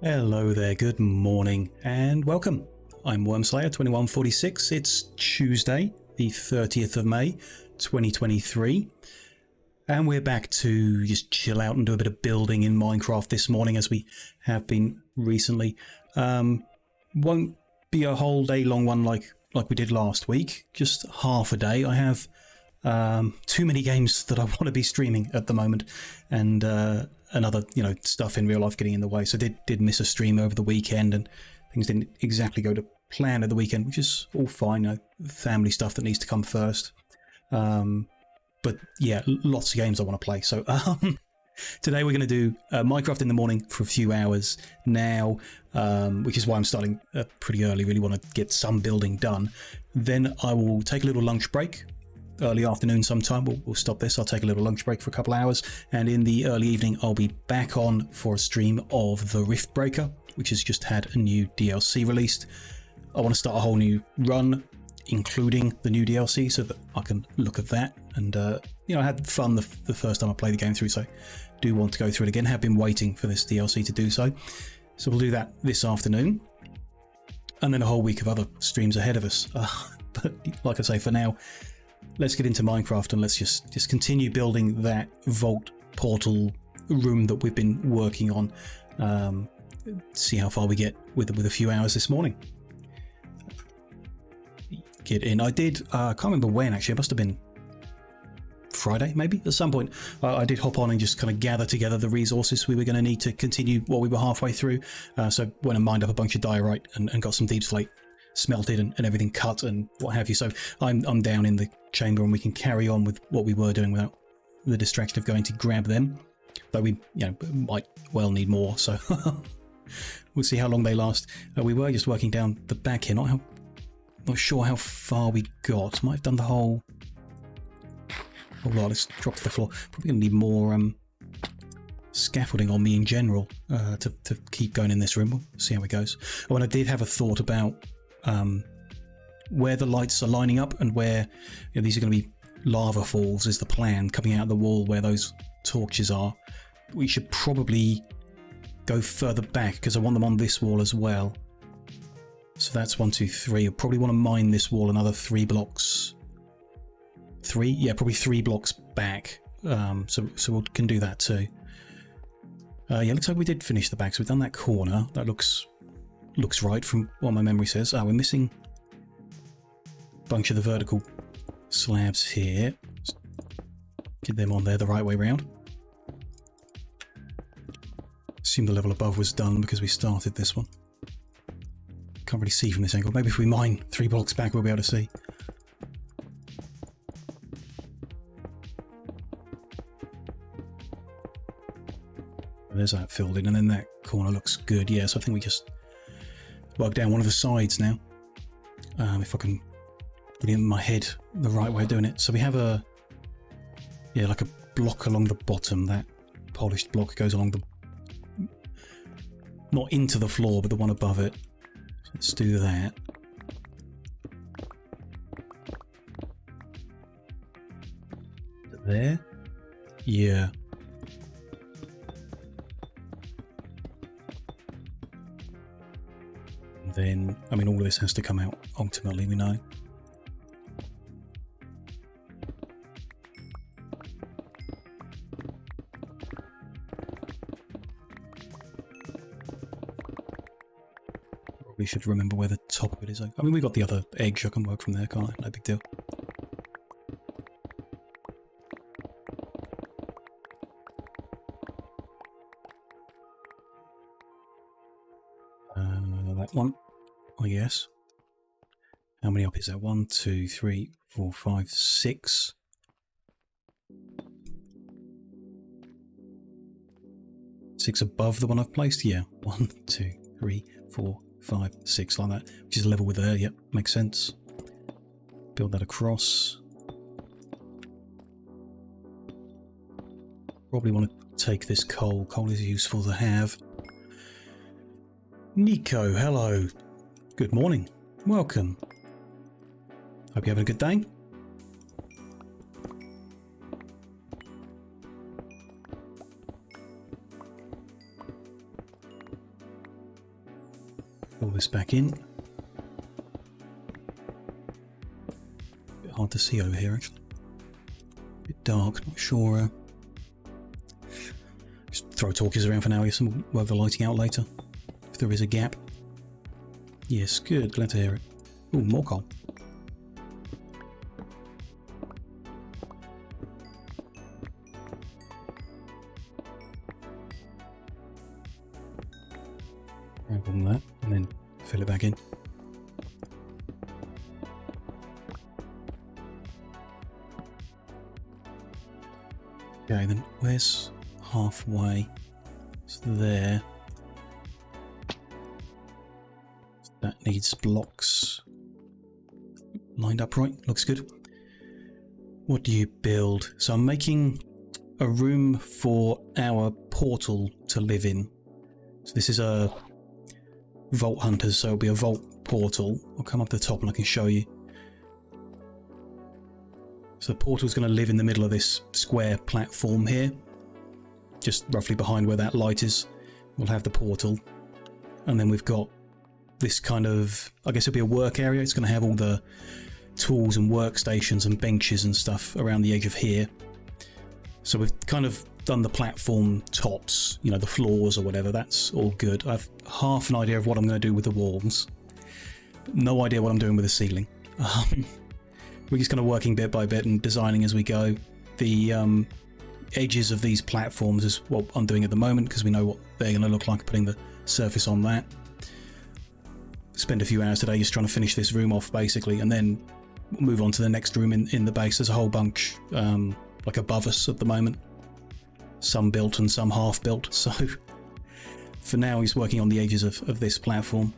Hello there, good morning and welcome. I'm Wormslayer2146. It's Tuesday, the 30th of May, 2023. And we're back to just chill out and do a bit of building in Minecraft this morning as we have been recently. Won't be a whole day long one like we did last week, just half a day. I have too many games that I want to be streaming at the moment, and other stuff in real life getting in the way. So did miss a stream over the weekend, and things didn't exactly go to plan at the weekend, which is all fine. Family stuff that needs to come first. But yeah, lots of games I want to play. So today we're going to do Minecraft in the morning for a few hours now, which is why I'm starting pretty early. Really want to get some building done. Then I will take a little lunch break. Early afternoon sometime, we'll stop this. I'll take a little lunch break for a couple hours, and in the early evening I'll be back on for a stream of the Rift Breaker, which has just had a new DLC released. I want to start a whole new run, including the new DLC, so that I can look at that. And I had fun the first time I played the game through, so do want to go through it again. Have been waiting for this DLC to do so. So we'll do that this afternoon, and then a whole week of other streams ahead of us. But like I say, for now, let's get into Minecraft and let's just continue building that vault portal room that we've been working on. See how far we get with a few hours this morning. Get in. I can't remember when actually. It must have been Friday, maybe at some point. I did hop on and just kind of gather together the resources we were going to need to continue what we were halfway through. So went and mined up a bunch of diorite and got some deep slate smelted and everything cut and what have you. So I'm down in the chamber and we can carry on with what we were doing without the distraction of going to grab them, though we might well need more, so we'll see how long they last. We were just working down the back here, not sure how far we got. Might have done the whole lot. Let's drop to the floor. Probably gonna need more scaffolding on me in general to keep going in this room. We'll see how it goes. Oh, and I did have a thought about where the lights are lining up and where these are going to be lava falls is the plan, coming out of the wall where those torches are. We should probably go further back because I want them on this wall as well. So that's 1, 2, 3. I probably want to mine this wall another 3 blocks. 3? Yeah, probably 3 blocks back. So we can do that too. Yeah, looks like we did finish the back. So we've done that corner. That looks right from what my memory says. We're missing a bunch of the vertical slabs here. Let's get them on there the right way round. Assume the level above was done because we started this one. Can't really see from this angle. Maybe if we mine 3 blocks back we'll be able to see. There's that filled in, and then that corner looks good. Yeah, so I think we just work down one of the sides now. If I can put it in my head the right way of doing it. So we have like a block along the bottom. That polished block goes along the, not into the floor, but the one above it. So let's do that. There? Yeah. Then, all of this has to come out ultimately, we know. Probably should remember where the top of it is. We got the other edge, I can work from there, can't I? No big deal. That one. Oh yes. How many up is that? 1, 2, 3, 4, 5, 6. Six above the one I've placed? Yeah. 1, 2, 3, 4, 5, 6, like that. Which is level with there, yep, makes sense. Build that across. Probably want to take this coal. Coal is useful to have. Nico, hello. Good morning. Welcome. Hope you're having a good day. Pull this back in. Bit hard to see over here actually. Bit dark, not sure. Just throw talkies around for now, we'll have the lighting out later. If there is a gap. Yes, good, glad to hear it. Oh, more coal. Grab on that and then fill it back in. Okay, then where's halfway? It's there. That needs blocks lined up right. Looks good. What do you build? So I'm making a room for our portal to live in. So this is a Vault Hunters, so it'll be a vault portal. I'll come up the top and I can show you. So the portal's going to live in the middle of this square platform here. Just roughly behind where that light is. We'll have the portal. And then we've got this kind of, I guess it'll be a work area. It's going to have all the tools and workstations and benches and stuff around the edge of here. So we've kind of done the platform tops, you know, the floors or whatever. That's all good. I've half an idea of what I'm going to do with the walls. No idea what I'm doing with the ceiling. We're just kind of working bit by bit and designing as we go. The edges of these platforms is what I'm doing at the moment because we know what they're going to look like, putting the surface on that. Spend a few hours today just trying to finish this room off basically, and then move on to the next room in the base. There's a whole bunch like above us at the moment. Some built and some half built, so for now he's working on the edges of this platform.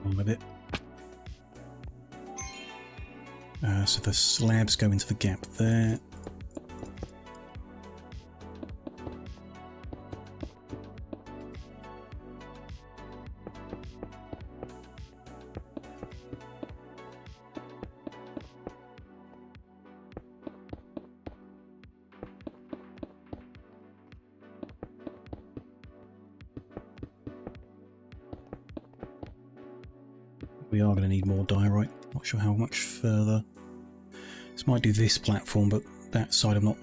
On with it. So the slabs go into the gap there. We are going to need more diorite. Not sure how much further. This might do this platform, but that side I'm not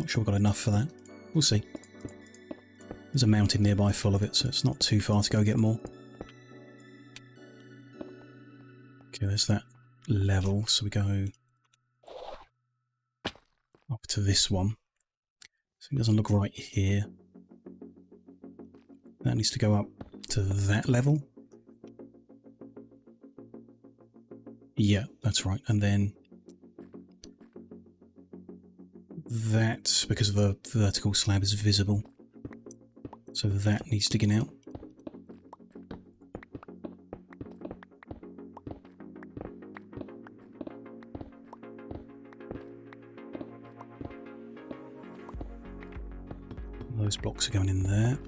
sure I've got enough for that. We'll see. There's a mountain nearby full of it, so it's not too far to go get more. Okay, there's that level, so we go up to this one. So it doesn't look right here. That needs to go up to that level. Yeah, that's right. And then that, because of the vertical slab, is visible. So that needs digging out. Those blocks are going in there.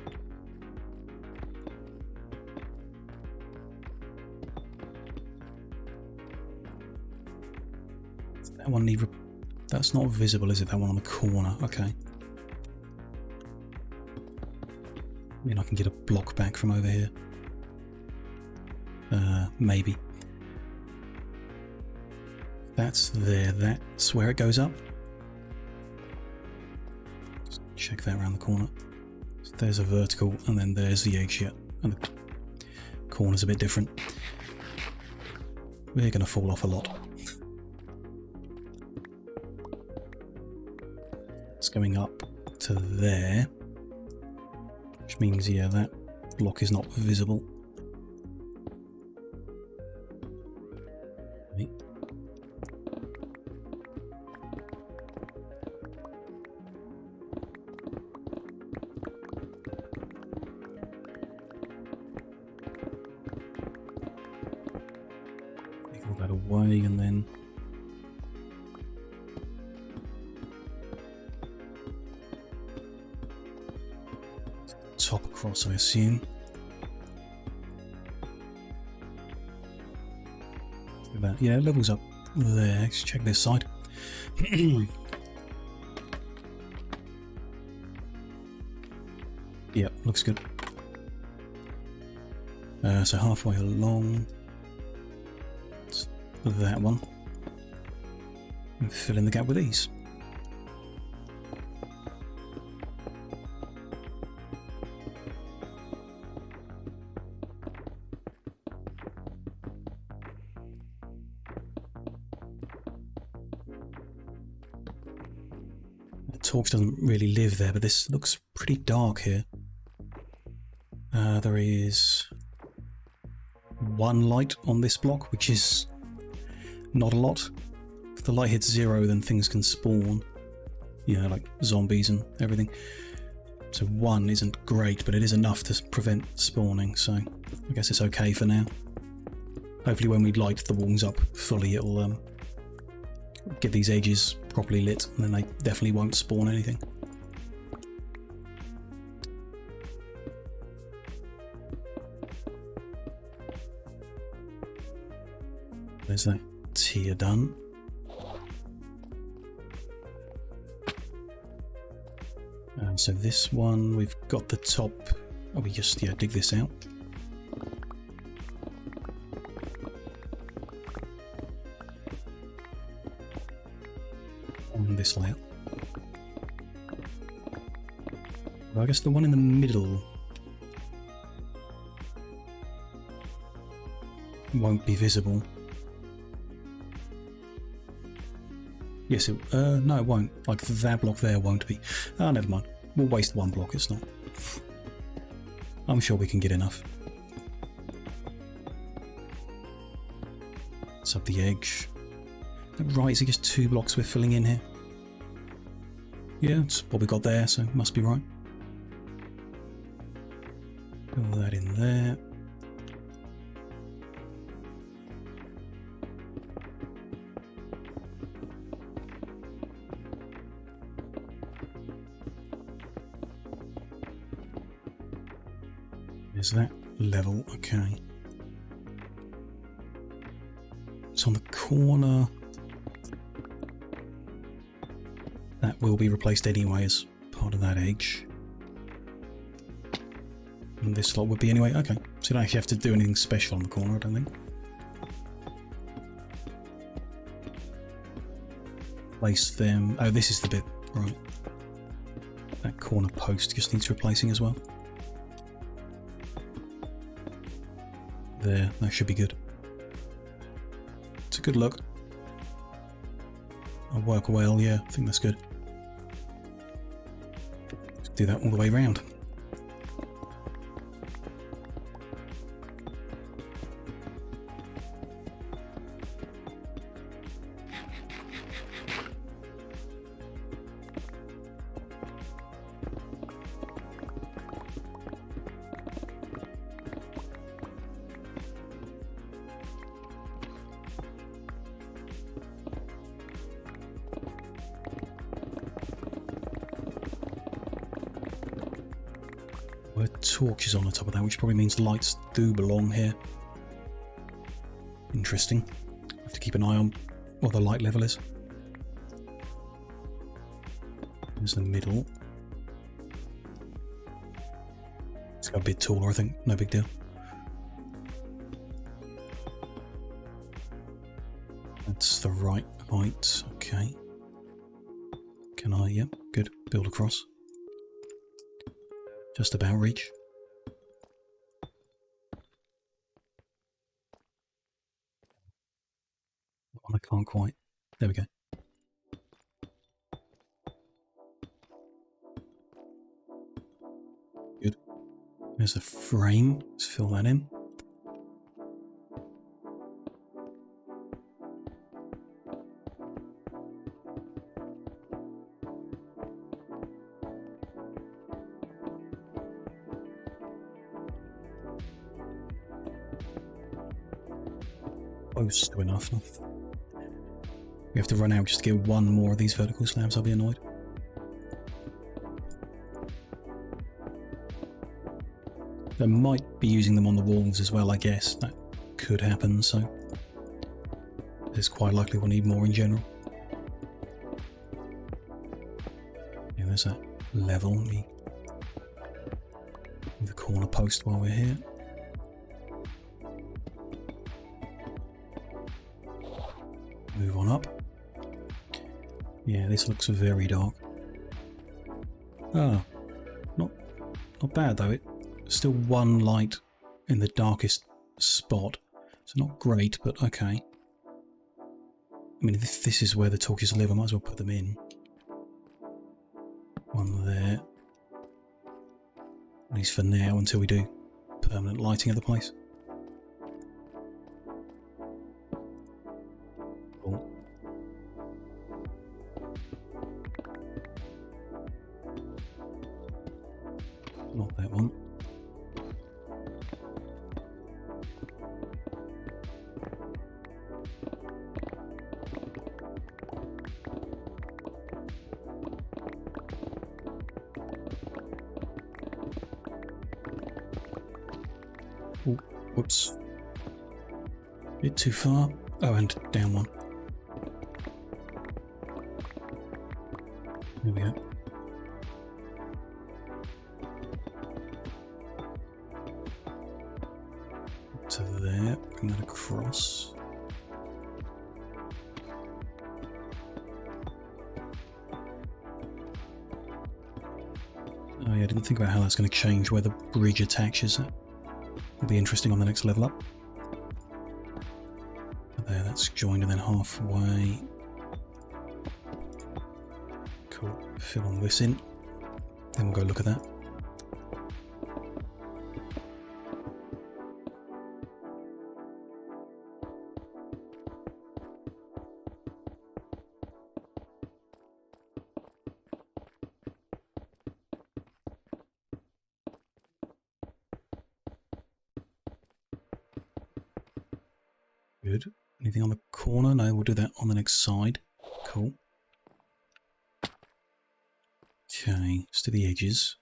That one that's not visible, is it? That one on the corner. Okay. I mean, I can get a block back from over here. Maybe. That's there. That's where it goes up. Just check that around the corner. So there's a vertical, and then there's the edge yet. And the corner's a bit different. We're going to fall off a lot. It's going up to there, which means, yeah, that block is not visible. Right. Take all that away and then top across, I assume. Yeah, it levels up there. Let's check this side. Yep, looks good. So halfway along, it's that one, and fill in the gap with these. The torch doesn't really live there, but this looks pretty dark here. There is one light on this block, which is not a lot. If the light hits 0, then things can spawn. You know, like zombies and everything. So 1 isn't great, but it is enough to prevent spawning, so I guess it's okay for now. Hopefully when we light the walls up fully, it'll get these edges properly lit, and then they definitely won't spawn anything. There's that tier done. And so this one, we've got the top. Oh, we just dig this out. On this layout. Well, I guess the one in the middle won't be visible. Yes, no, it won't. Like that block there won't be. Oh, never mind. We'll waste one block, it's not. I'm sure we can get enough. It's up the edge. Right, is it just 2 blocks we're filling in here? Yeah, that's what we got there, so it must be right. Fill that in there. Is that level? Okay. It's on the corner. That will be replaced anyway as part of that edge. And this slot would be anyway. Okay. So you don't actually have to do anything special on the corner, I don't think. Place them. Oh, this is the bit. Right. That corner post just needs replacing as well. There, that should be good. It's a good look. I'll work well, yeah, I think that's good. Let's do that all the way around. Torches on the top of that, which probably means lights do belong here. Interesting. Have to keep an eye on what the light level is. There's the middle. It's got a bit taller, I think. No big deal. That's the right height. Okay. Can I? Yep. Good. Build across. Just about reach. I can't quite. There we go. Good. There's the frame. Let's fill that in. Close to enough. We have to run out just to get one more of these vertical slabs, I'll be annoyed. They might be using them on the walls as well, I guess. That could happen, so it's quite likely we'll need more in general. Yeah, there's that level. Let me the corner post while we're here. Move on up. Yeah, this looks very dark. Ah, not bad though. It's still one light in the darkest spot. So not great, but okay. I mean, if this is where the torches live, I might as well put them in. One there. At least for now, until we do permanent lighting of the place. Cool. Not that one. Oh, whoops. Bit too far. Oh, and down one. There we go. To there, bring that across. Oh yeah, I didn't think about how that's going to change where the bridge attaches it. Will be interesting on the next level up. There, that's joined, and then halfway. Cool. Fill all this in. Then we'll go look at that. Good. Anything on the corner? No, we'll do that on the next side. Cool. Okay, let's do the edges.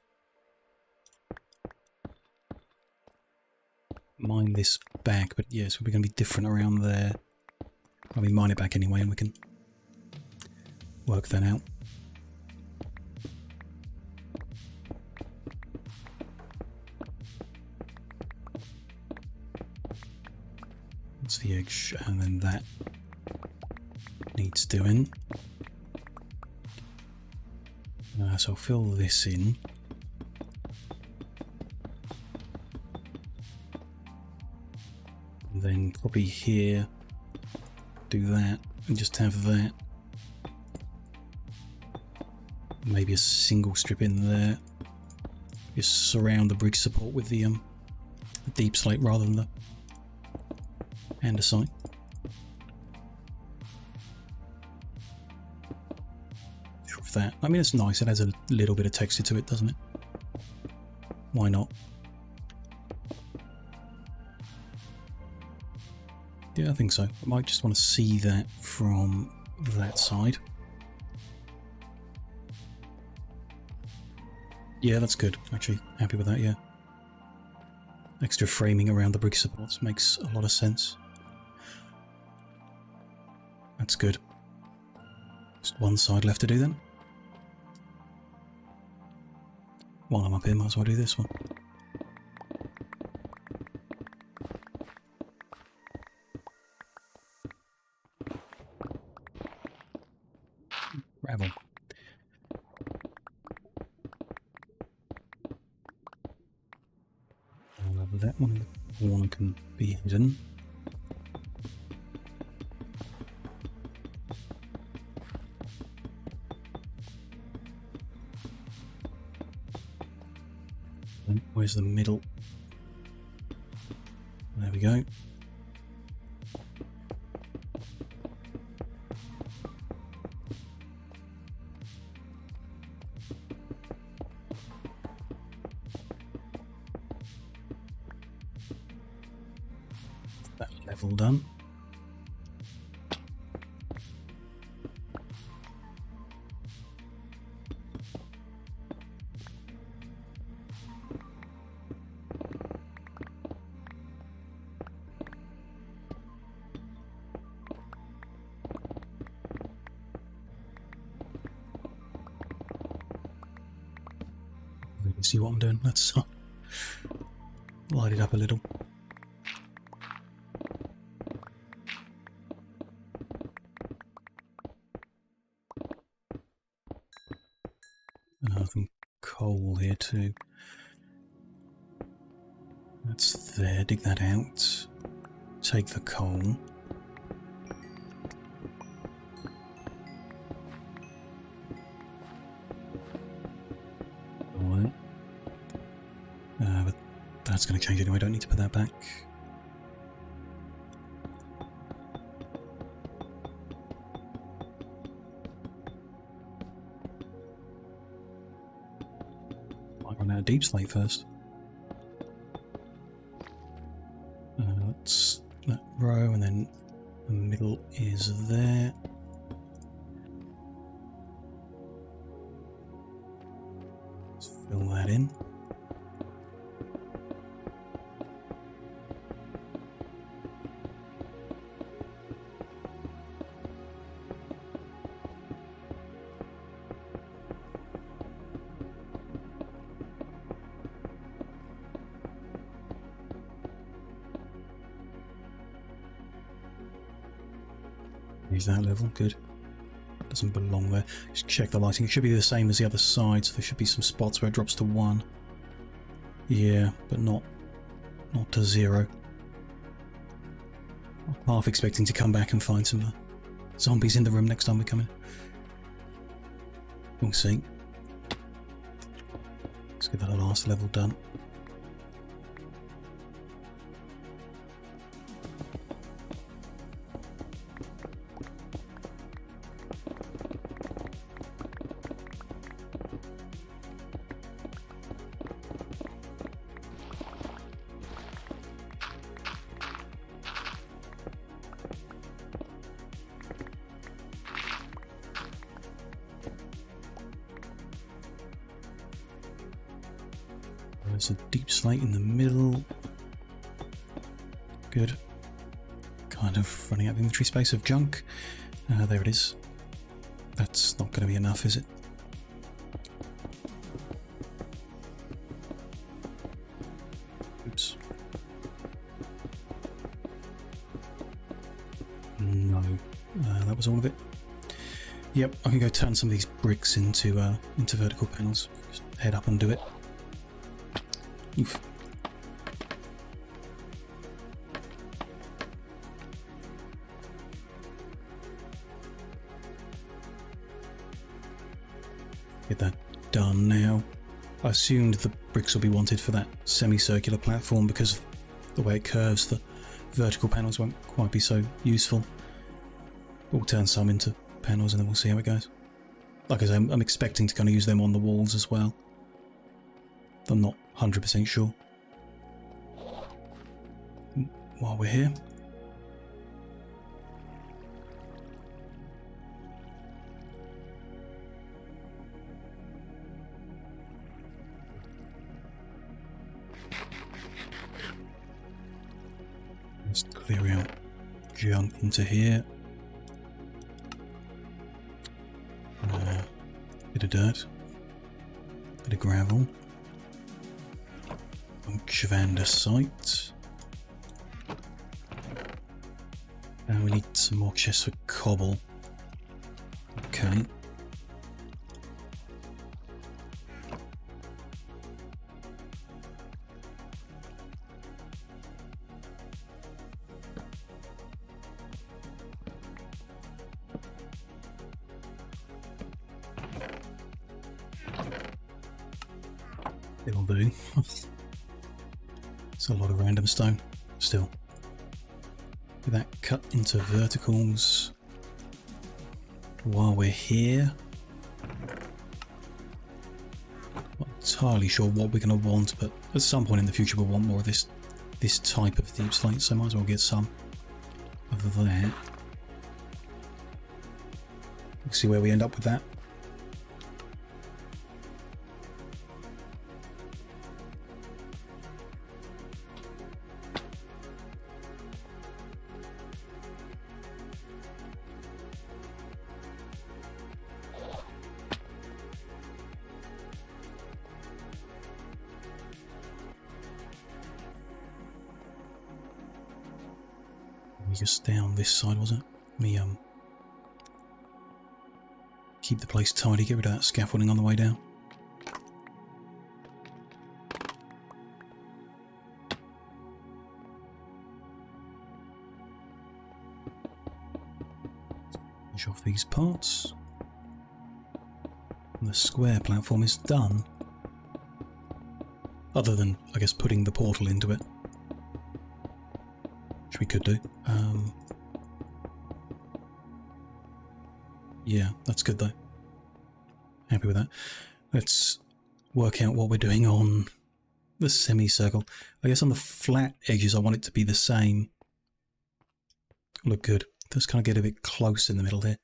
Mine this back, but yes, we're going to be different around there. I mean, mine it back anyway, and we can work that out. That's the edge, and then that needs doing. So I'll fill this in. And then probably here, do that, and just have that. Maybe a single strip in there. Just surround the bridge support with the deep slate rather than the andesite. That. I mean, it's nice. It has a little bit of texture to it, doesn't it? Why not? Yeah, I think so. I might just want to see that from that side. Yeah, that's good. Actually, happy with that, yeah. Extra framing around the brick supports makes a lot of sense. That's good. Just one side left to do then. While I'm up here, might as well do this one. Gravel. That one can be hidden. Where's the middle? There we go. That level done. See what I'm doing. That's light it up a little. Some coal here too. That's there, dig that out. Take the coal. Alright. But that's going to change anyway, I don't need to put that back. Might run out of deep slate first. That's that row, and then the middle is there. Let's fill that in. Use that level, good. Doesn't belong there. Just check the lighting. It should be the same as the other side, so there should be some spots where it drops to 1. Yeah, but not to 0. I'm half expecting to come back and find some zombies in the room next time we come in. We'll see. Let's get that last level done. There's a deep slate in the middle. Good. Kind of running out of inventory space of junk. There it is. That's not going to be enough, is it? Oops. No. That was all of it. Yep, I can go turn some of these bricks into vertical panels. Just head up and do it. Oof. Get that done now. I assumed the bricks will be wanted for that semicircular platform because of the way it curves. The vertical panels won't quite be so useful. We'll turn some into panels and then we'll see how it goes. Like I say, I'm expecting to kind of use them on the walls as well. I'm not 100% sure. While we're here, let's clear out junk into here. Bit of dirt, bit of gravel. Bunch of andesite. And we need some more chests for cobble. Okay. It'll do. It's a lot of random stone, still. With that cut into verticals. While we're here, not entirely sure what we're going to want, but at some point in the future we'll want more of this type of deep slate, so might as well get some of that. We'll see where we end up with that. Just down this side, was it? Let me keep the place tidy, get rid of that scaffolding on the way down. Finish off these parts. And the square platform is done. Other than, I guess, putting the portal into it. Which we could do. Yeah, that's good though. Happy with that. Let's work out what we're doing on the semicircle. I guess on the flat edges I want it to be the same. Look good. Let's kind of get a bit close in the middle here.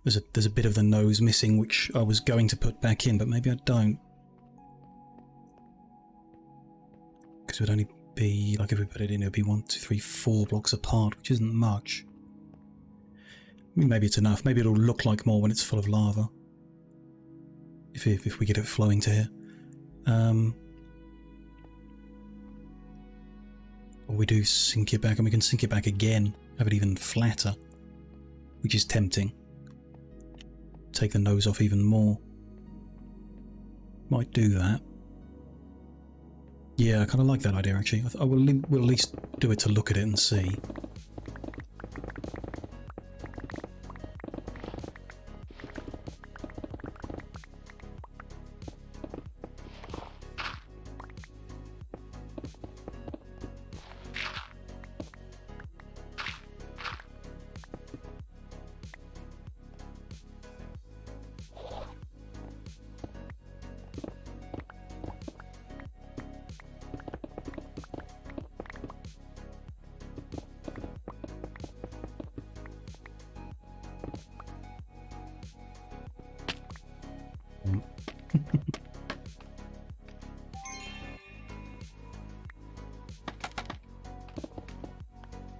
There's a bit of the nose missing, which I was going to put back in, but maybe I don't. Because it would only be, like if we put it in, it would be 1, 2, 3, 4 blocks apart, which isn't much. I mean, maybe it's enough. Maybe it'll look like more when it's full of lava. If we get it flowing to here. Or we do sink it back, and we can sink it back again, have it even flatter, which is tempting. Take the nose off even more. Might do that. Yeah, I kind of like that idea actually. We'll at least do it to look at it and see.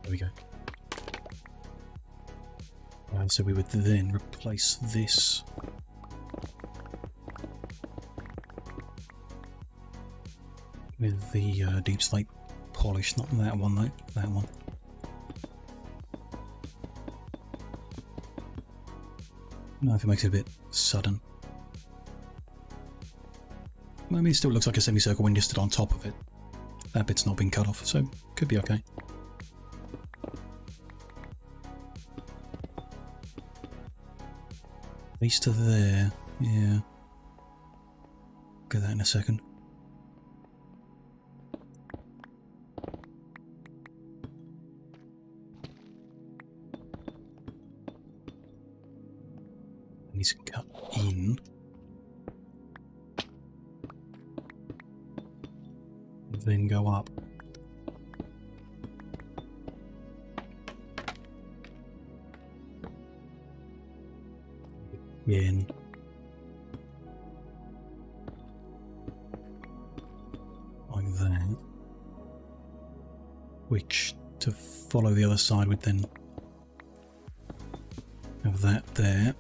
There we go. Right, so we would then replace this with the deep slate polish, not that one though, that one. No, if it makes it a bit sudden. I mean, it still looks like a semicircle when you stood on top of it. That bit's not been cut off, so could be okay. At least to there, yeah. Get that in a second. Needs to cut in. And then go up. In. Like that. Which, to follow the other side, would then have that there.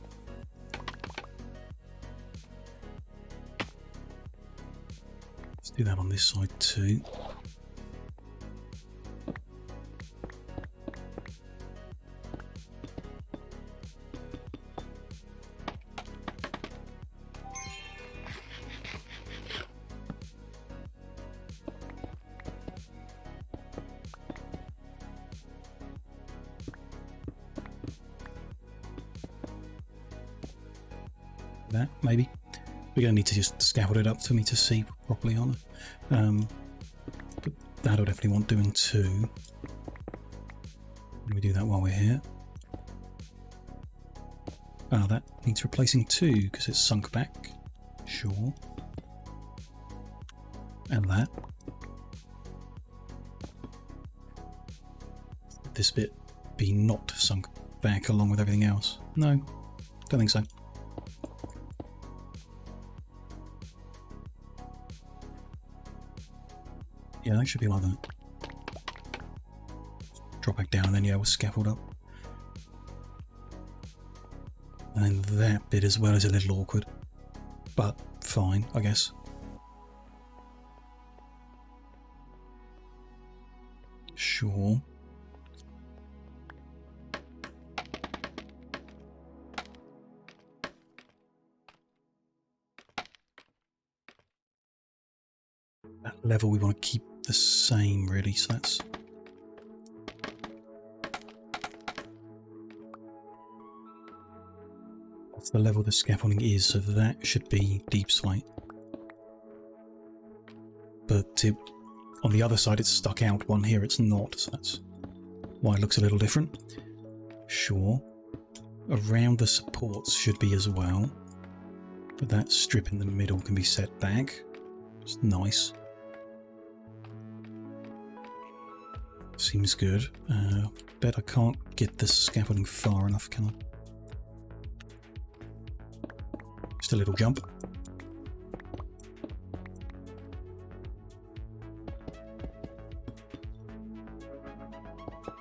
Let's do that on this side too. That maybe we're going to need to just scaffold it up for me to see properly on it, but that'll definitely want doing too. Let me do that while we're here. That needs replacing too because it's sunk back. Sure. And that. This bit be not sunk back along with everything else. No, don't think so. Yeah, that should be like that. Drop back down and then, yeah, we'll scaffold up. And then that bit as well is a little awkward. But fine, I guess. Sure. That level we want to keep the same, really, so that's... That's the level the scaffolding is, so that should be deep slate. But on the other side it's stuck out one, here it's not, so that's why it looks a little different. Sure. Around the supports should be as well, but that strip in the middle can be set back. It's nice. Seems good. Bet I can't get the scaffolding far enough, can I? Just a little jump.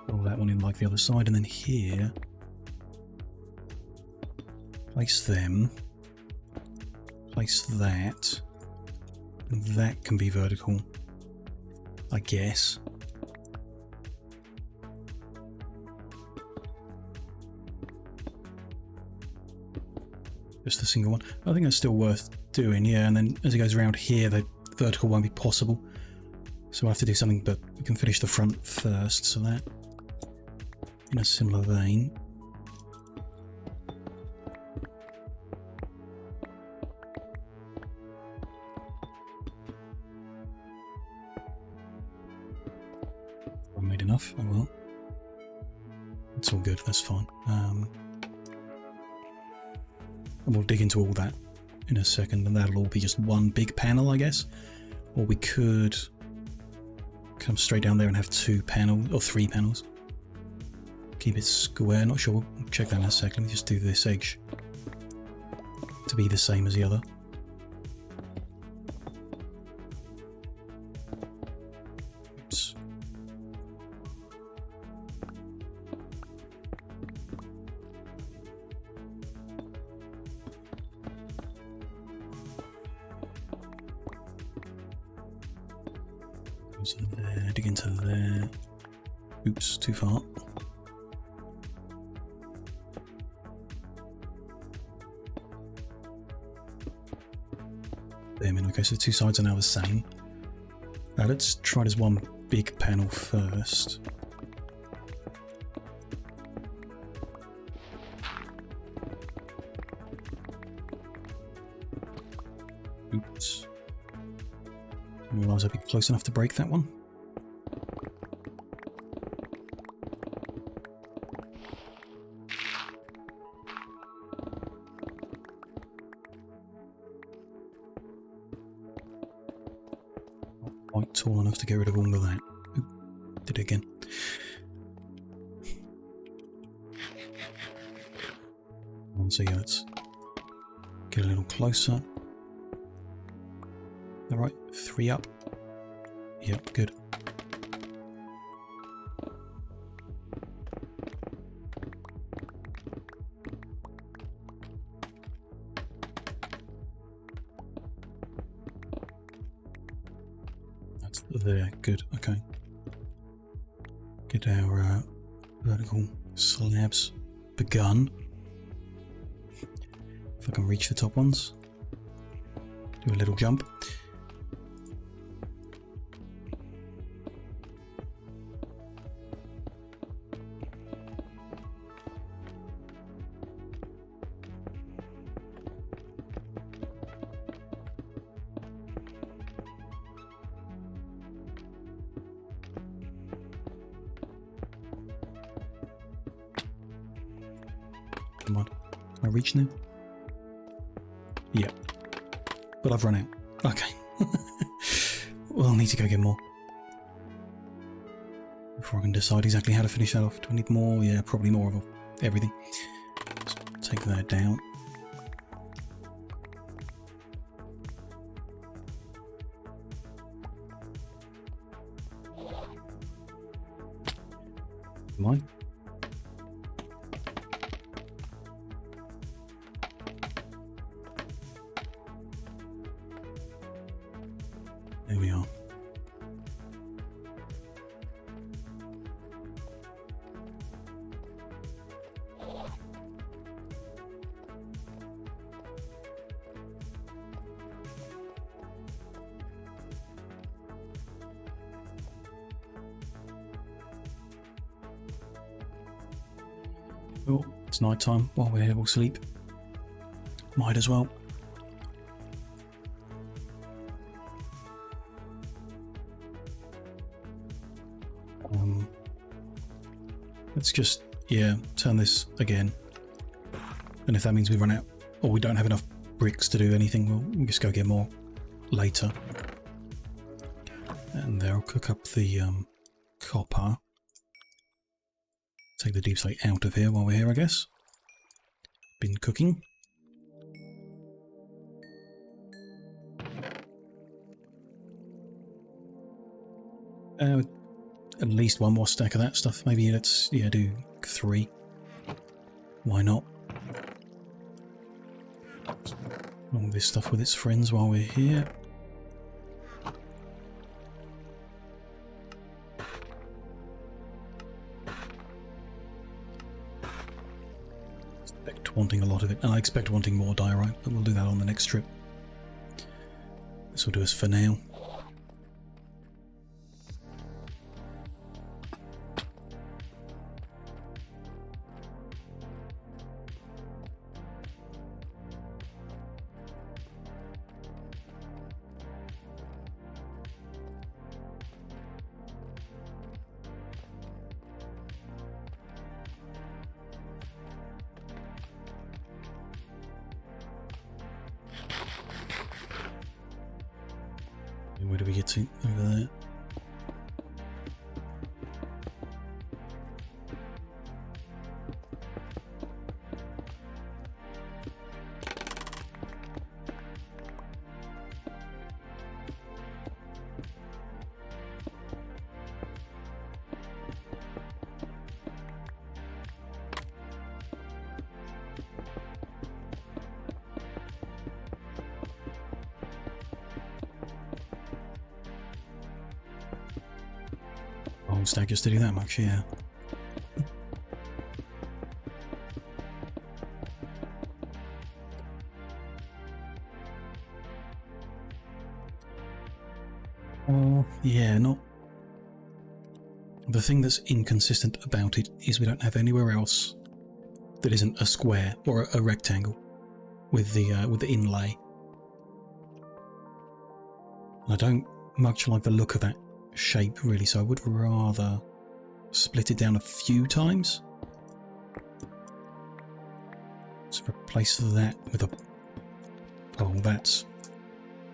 Roll that one in like the other side, and then here, place them, place that, and that can be vertical, I guess. Just a single one. I think that's still worth doing, yeah, and then as it goes around here, the vertical won't be possible. So we'll have to do something, but we can finish the front first, so that, in a similar vein. I made enough, oh well. It's all good, that's fine. And we'll dig into all that in a second, and that'll all be just one big panel, I guess. Or we could come straight down there and have 2 panels, or 3 panels. Keep it square, not sure, we'll check that in a second. Let me just do this edge to be the same as the other. Oops. Goes to there, dig into there. Oops, too far. Okay, so the 2 sides are now the same. Now let's try this one big panel first. Oops. I didn't realise I'd be close enough to break that one. Quite tall enough to get rid of all of that. Oop, did it again. So yeah, let's get a little closer. Alright, 3 up. Yep, good. That's there, good, okay. Get our vertical slabs begun. If I can reach the top ones. Do a little jump. Come on, can I reach now? Yeah, but I've run out. Okay. Well, I'll need to go get more before I can decide exactly how to finish that off. Do I need more? Yeah, probably more of everything. Let's take that down. Mine. There we are. Oh, it's night time. While we're here, we'll sleep. Might as well. Let's just, yeah, turn this again. And if that means we run out, or we don't have enough bricks to do anything, we'll just go get more later. And there, I'll cook up the copper. Take the deep slate out of here while we're here, I guess. Been cooking. At least one more stack of that stuff. Maybe let's, yeah, do 3. Why not? All this stuff with its friends while we're here. Expect wanting a lot of it, and I expect wanting more diorite, but we'll do that on the next trip. This will do us for now. Where do we get to? Over there. Whole stack just to do that much, yeah. Yeah, not... The thing that's inconsistent about it is we don't have anywhere else that isn't a square or a rectangle with the inlay. And I don't much like the look of that shape, really, so I would rather split it down a few times. Let's replace that with a... Oh, that's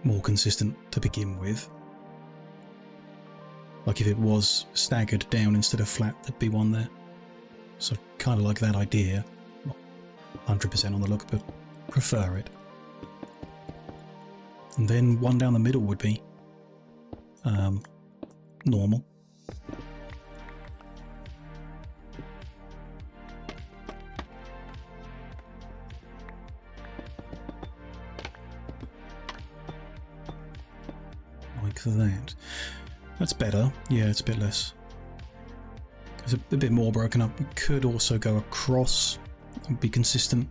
more consistent to begin with. Like if it was staggered down instead of flat, there'd be one there. So kind of like that idea. Not 100% on the look, but prefer it. And then one down the middle would be normal. Like that. That's better. Yeah, it's a bit less. It's a bit more broken up. We could also go across and be consistent.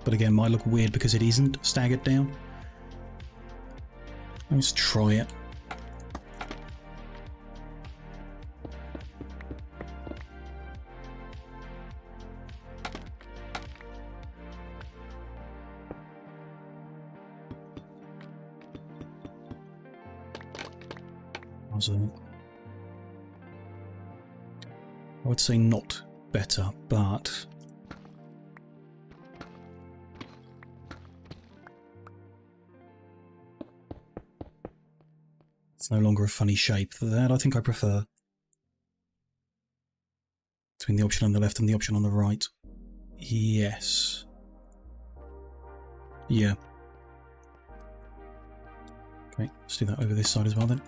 But again, might look weird because it isn't staggered down. Let's try it. I would say not better, but it's no longer a funny shape. That I think I prefer. Between the option on the left and the option on the right. Yes. Yeah. Okay, let's do that over this side as well then.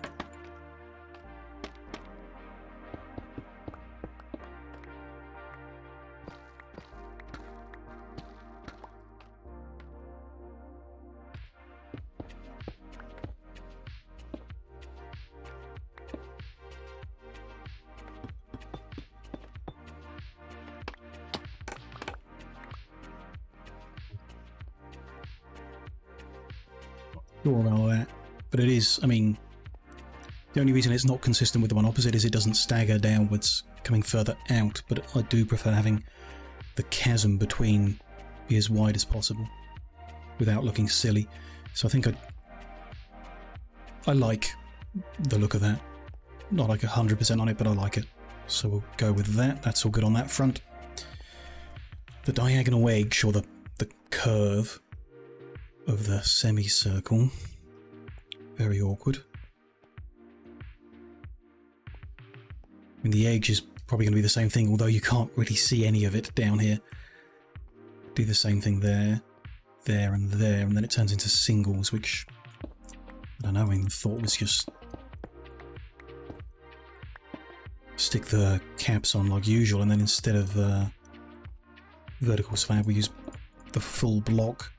About that, but it is, I mean, the only reason it's not consistent with the one opposite is it doesn't stagger downwards coming further out, but I do prefer having the chasm between be as wide as possible without looking silly. So I think I like the look of that. Not like 100% on it, but I like it. So we'll go with that. That's all good on that front. The diagonal edge, or the curve of the semicircle. Very awkward. I mean, the edge is probably going to be the same thing, although you can't really see any of it down here. Do the same thing there, there, and there, and then it turns into singles, which I don't know, I mean, the thought was just stick the caps on like usual, and then instead of vertical slab, we use the full block.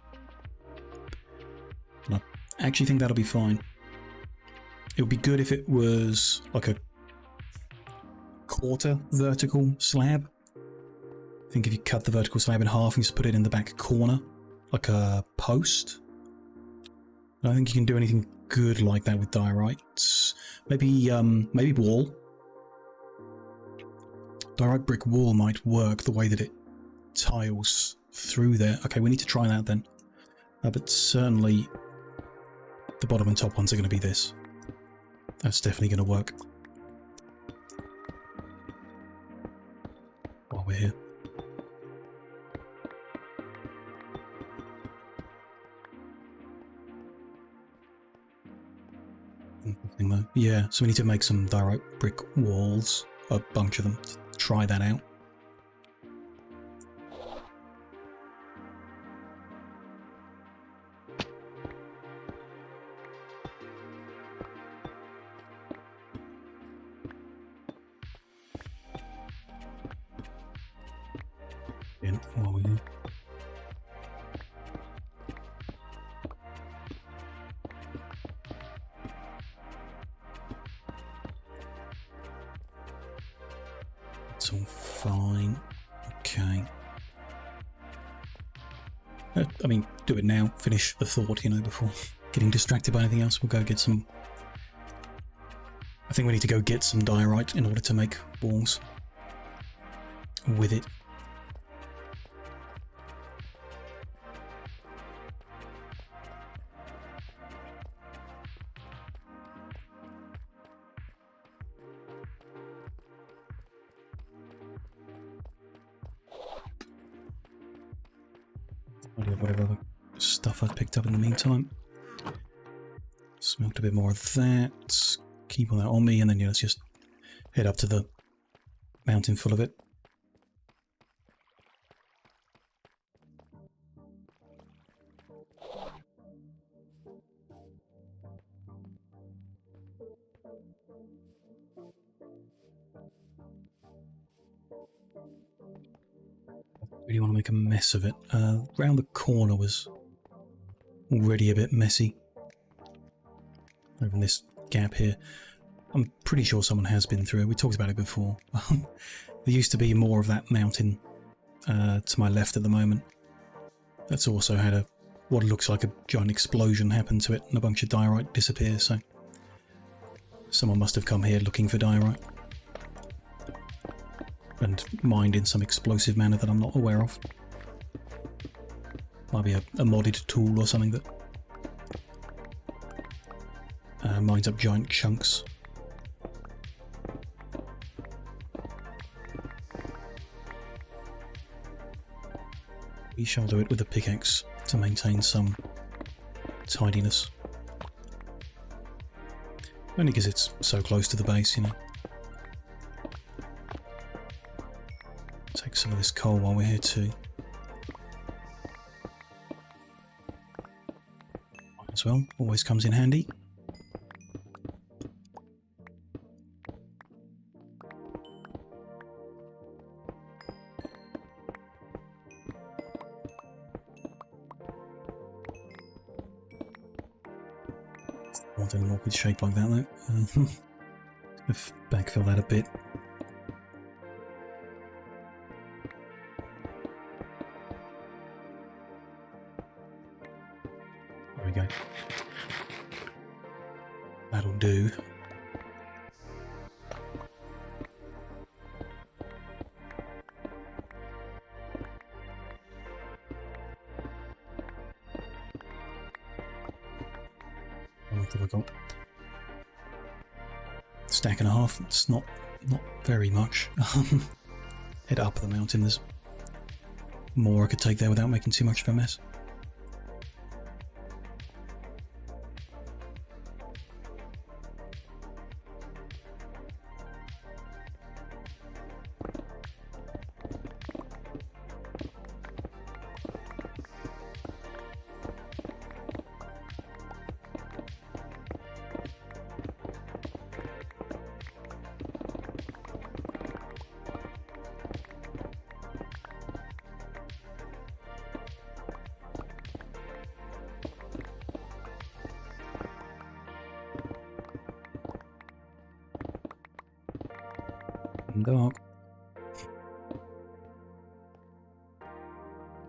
And I actually think that'll be fine. It would be good if it was like a quarter vertical slab. I think if you cut the vertical slab in half and just put it in the back corner, like a post. I don't think you can do anything good like that with diorite. Maybe wall. Diorite brick wall might work the way that it tiles through there. Okay, we need to try that then. But certainly the bottom and top ones are going to be this. That's definitely going to work. While we're here. Yeah, so we need to make some diorite brick walls. A bunch of them. Try that out. While we're here. It's all fine. Okay. I mean, do it now. Finish the thought, you know, before getting distracted by anything else. We'll go get some... I think we need to go get some diorite in order to make walls with it. Whatever other stuff I've picked up in the meantime. Smelt a bit more of that. Keep all that on me, and then yeah, let's just head up to the mountain full of it. Really want to make a mess of it. Round the corner was already a bit messy. Over in this gap here. I'm pretty sure someone has been through it. We talked about it before. There used to be more of that mountain to my left at the moment. That's also had what looks like a giant explosion happen to it, and a bunch of diorite disappear, so someone must have come here looking for diorite. And mined in some explosive manner that I'm not aware of. Might be a modded tool or something that mines up giant chunks. We shall do it with a pickaxe to maintain some tidiness. Only because it's so close to the base, you know. Take some of this coal while we're here too. Might as well, always comes in handy. Not in an awkward shape like that though. Let's backfill that a bit. There we go. That'll do. What have I got? Stack and a half. It's not very much. Head up the mountain. There's more I could take there without making too much of a mess. Dark.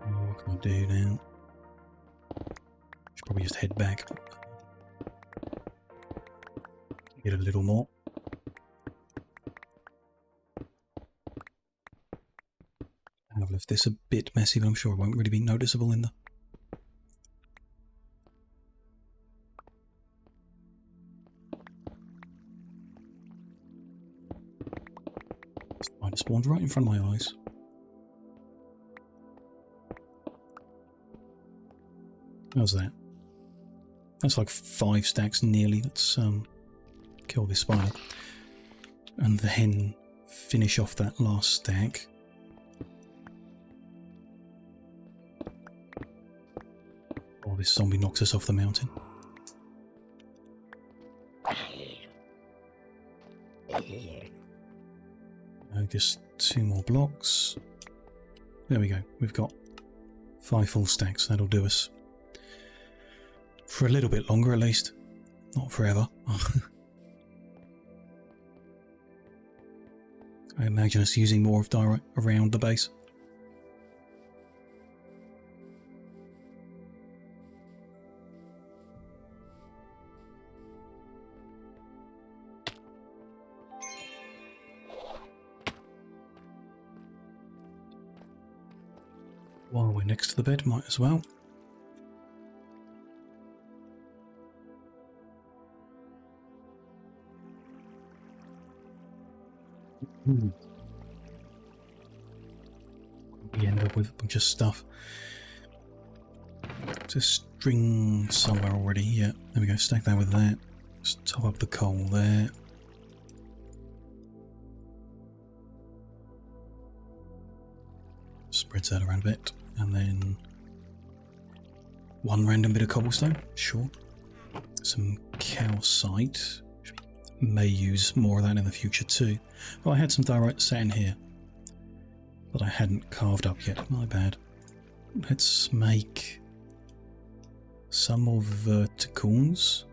What can I do now? Should probably just head back. Get a little more. I've left this a bit messy, but I'm sure it won't really be noticeable in the... Spider spawned right in front of my eyes. How's that? That's like 5 stacks nearly. Let's kill this spider. And then finish off that last stack. Oh, this zombie knocks us off the mountain. Just 2 more blocks. There we go. We've got 5 full stacks. That'll do us for a little bit longer, at least. Not forever. I imagine us using more of diorite around the base. While we're next to the bed, might as well. We end up with a bunch of stuff. There's a string somewhere already. Yeah, there we go. Stack that with that. Just top up the coal there. Spreads that around a bit. And then 1 random bit of cobblestone. Sure. Some calcite. May use more of that in the future too. Oh, I had some diorite sat in here that I hadn't carved up yet. My bad. Let's make some more verticals.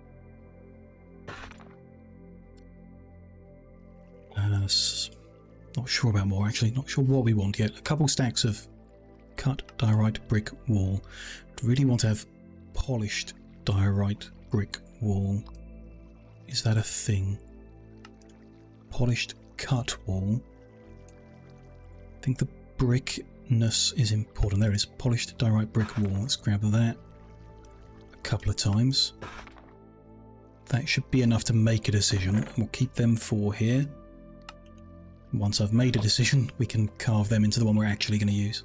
Not sure about more actually. Not sure what we want yet. A couple stacks of cut diorite brick wall. Really want to have polished diorite brick wall. Is that a thing? Polished cut wall. I think the brickness is important. There it is. Polished diorite brick wall. Let's grab that a couple of times. That should be enough to make a decision. We'll keep them 4 here. Once I've made a decision, we can carve them into the one we're actually going to use.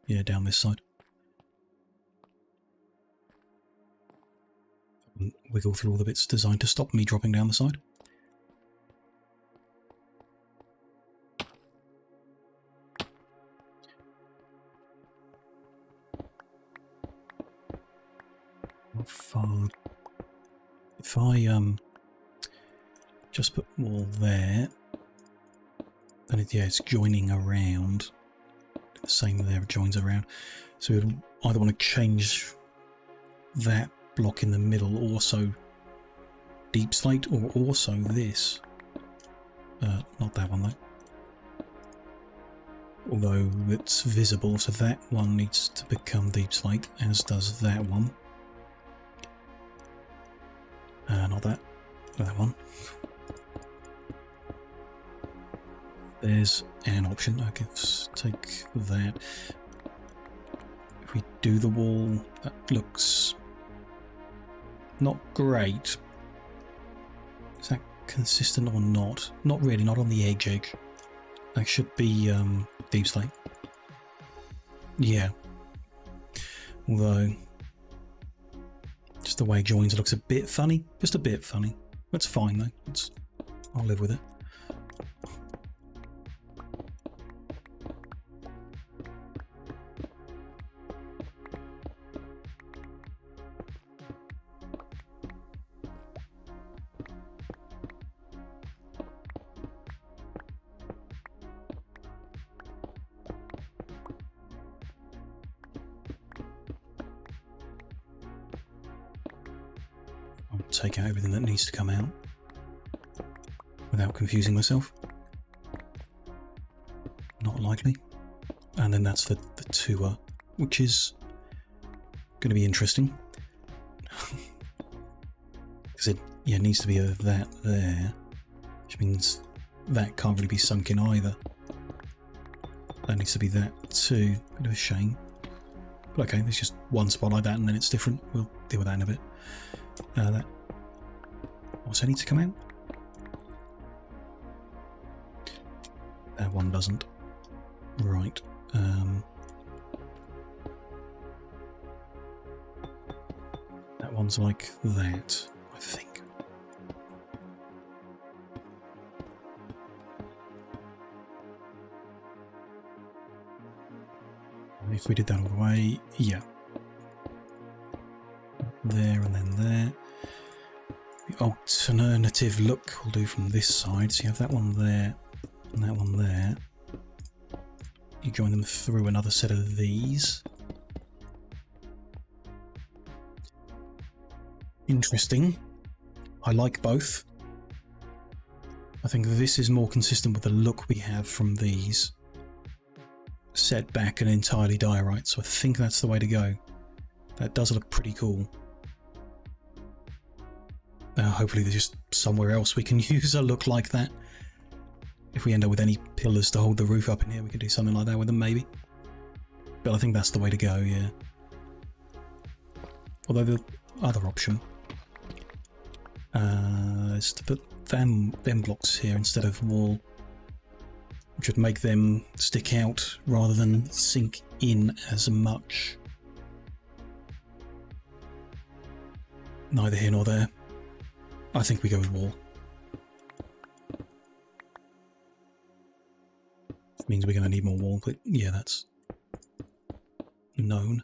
Yeah, down this side. Wiggle through all the bits designed to stop me dropping down the side. How far? If I just put wall there, and it's joining around. The same there, it joins around. So we'd either want to change that block in the middle, also deep slate, or also this. Not that one though. although it's visible, so that one needs to become deep slate, as does that one. Not that, that one. There's an option. Okay, let's take that. If we do the wall, that looks not great. Is that consistent or not? Not really, not on the edge. That should be deep slate. Yeah. Although, just the way it joins, it looks a bit funny. Just a bit funny. That's fine though. I'll live with it. Take out everything that needs to come out without confusing myself. Not likely. And then that's the tour, which is going to be interesting. Because it needs to be a that there, which means that can't really be sunk in either. That needs to be that too. Bit of a shame. But okay, there's just one spot like that and then it's different. We'll deal with that in a bit. That also needs to come out. That one doesn't. Right. That one's like that, I think. If we did that all the way, yeah. There and then there. The alternative look we'll do from this side. So you have that one there and that one there. You join them through another set of these. Interesting. I like both. I think this is more consistent with the look we have from these. Set back and entirely diorite, so I think that's the way to go. That does look pretty cool. Hopefully there's just somewhere else we can use a look like that. If we end up with any pillars to hold the roof up in here, we could do something like that with them maybe. But I think that's the way to go, yeah. Although the other option is to put them blocks here instead of wall, which would make them stick out rather than sink in as much. Neither here nor there. I think we go with wall. It means we're going to need more wall, but yeah, that's known.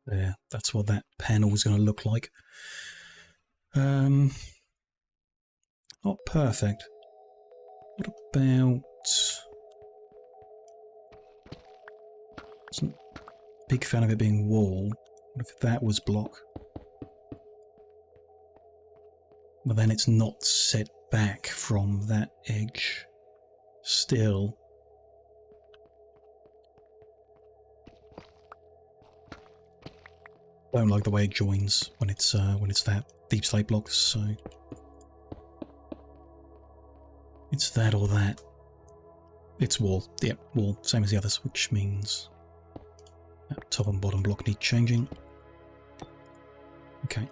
There, that's what that panel is going to look like. Not perfect. What about... Wasn't a big fan of it being wall. What if that was block? But then it's not set back from that edge. Still. Don't like the way it joins when it's that deep slate block, so it's that or that. It's wall. Yep, wall, same as the others, which means that top and bottom block need changing. Okay.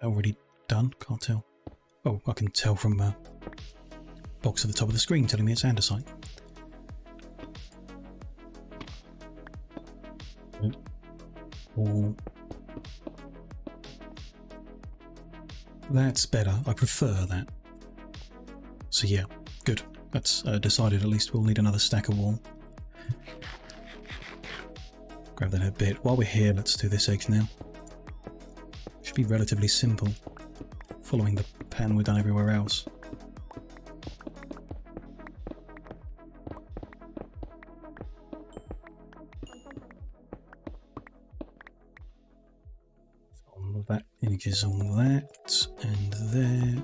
Already done? Can't tell. Oh, I can tell from a box at the top of the screen telling me it's andesite. Or that's better. I prefer that. So yeah, good. That's decided. At least we'll need another stack of wall. Grab that in a bit. While we're here, let's do this edge now. Should be relatively simple, following the pattern we've done everywhere else. which is all that and there.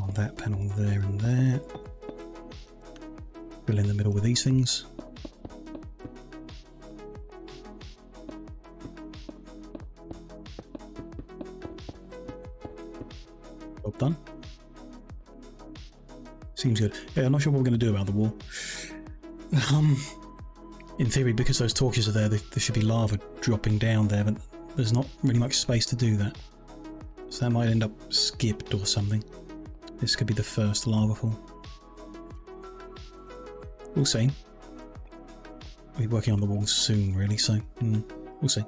On that panel there and there. Fill in the middle with these things. Job done. Seems good. Yeah, I'm not sure what we're going to do about the wall. In theory, because those torches are there, there should be lava dropping down there, but there's not really much space to do that. So that might end up skipped or something. This could be the first lava fall. We'll see. We'll be working on the walls soon, really, so we'll see.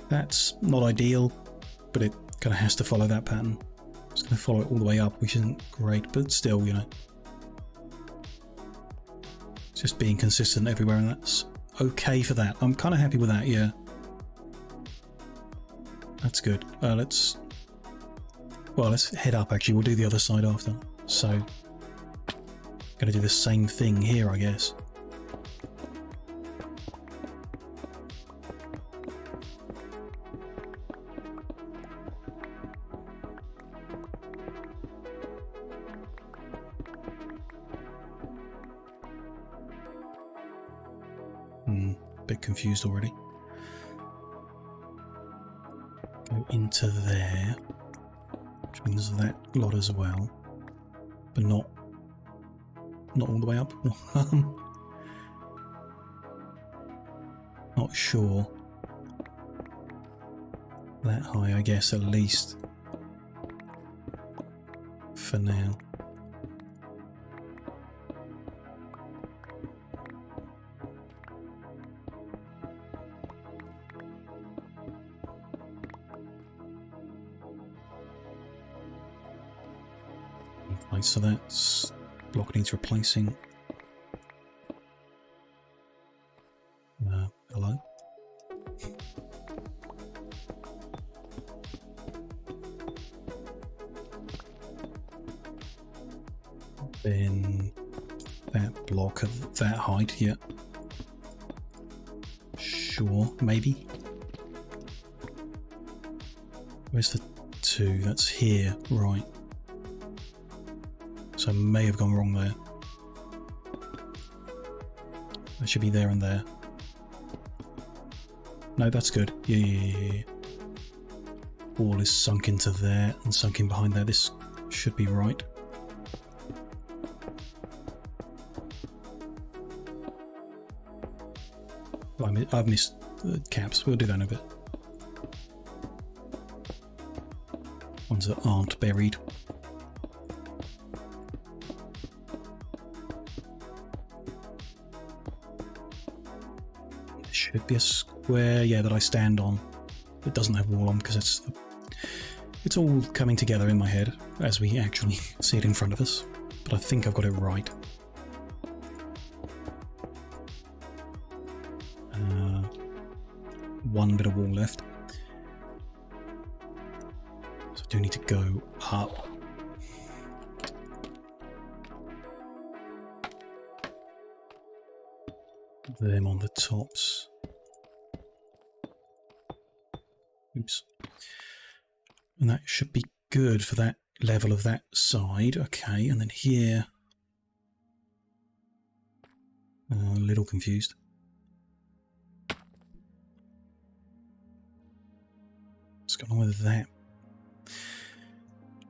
That's not ideal, but it kind of has to follow that pattern. It's going to follow it all the way up, which isn't great, but still, you know. It's just being consistent everywhere, and that's okay for that. I'm kind of happy with that, yeah. That's good. Let's head up, actually. We'll do the other side after. So, gonna do the same thing here, I guess. Bit confused already. Go into there, which means that lot as well, but not all the way up. Not sure. That high, I guess, at least for now. Right, so that's block needs replacing. Hello? Then that block of that height, yeah. Sure, maybe. Where's the 2? That's here, right. So I may have gone wrong there. That should be there and there. No, that's good. Yeah. Wall is sunk into there and sunk in behind there. This should be right. Well, I've missed the caps. We'll do that in a bit. Ones that aren't buried. Should be a square, yeah, that I stand on. It doesn't have wall on because it's all coming together in my head as we actually see it in front of us. But I think I've got it right. One bit of wall left. So I do need to go up. Them on the tops. Oops. And that should be good for that level of that side. Okay, and then here. A little confused. What's going on with that?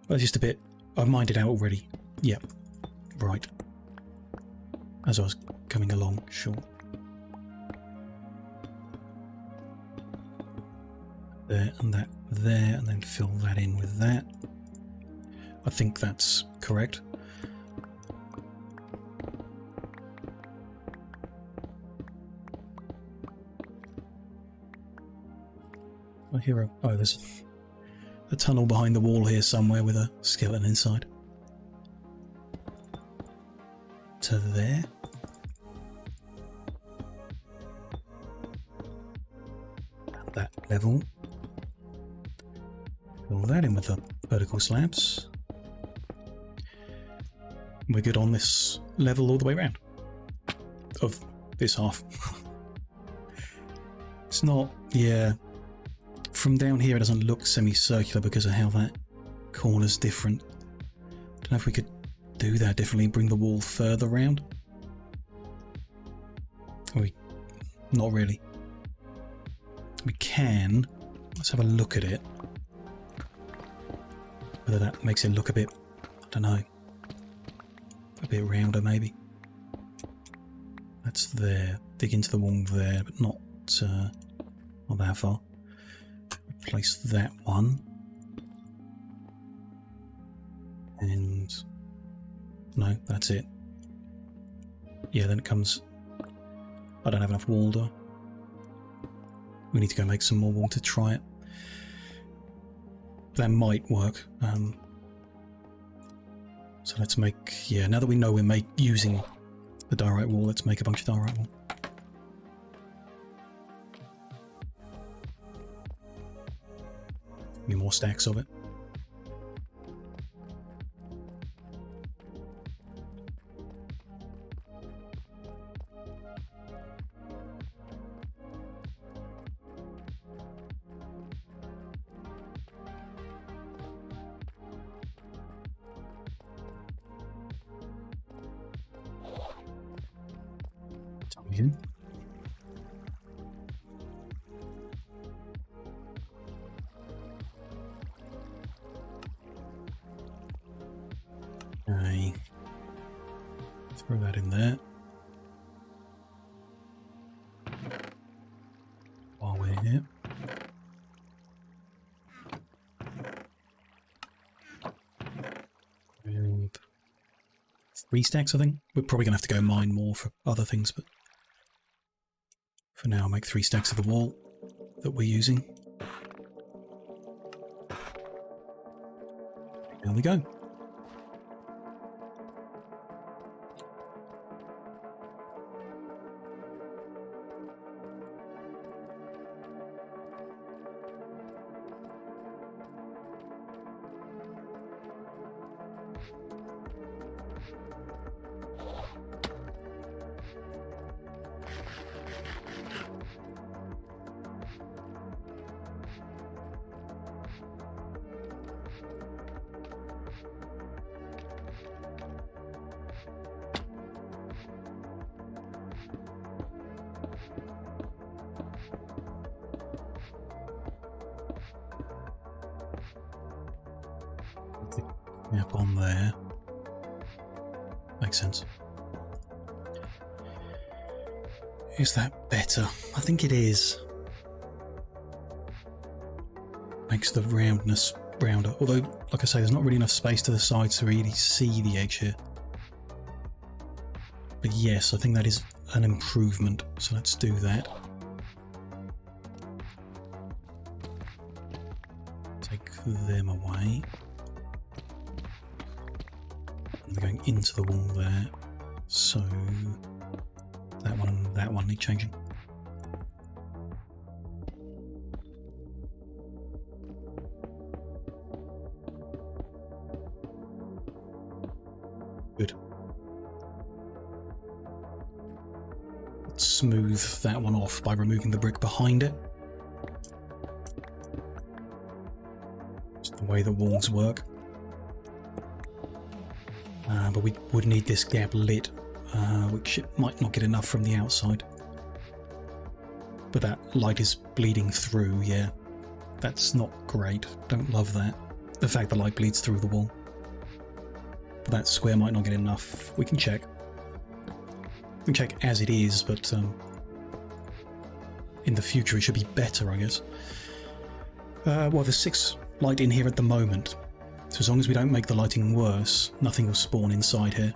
Well, just a bit. I've mined it out already. Yep. Right. As I was coming along, sure. There and that there, and then fill that in with that. I think that's correct. I hear there's a tunnel behind the wall here somewhere with a skeleton inside. To there. And that level. Fill that in with the vertical slabs. We're good on this level all the way around. Of this half. It's not, yeah. from down here it doesn't look semicircular because of how that corner's different. Don't know if we could do that differently and bring the wall further round. Not really. We can. Let's have a look at it. Whether that makes it look a bit, I don't know, a bit rounder maybe. That's there. Dig into the wall there, but not that far. Replace that one. And no, that's it. Yeah, then it comes. I don't have enough wall, do I? We need to go make some more wall to try it. That might work. So let's make, yeah, now that we know we're using the diorite wall, let's make a bunch of diorite wall. Need more stacks of it. Again. Okay. Throw that in there. While we're here. And 3 stacks, I think. We're probably going to have to go mine more for other things, but for now, I'll make 3 stacks of the wall that we're using. There we go. Up on there. Makes sense. Is that better? I think it is. Makes the roundness rounder. Although, like I say, there's not really enough space to the sides to really see the edge here. But yes, I think that is an improvement. So let's do that. Take them away. They're going into the wall there, so that one and that one need changing. Good. Let's smooth that one off by removing the brick behind it. It's the way the walls work. But we would need this gap lit, which it might not get enough from the outside. But that light is bleeding through, yeah. That's not great. Don't love that. The fact the light bleeds through the wall. But that square might not get enough. We can check. We can check as it is, but in the future it should be better, I guess. Well, there's 6 light in here at the moment. So as long as we don't make the lighting worse, nothing will spawn inside here.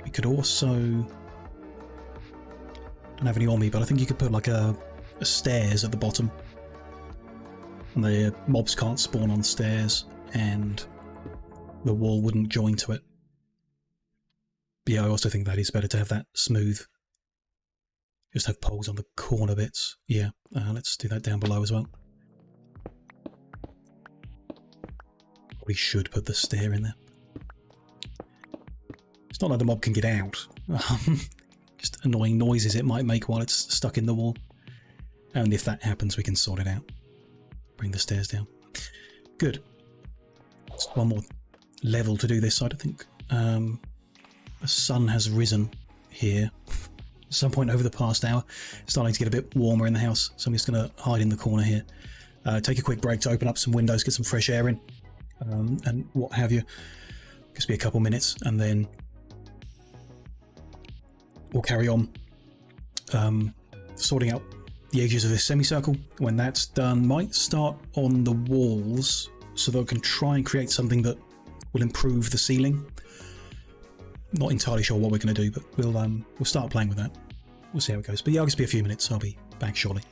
We could also... don't have any on me, but I think you could put like a stairs at the bottom. And the mobs can't spawn on stairs, and the wall wouldn't join to it. But yeah, I also think that is better to have that smooth. Just have poles on the corner bits. Yeah, let's do that down below as well. We should put the stair in there. It's not like the mob can get out. Just annoying noises it might make while it's stuck in the wall. And if that happens, we can sort it out. Bring the stairs down. Good. Just one more level to do this side, I think. The sun has risen here at some point over the past hour. It's starting to get a bit warmer in the house, so I'm just going to hide in the corner here. Take a quick break to open up some windows, get some fresh air in, and what have you. Just be a couple minutes, and then we'll carry on sorting out the edges of this semicircle. When that's done, might start on the walls so that I can try and create something that will improve the ceiling. Not entirely sure what we're going to do, but we'll start playing with that. We'll see how it goes. But yeah, I'll just be a few minutes. I'll be back shortly.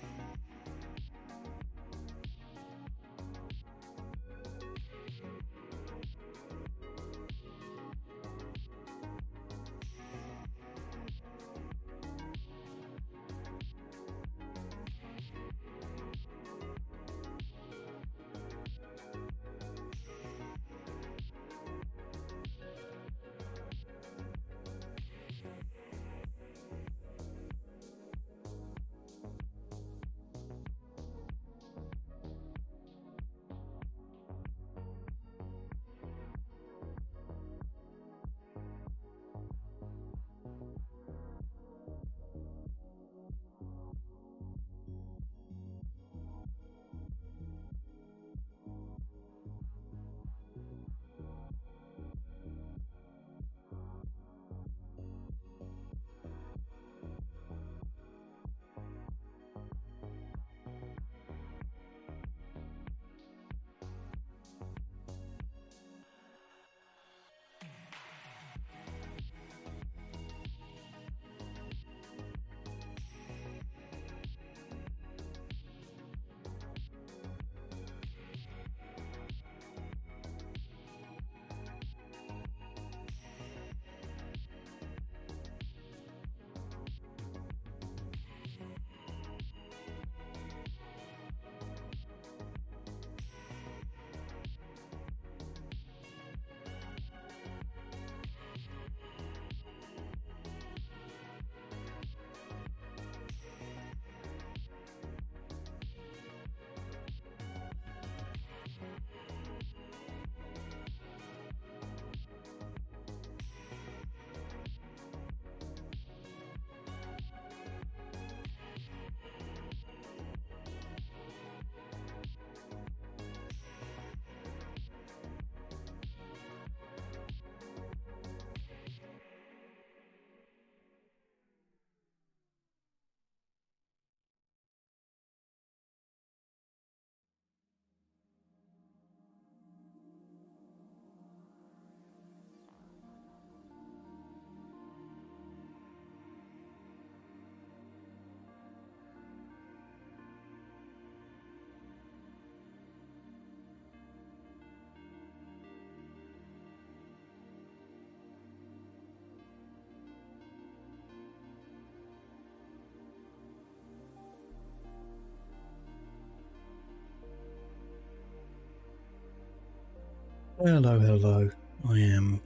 Hello, hello. I am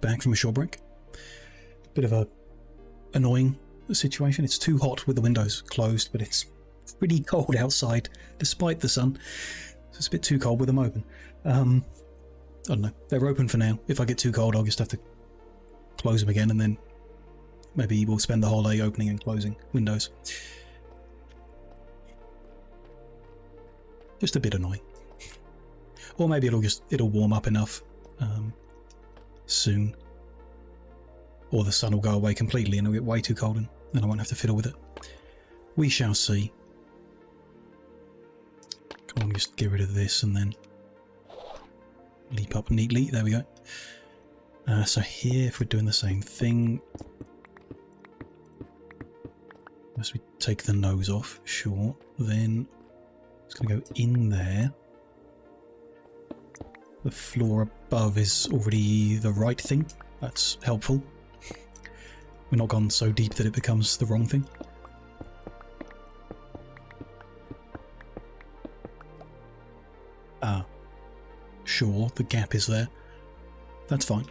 back from a short break. Bit of a annoying situation. It's too hot with the windows closed, but it's pretty cold outside despite the sun. So it's a bit too cold with them open. I don't know. They're open for now. If I get too cold, I'll just have to close them again, and then maybe we'll spend the whole day opening and closing windows. Just a bit annoying. Or maybe it'll warm up enough soon, or the sun will go away completely and it'll get way too cold and then I won't have to fiddle with it. We shall see. Come on, just get rid of this and then leap up neatly. There we go. So here, if we're doing the same thing, unless we take the nose off, sure, then it's going to go in there. The floor above is already the right thing. That's helpful. We're not gone so deep that it becomes the wrong thing. Ah, sure, the gap is there. That's fine.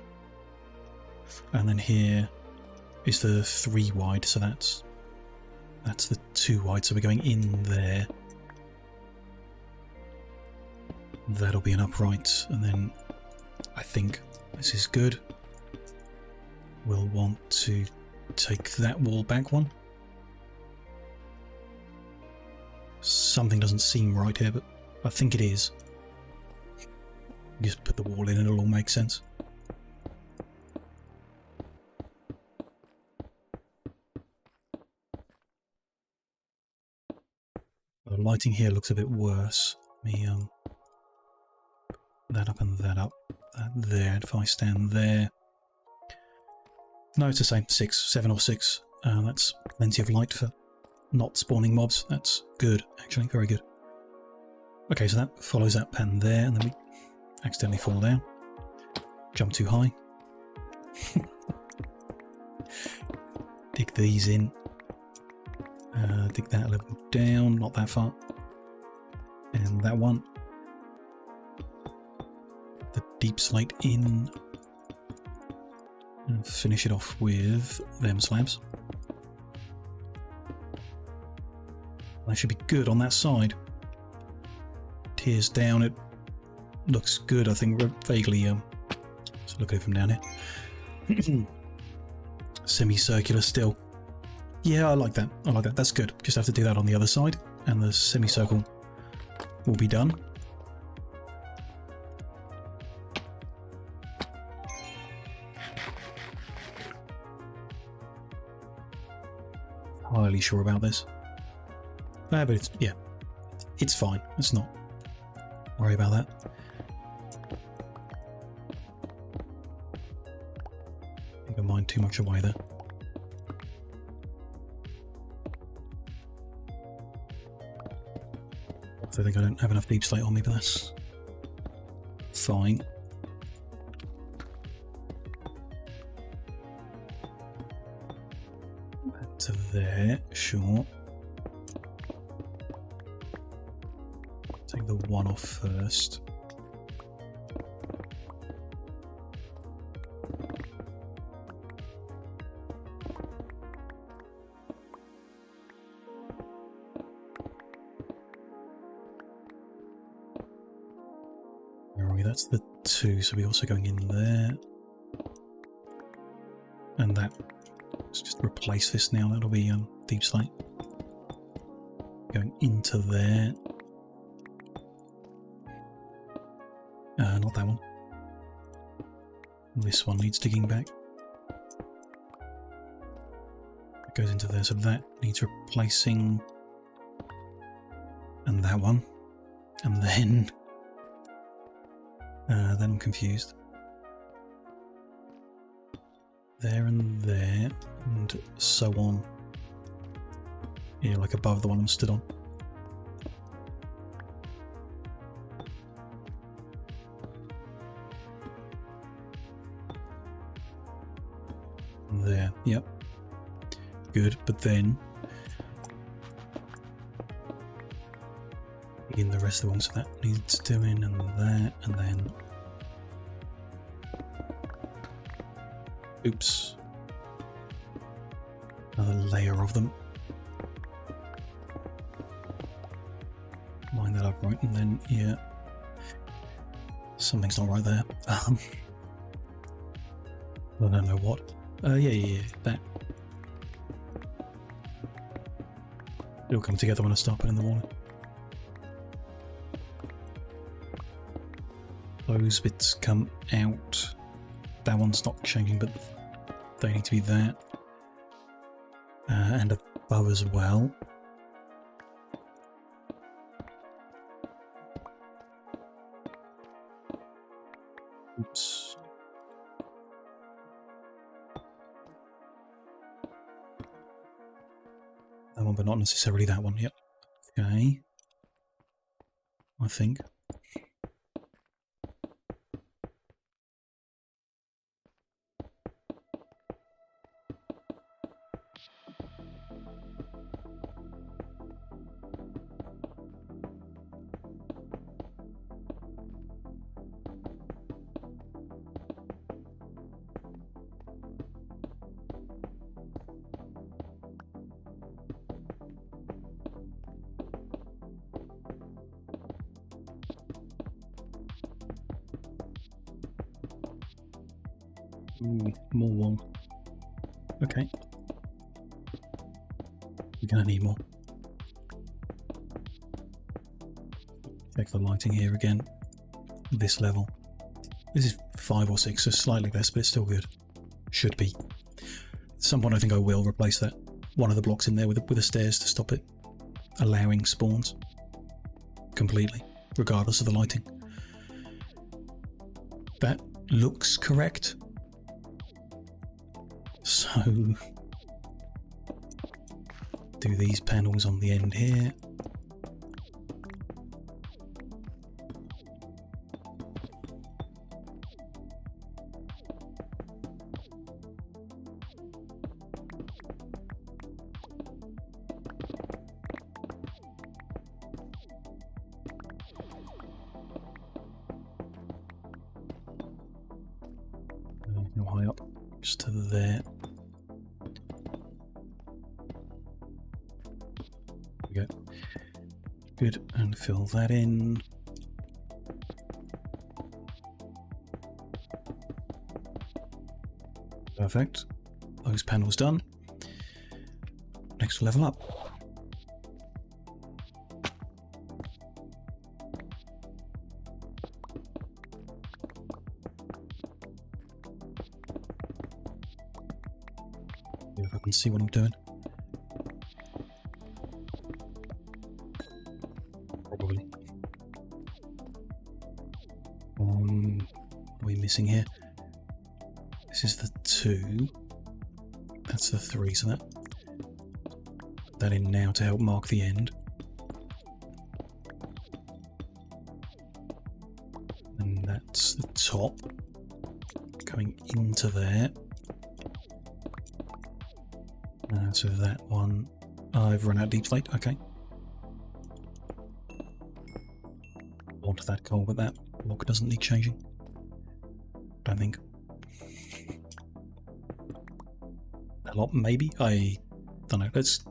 And then here is the 3 wide, so that's That's the too wide, so we're going in there. That'll be an upright, and then I think this is good. We'll want to take that wall back one. Something doesn't seem right here, but I think it is. Just put the wall in and it'll all make sense. The lighting here looks a bit worse. Let me that up and that up. That there. If I stand there. No, it's the same. 7 or 6. That's plenty of light for not spawning mobs. That's good, actually. Very good. Okay, so that follows that pan there, and then we accidentally fall down. Jump too high. Dig these in. Dig that a level down, not that far. And that one. The deep slate in. And finish it off with them slabs. That should be good on that side. Tears down, it looks good, I think. Vaguely, let's look at it from down here. Semicircular still. Yeah, I like that. I like that. That's good. Just have to do that on the other side, and the semicircle will be done. Highly sure about this. But it's, yeah, it's fine. Let's not worry about that. I think I mind too much away there. I think I don't have enough deep slate on me, but that's fine. Back to there, sure. Take the one off first. Where are we? That's the 2, so we're also going in there. And that, let's just replace this now, that'll be deep slate. Going into there. Not that one. This one needs digging back. It goes into there, so that needs replacing. And that one. And then I'm confused. There and there, and so on. Yeah, like above the one I'm stood on. There, yep. Good, but then begin the rest of the ones, so that needs doing, and that, and then oops, another layer of them. Line that up right, and then yeah, something's not right there. I don't know what. Yeah, that. It'll come together when I start putting them all in. Those bits come out. That one's not changing, but they need to be that. And above as well. Oops. That one, but not necessarily that one. Yep. Okay. I think. Ooh, more wall. Okay. We're gonna need more. Check the lighting here again. This level. This is 5 or 6, so slightly less, but it's still good. Should be. At some point I think I will replace that one of the blocks in there with the stairs to stop it allowing spawns completely, regardless of the lighting. That looks correct. So do these panels on the end here. No high up, just to there. There we go. Good, and fill that in. Perfect. Those panels done. Next level up. If I can see what I'm doing. Probably. What are we missing here? This is the 2. That's the 3, so put that in now to help mark the end. And that's the top. Going into there. So that one, I've run out of deep slate, okay. Want that coal, but that block doesn't need changing. Don't think. A lot, maybe? I don't know. Let's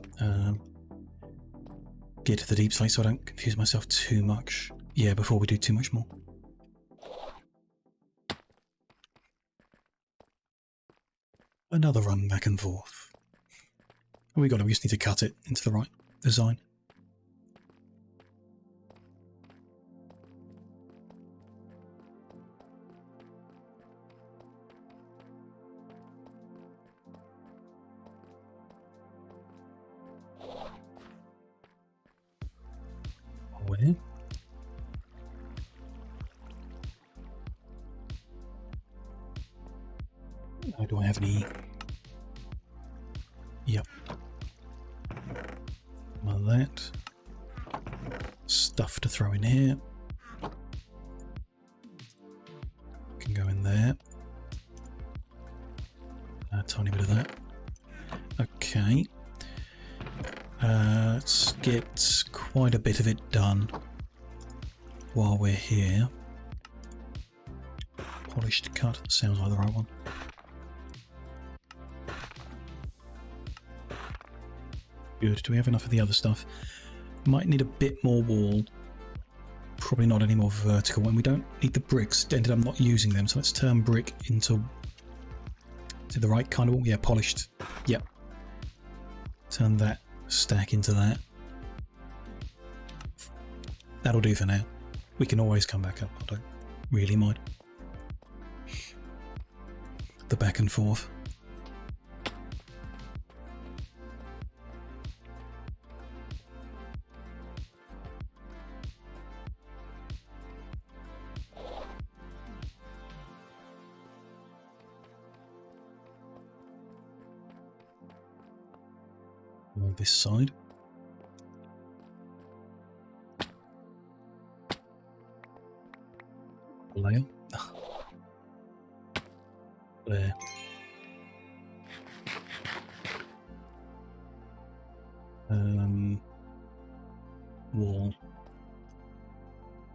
get to the deep slate so I don't confuse myself too much. Yeah, before we do too much more. Another run back and forth. We just need to cut it into the right design. Where? Do I have any? Yep. That stuff to throw in here can go in there. A tiny bit of that. Okay. Let's get quite a bit of it done while we're here. Polished cut sounds like the right one. Good. Do we have enough of the other stuff? Might need a bit more wall. Probably not any more vertical. And we don't need the bricks. Ended up not using them. So let's turn brick into the right kind of wall. Yeah, polished. Yep. Turn that stack into that. That'll do for now. We can always come back up. I don't really mind. The back and forth. On this side. Layer. There. Wall.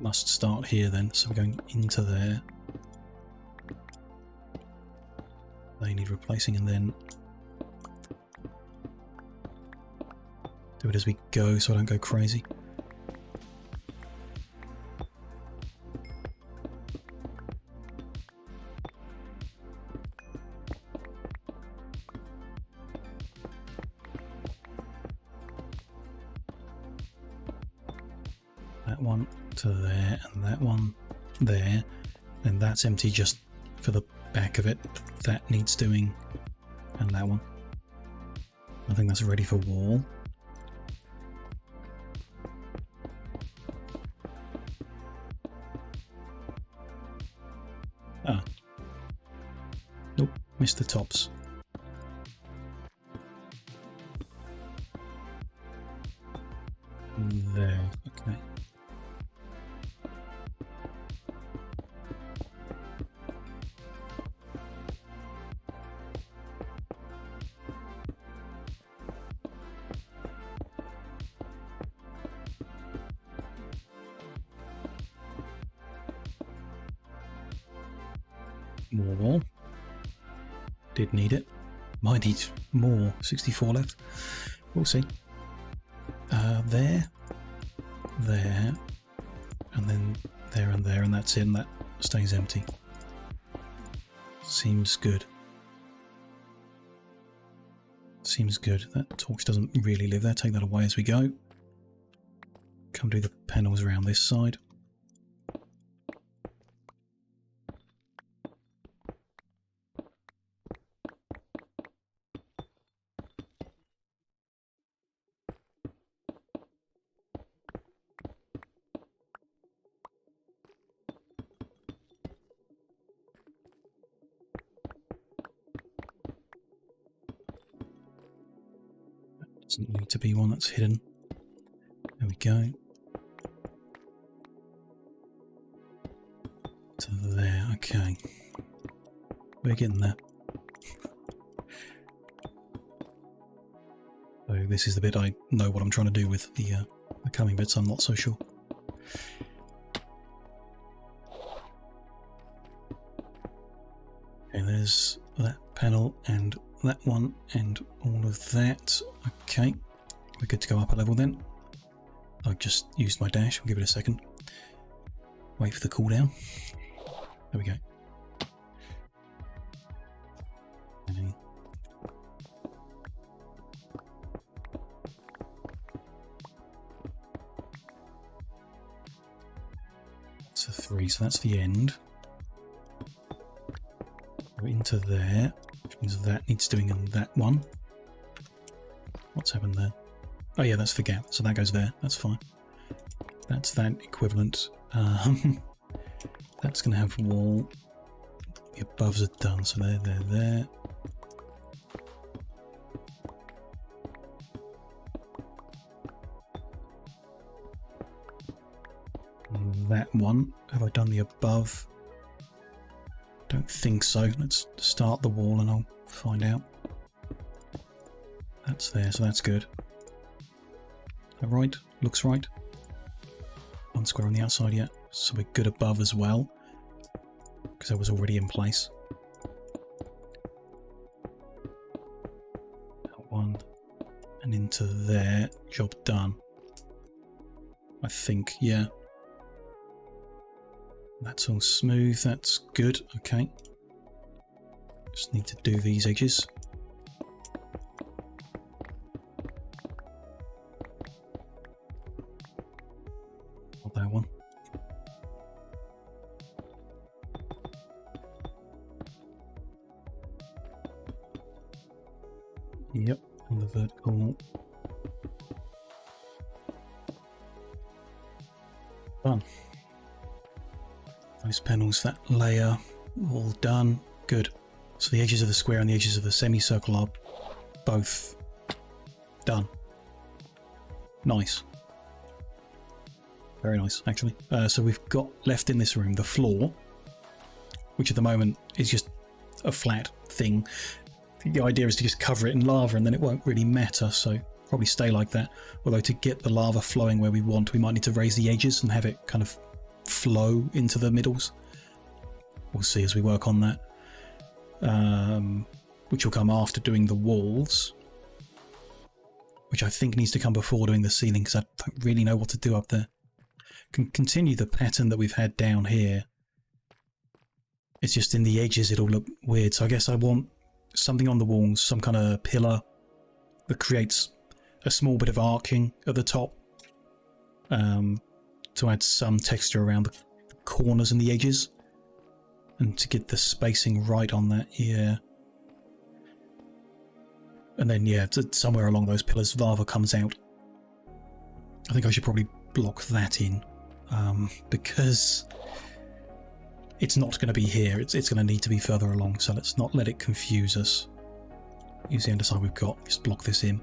Must start here then, so we're going into there. They need replacing and then do it as we go so I don't go crazy. that one to there, and that one there. And that's empty just for the back of it. That needs doing, and that one. I think that's ready for wall. Ah. Nope, missed the tops. There, okay. More wall. Did need it. Might need more. 64 left. We'll see. There, there, and then there and there, and that's it, and that stays empty. Seems good. Seems good. That torch doesn't really live there. Take that away as we go. Come do the panels around this side. Doesn't need to be one that's hidden. There we go. To there, okay. We're getting there. So this is the bit I know what I'm trying to do with the coming bits. I'm not so sure. Okay, there's that panel and that one and all of that. Okay, we're good to go up a level then. I've just used my dash. We'll give it a second. Wait for the cooldown. There we go. Okay. That's a 3, so that's the end. We're into there, which means that needs doing in that one. What's happened there? Oh yeah, that's the gap, so that goes there. That's fine. That's that equivalent. That's going to have wall. The aboves are done, so there. And that one. Have I done the above? Don't think so. Let's start the wall and I'll find out. That's there, so that's good. Is that right? Looks right. One square on the outside yet, so we're good above as well, because that was already in place. That one, and into there. Job done. I think, yeah. That's all smooth, that's good, okay. Just need to do these edges. Not that one. Yep, on the vertical. Done. Those panels, that layer, all done. Good. So the edges of the square and the edges of the semicircle are both done. Nice. Very nice, actually. So we've got left in this room the floor, which at the moment is just a flat thing. The idea is to just cover it in lava and then it won't really matter, so probably stay like that. Although to get the lava flowing where we want, we might need to raise the edges and have it kind of flow into the middles. We'll see as we work on that, which will come after doing the walls, which I think needs to come before doing the ceiling, because I don't really know what to do up there. Can continue the pattern that we've had down here. It's just in the edges it'll look weird, so I guess I want something on the walls, some kind of pillar that creates a small bit of arcing at the top, to add some texture around the corners and the edges, and to get the spacing right on that. Yeah. And then, yeah, somewhere along those pillars, lava comes out. I think I should probably block that in, because it's not going to be here. It's going to need to be further along, so let's not let it confuse us. Use the andesite we've got. Just block this in.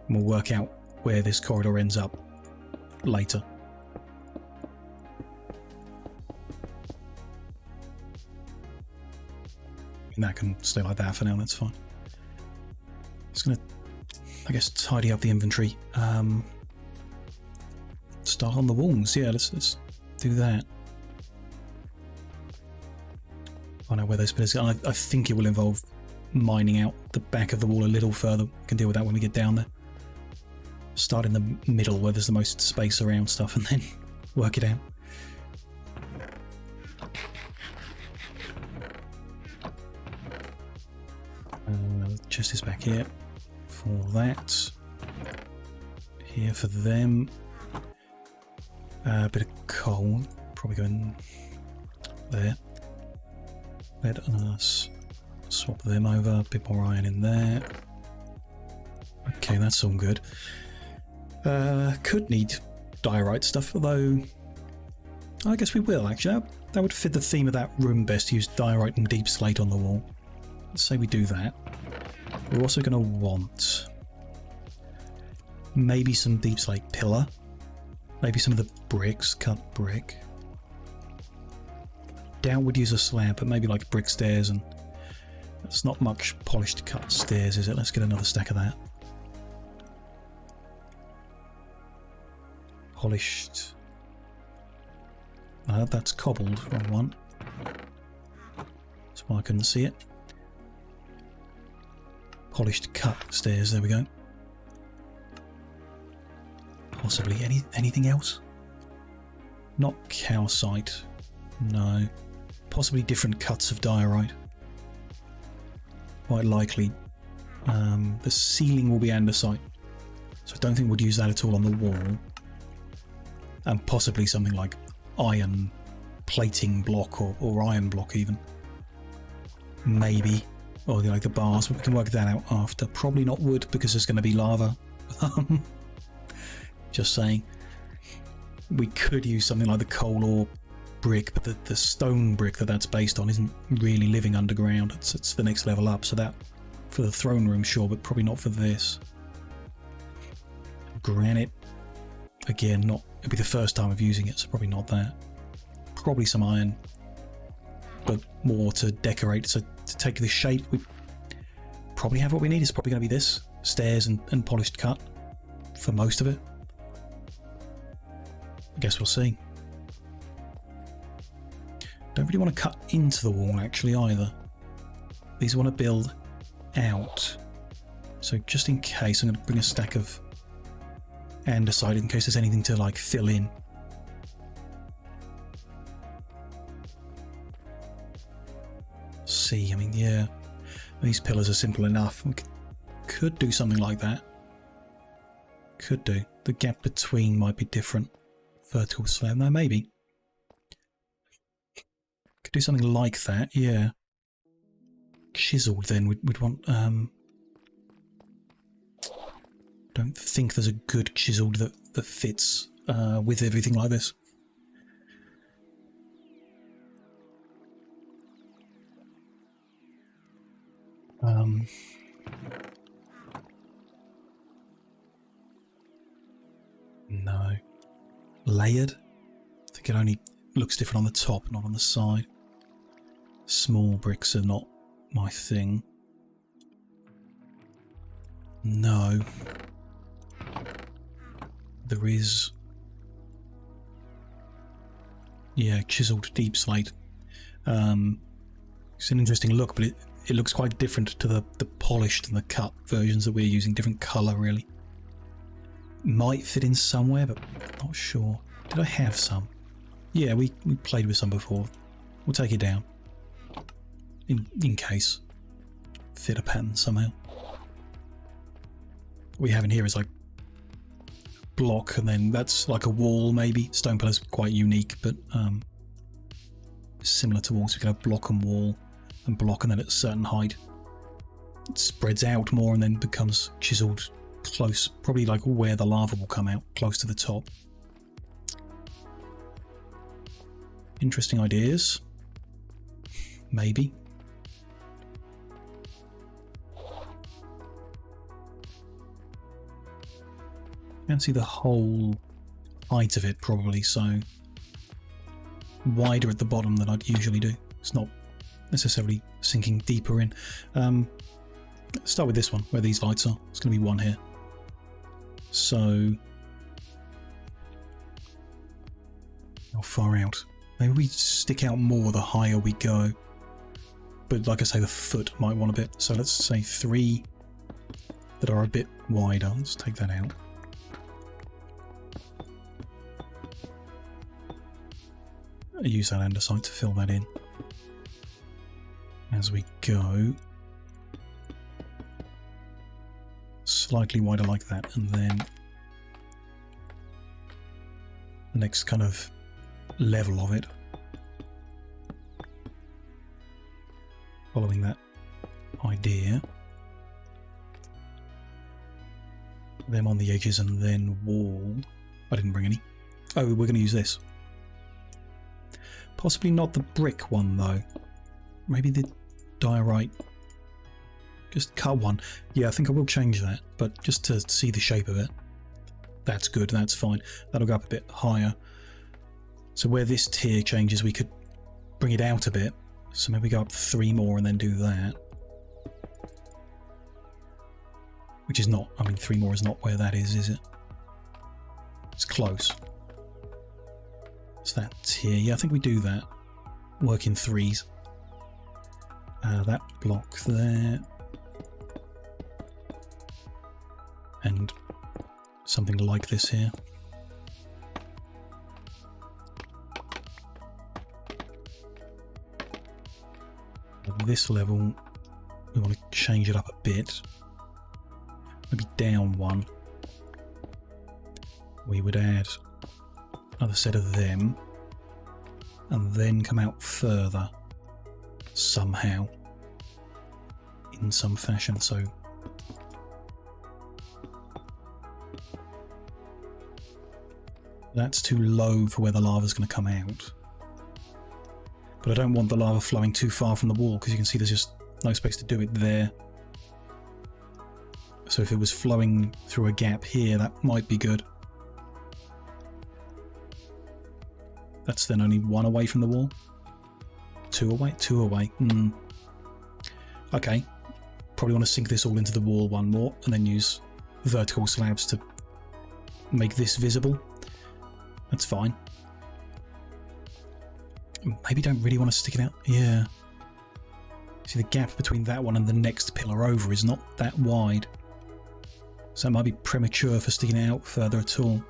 And we'll work out where this corridor ends up later. And that can stay like that for now, that's fine. Just going to, I guess, tidy up the inventory. Start on the walls. Yeah, let's do that. Find out where those pillars go. I think it will involve mining out the back of the wall a little further. We can deal with that when we get down there. Start in the middle where there's the most space around stuff, and then work it out. Chest is back here for that. Here for them. A bit of coal. Probably going there. Let us swap them over. A bit more iron in there. Okay, that's all good. Could need diorite stuff, although I guess we will actually. That would fit the theme of that room best, to use diorite and deep slate on the wall. Let's say we do that. We're also going to want maybe some deep slate pillar, maybe some of the bricks, cut brick. Doubt we'd use a slab, but maybe like brick stairs, and it's not much polished cut stairs, is it? Let's get another stack of that. Polished. That's cobbled, wrong one. That's why I couldn't see it. Polished cut stairs, there we go. Possibly anything else? Not calcite, no. Possibly different cuts of diorite. Quite likely. The ceiling will be andesite, so I don't think we'd use that at all on the wall. And possibly something like iron plating block, or iron block even. Maybe. Or like the bars, but we can work that out after. Probably not wood, because there's going to be lava. Just saying. We could use something like the coal or brick, but the stone brick that's based on isn't really living underground. It's the next level up, so that for the throne room, sure, but probably not for this. Granite. Again, not. It'd be the first time of using it, so probably not that. Probably some iron, but more to decorate. So to take the shape, we probably have what we need. It's probably going to be this. Stairs and polished cut for most of it. I guess we'll see. Don't really want to cut into the wall actually either. These I want to build out. So just in case, I'm going to bring a stack of andesite in case there's anything to like fill in. See, I mean, yeah, these pillars are simple enough. We could do something like that. Could do. The gap between might be different. Vertical slab, no, maybe. Could do something like that, yeah. Chiseled then, we'd want, don't think there's a good chiseled that fits with everything like this. No. Layered? I think it only looks different on the top, not on the side. Small bricks are not my thing. No. There is... yeah, chiseled deep slate. It's an interesting look, but it looks quite different to the polished and the cut versions that we're using. Different colour, really. Might fit in somewhere, but not sure. Did I have some? Yeah, we played with some before. We'll take it down. In case. Fit a pattern somehow. What we have in here is like block, and then that's like a wall maybe. Stone pillar's quite unique, but similar to walls. We can have block and wall, and block, and then at a certain height it spreads out more and then becomes chiseled close, probably like where the lava will come out, close to the top. Interesting ideas. Maybe. Can't see the whole height of it probably, so wider at the bottom than I'd usually do. It's not necessarily sinking deeper in. Let's start with this one, where these lights are. It's going to be one here. So how far out? Maybe we stick out more the higher we go. But like I say, the foot might want a bit. So let's say 3 that are a bit wider. Let's take that out. I use that andesite to fill that in as we go. Slightly wider like that, and then the next kind of level of it, following that idea. Them on the edges, and then wall. I didn't bring any. Oh, we're going to use this. Possibly not the brick one though. Maybe the diorite. Just cut one. Yeah, I think I will change that, but just to see the shape of it. That's good, that's fine. That'll go up a bit higher. So where this tier changes, we could bring it out a bit. So maybe go up 3 more and then do that. Which is not, I mean 3 more is not where that is it? It's close. It's that tier. Yeah, I think we do that. Work in 3s. That block there. And something like this here. At this level, we want to change it up a bit. Maybe down 1. We would add another set of them, and then come out further somehow in some fashion. So that's too low for where the lava's going to come out, but I don't want the lava flowing too far from the wall, because you can see there's just no space to do it there. So if it was flowing through a gap here, that might be good. That's then only 1 away from the wall. 2 away? 2 away. Okay. Probably want to sink this all into the wall 1 more, and then use vertical slabs to make this visible. That's fine. Maybe don't really want to stick it out. Yeah. See, the gap between that one and the next pillar over is not that wide. So it might be premature for sticking it out further at all.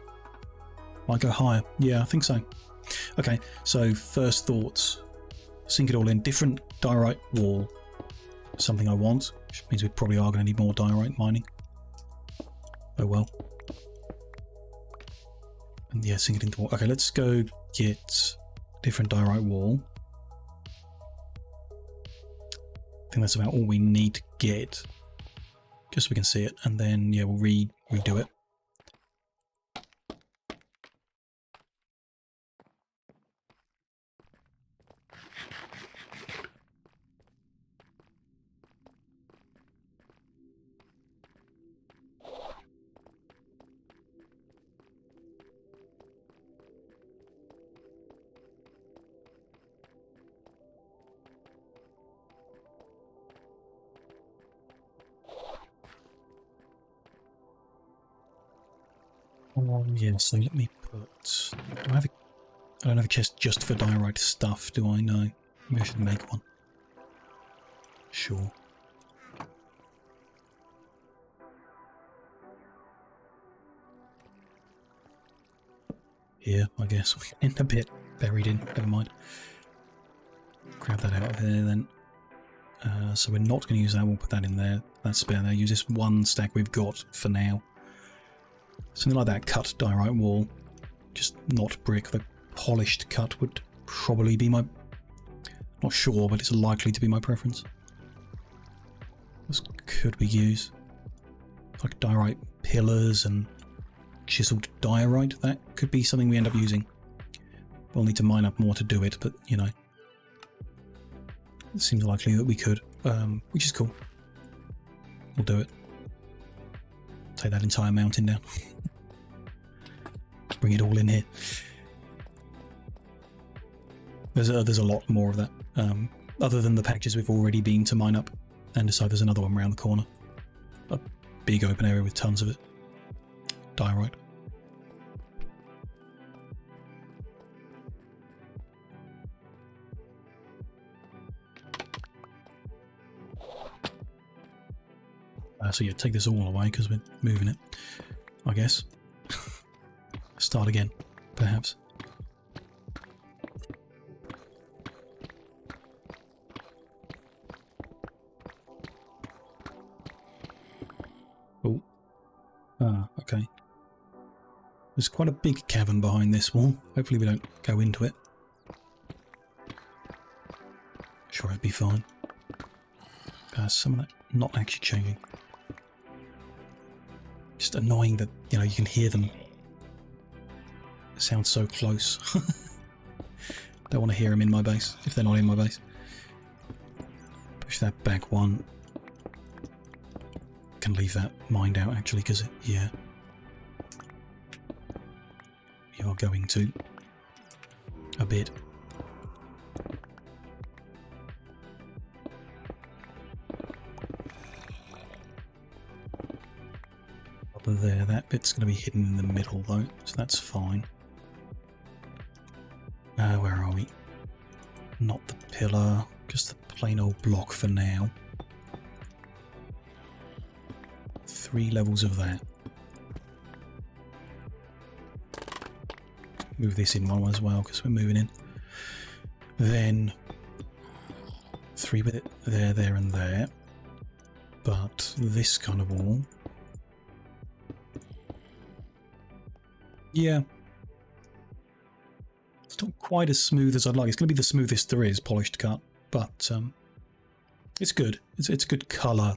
Might go higher. Yeah, I think so. Okay, so first thoughts. Sink it all in. Different diorite wall. Something I want, which means we probably are going to need more diorite mining. Oh well. And yeah, sink it into the wall. Okay, let's go get different diorite wall. I think that's about all we need to get. Just so we can see it, and then yeah, we'll redo it. Yeah, so let me put... I don't have a chest just for diorite stuff, do I? No. Maybe I should make one. Sure. Here, I guess. In a bit buried in. Never mind. Grab that out of there then. So we're not going to use that. We'll put that in there. That's spare there. Use this 1 stack we've got for now. Something like that cut diorite wall, just not brick. The polished cut would probably be my... Not sure, but it's likely to be my preference. What could we use? Like diorite pillars and chiseled diorite. That could be something we end up using. We'll need to mine up more to do it, but you know, it seems likely that we could, which is cool. We'll do it. Take that entire mountain down. Bring it all in here. There's a lot more of that, other than the packages we've already been to mine up, and decide there's another one around the corner. A big open area with tons of it. Diorite. So yeah, take this all away because we're moving it, I guess. Start again, perhaps. Oh. Ah, okay. There's quite a big cavern behind this wall. Hopefully we don't go into it. Sure, it'd be fine. Some of that not actually changing. Just annoying that, you know, you can hear them. It sounds so close. Don't want to hear them in my base, if they're not in my base. Push that back one. Can leave that mined out actually, because yeah. You are going to. A bit. There, that bit's going to be hidden in the middle though, so that's fine. Where are we? Not the pillar, just the plain old block for now. 3 levels of that. Move this in one as well because we're moving in. Then 3 with it there, there and there. But this kind of wall. Yeah. It's not quite as smooth as I'd like. It's going to be the smoothest there is, polished cut, but it's good. It's a good colour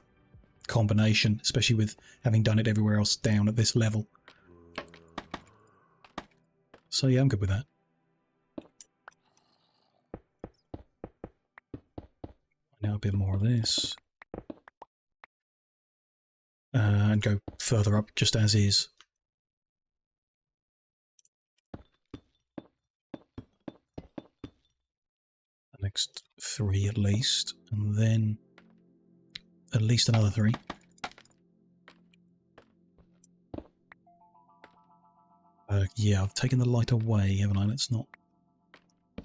combination, especially with having done it everywhere else down at this level. So yeah, I'm good with that. Now a bit more of this. And go further up just as is. Next 3 at least, and then at least another 3. Yeah, I've taken the light away, haven't I? Let's not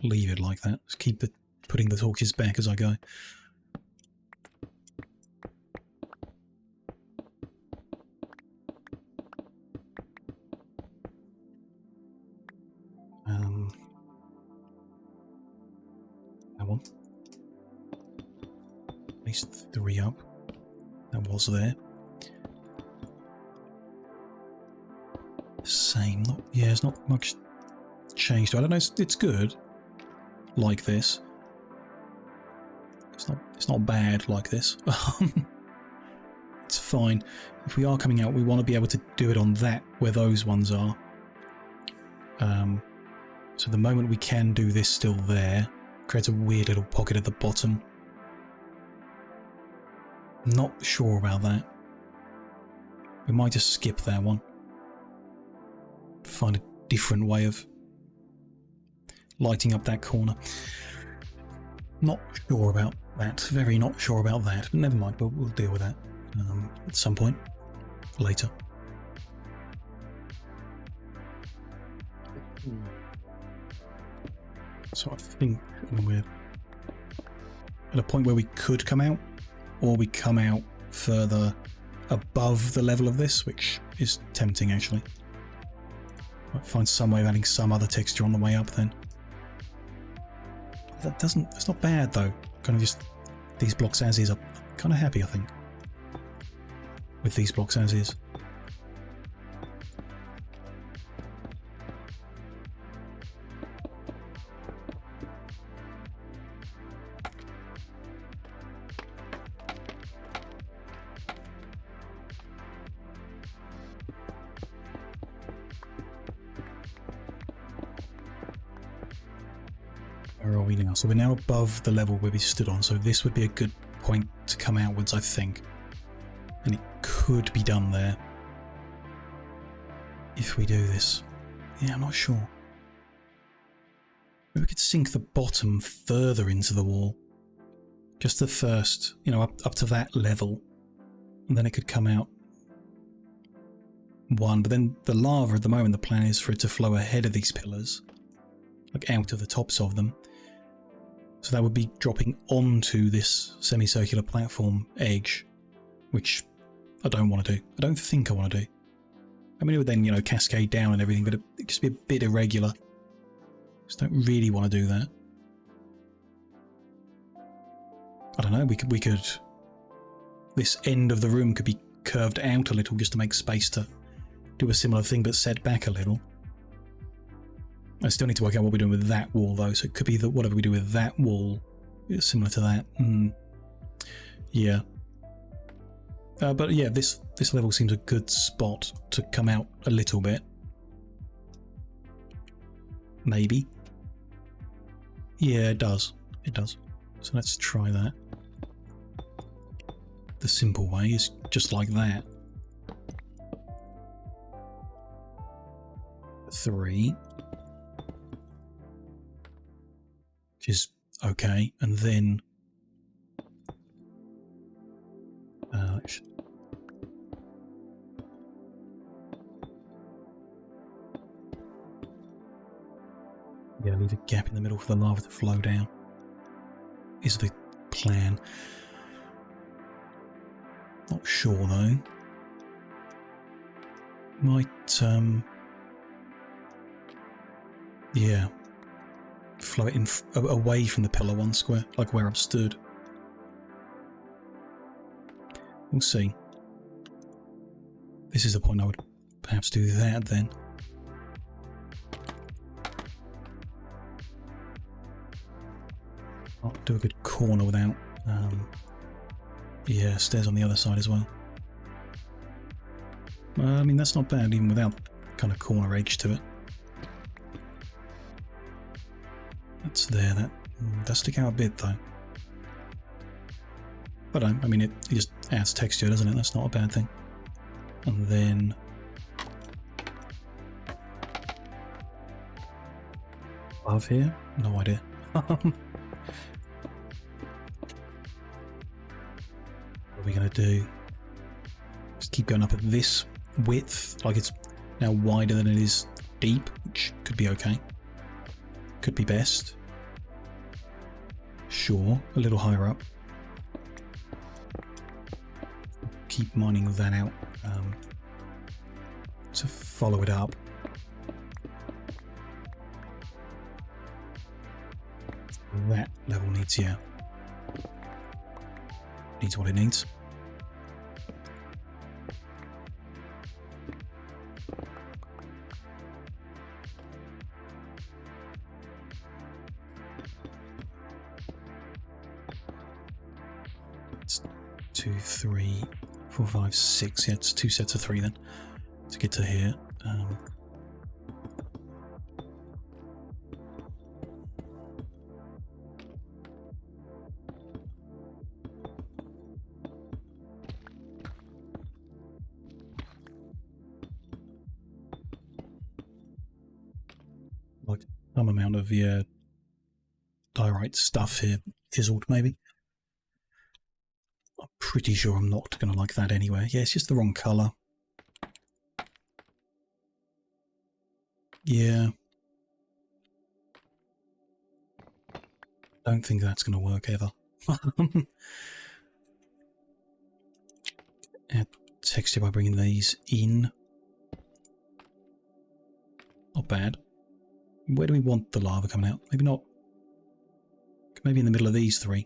leave it like that. Let's keep putting the torches back as I go. At least 3 up. That was there. Same. Yeah, there's not much change to it. I don't know. It's good. Like this. It's not bad like this. It's fine. If we are coming out, we want to be able to do it on that where those ones are. So the moment we can do this still there, creates a weird little pocket at the bottom. Not sure about that. We might just skip that one. Find a different way of lighting up that corner. Not sure about that. Very not sure about that. But never mind, we'll deal with that at some point later. So I think we're at a point where we could come out, or we come out further above the level of this, which is tempting actually. Might find some way of adding some other texture on the way up then. That's not bad though. Kind of just these blocks as is. I'm kind of happy, I think, with these blocks as is. Where are we now? So we're now above the level where we stood on, so this would be a good point to come outwards, I think. And it could be done there. If we do this. Yeah, I'm not sure. Maybe we could sink the bottom further into the wall. Just the first, you know, up to that level. And then it could come out one. But then the lava at the moment, the plan is for it to flow ahead of these pillars. Like out of the tops of them. So that would be dropping onto this semicircular platform edge. Which I don't want to do. I don't think I want to do. I mean, it would then, you know, cascade down and everything, but it'd just be a bit irregular. Just don't really want to do that. I don't know, we could... This end of the room could be curved out a little just to make space to do a similar thing, but set back a little. I still need to work out what we're doing with that wall, though, so it could be that whatever we do with that wall is similar to that. Yeah. But yeah, this level seems a good spot to come out a little bit. Maybe. Yeah, it does. It does. So let's try that. The simple way is just like that. 3. Which is okay. And then... yeah, leave a gap in the middle for the lava to flow down. Is the plan. Not sure though. Might, yeah. Flow it in away from the pillar one square, like where I've stood. We'll see. This is the point I would perhaps do that then. I'll do a good corner without, yeah, stairs on the other side as well. I mean, that's not bad, even without kind of corner edge to it. That's there, that does stick out a bit though. But I mean, it just adds texture, doesn't it? That's not a bad thing. And then... above here? No idea. What are we going to do? Just keep going up at this width, like it's now wider than it is deep, which could be okay. Could be best. Sure, a little higher up. Keep mining that out to follow it up. That level needs, yeah. Needs what it needs. It's 2, 3, 4, 5, 6. Yeah, it's 2 sets of 3 then to get to here. Like some amount of diorite stuff here, chiseled maybe. I'm pretty sure I'm not going to like that anyway. Yeah, it's just the wrong colour. Yeah. Don't think that's going to work ever. Add texture by bringing these in. Not bad. Where do we want the lava coming out? Maybe not. Maybe in the middle of these 3.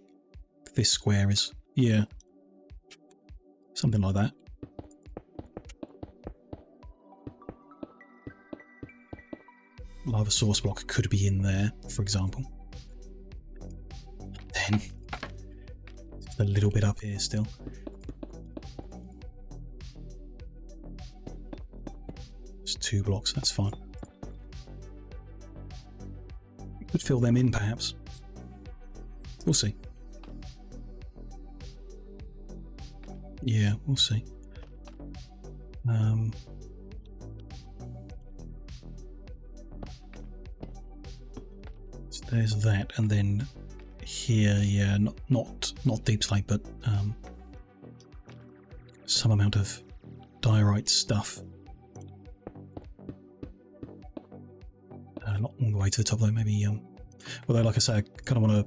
This square is. Yeah. Something like that. Lava source block could be in there, for example. Then, just a little bit up here still. Just 2 blocks, that's fine. Could fill them in, perhaps. We'll see. Yeah, we'll see. So there's that, and then here, yeah, not deep slate, but some amount of diorite stuff. Not all the way to the top though, maybe, although like I say, I kind of want to,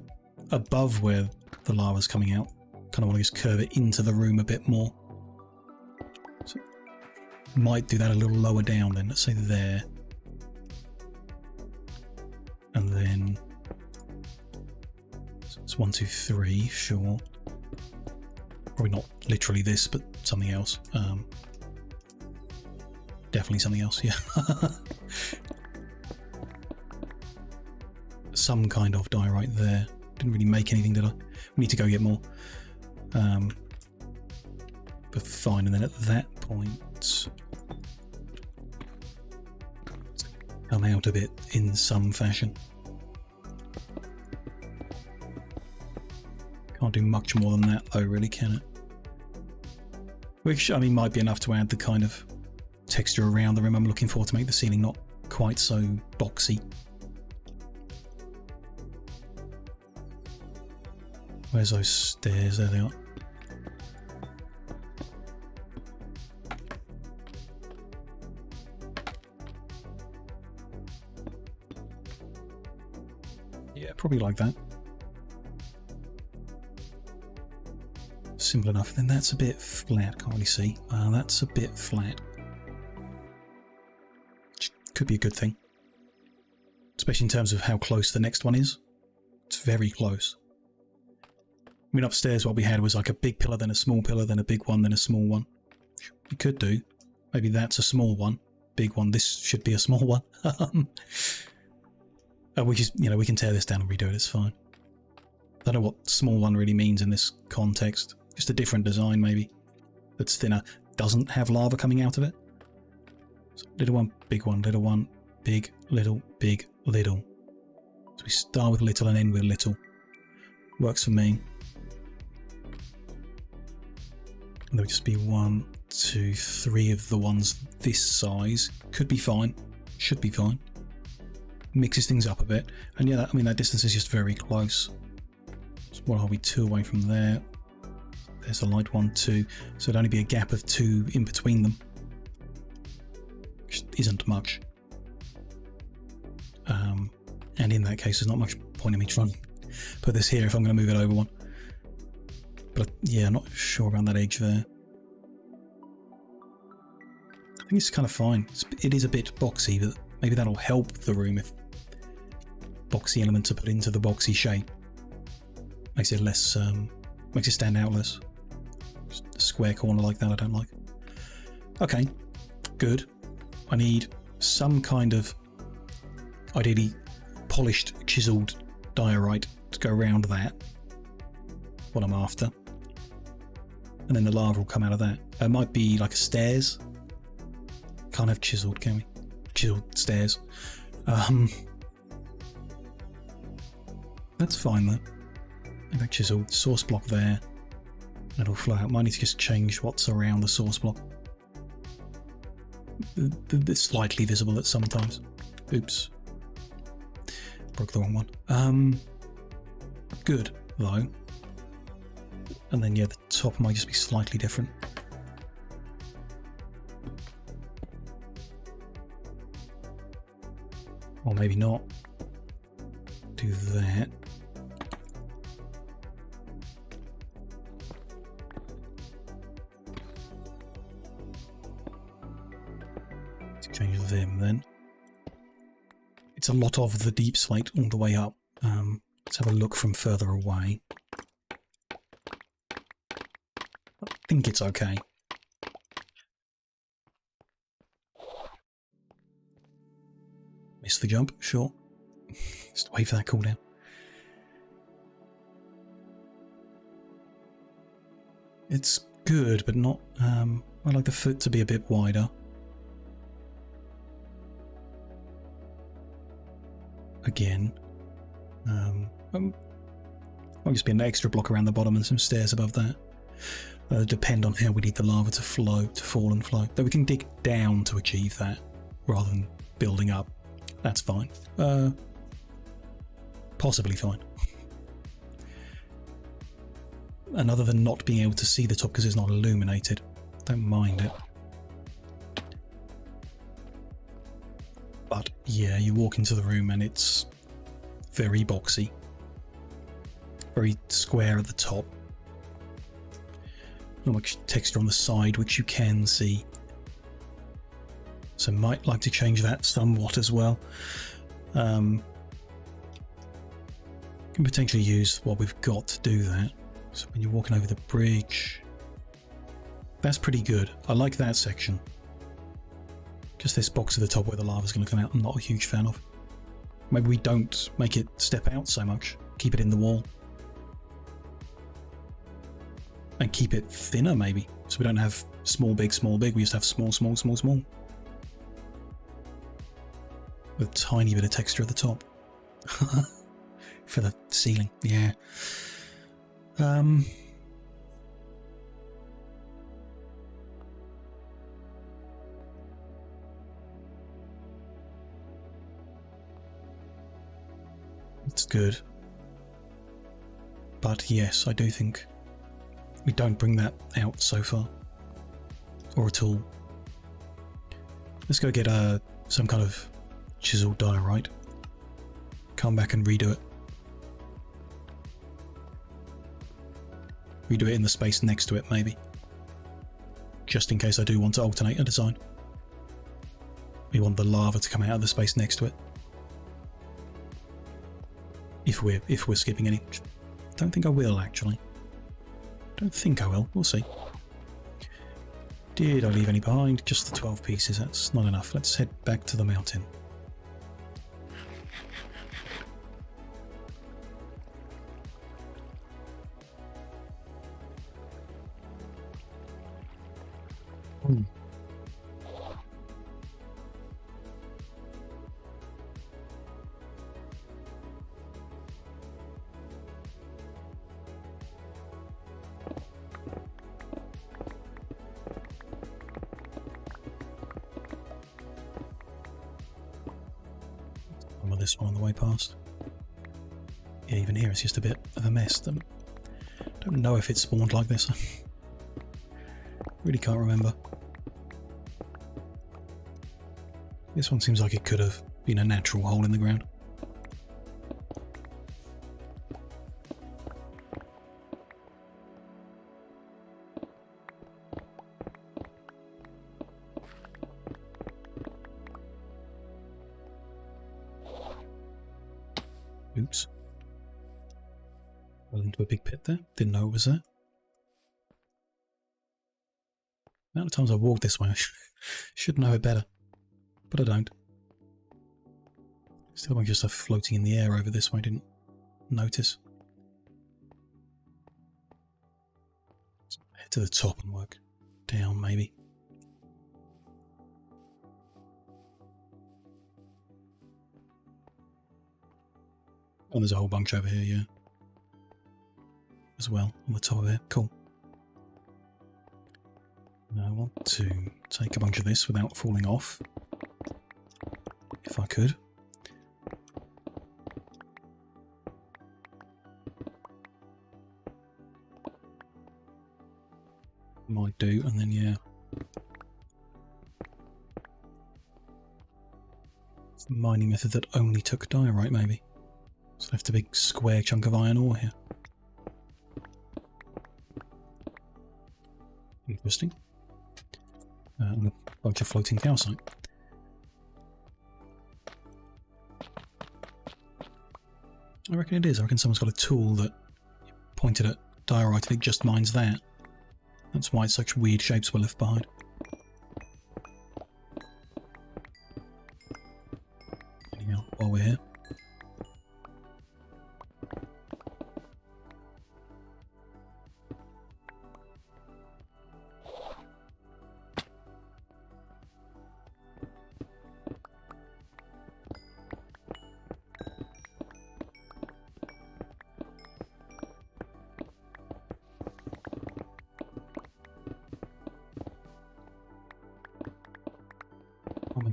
above where the lava's coming out, kind of want to just curve it into the room a bit more. So might do that a little lower down then, let's say there. And then, so it's 1, 2, 3, sure. Probably not literally this, but something else. Definitely something else, yeah. Some kind of diorite there. Didn't really make anything, did I? We need to go get more. But fine, and then at that point, come out a bit in some fashion. Can't do much more than that though, really, can it? Which, I mean, might be enough to add the kind of texture around the room I'm looking for to make the ceiling not quite so boxy. Where's those stairs? There they are. Yeah, probably like that. Simple enough. Then that's a bit flat. Can't really see. That's a bit flat. Which could be a good thing. Especially in terms of how close the next one is. It's very close. I mean, upstairs what we had was like a big pillar, then a small pillar, then a big one, then a small one. We could do. Maybe that's a small one. Big one. This should be a small one. We just, you know, we can tear this down and redo it. It's fine. I don't know what small one really means in this context. Just a different design, maybe. That's thinner. Doesn't have lava coming out of it. So little one, big one, little one, big, little, big, little. So we start with little and end with little. Works for me. And there'll just be 1, 2, 3 of the ones this size. Could be fine. Should be fine. Mixes things up a bit. And yeah, I mean, that distance is just very close. So what are we? 2 away from there. There's a light 1, 2. So it'd only be a gap of 2 in between them. Which isn't much. And in that case, there's not much point in me trying to put this here if I'm going to move it over one. But yeah, I'm not sure about that edge there. I think it's kind of fine. It is a bit boxy, but maybe that'll help the room if boxy elements are put into the boxy shape. Makes it less, makes it stand out less. Just a square corner like that I don't like. Okay, good. I need some kind of, ideally, polished, chiseled diorite to go around that. What I'm after. And then the lava will come out of that. It might be like a stairs. Can't have chiseled, can we? Chiseled stairs. That's fine though. Maybe chiseled source block there. It'll flow out. Might need to just change what's around the source block. It's slightly visible at some times. Oops. Broke the wrong one. Good though. And then yeah, the top might just be slightly different. Or maybe not. Do that. Let's change them then. It's a lot of the deep slate all the way up. Let's have a look from further away. I think it's okay. Missed the jump, sure. Just wait for that cooldown. It's good, but not. I like the foot to be a bit wider. Again, Might just be an extra block around the bottom and some stairs above that. Depend on how we need the lava to fall and flow. Though we can dig down to achieve that rather than building up. That's fine. Possibly fine. And other than not being able to see the top because it's not illuminated, don't mind it. But yeah, you walk into the room and it's very boxy. Very square at the top. Not much texture on the side, which you can see. So might like to change that somewhat as well. Can potentially use what we've got to do that. So when you're walking over the bridge, that's pretty good. I like that section. Just this box at the top where the lava's going to come out, I'm not a huge fan of. Maybe we don't make it step out so much. Keep it in the wall. And keep it thinner, maybe. So we don't have small, big, small, big. We just have small, small, small, small. With a tiny bit of texture at the top. For the ceiling, yeah. It's good. But yes, I do think we don't bring that out so far. Or at all. Let's go get some kind of chiseled diorite. Come back and redo it. Redo it in the space next to it, maybe. Just in case I do want to alternate a design. We want the lava to come out of the space next to it. If we're skipping any. Don't think I will, actually. Don't think I will. We'll see. Did I leave any behind? Just the 12 pieces. That's not enough. Let's head back to the mountain. This one on the way past. Yeah, even here it's just a bit of a mess. Don't know if it spawned like this. Really can't remember. This one seems like it could have been a natural hole in the ground. Oops. Fell into a big pit there. Didn't know it was there. The amount of times I walked this way, I should know it better. But I don't. Still a bunch of stuff floating in the air over this way, didn't notice. Let's head to the top and work down, maybe. Oh, there's a whole bunch over here, yeah. As well, on the top of there. Cool. Now I want to take a bunch of this without falling off. If I could. Might do, and then, yeah. It's the mining method that only took diorite, maybe. So left a big square chunk of iron ore here. Interesting. And a bunch of floating calcite. I reckon it is. I reckon someone's got a tool that pointed at diorite and it just mines that. That's why such weird shapes were left behind. Anyhow, while we're here.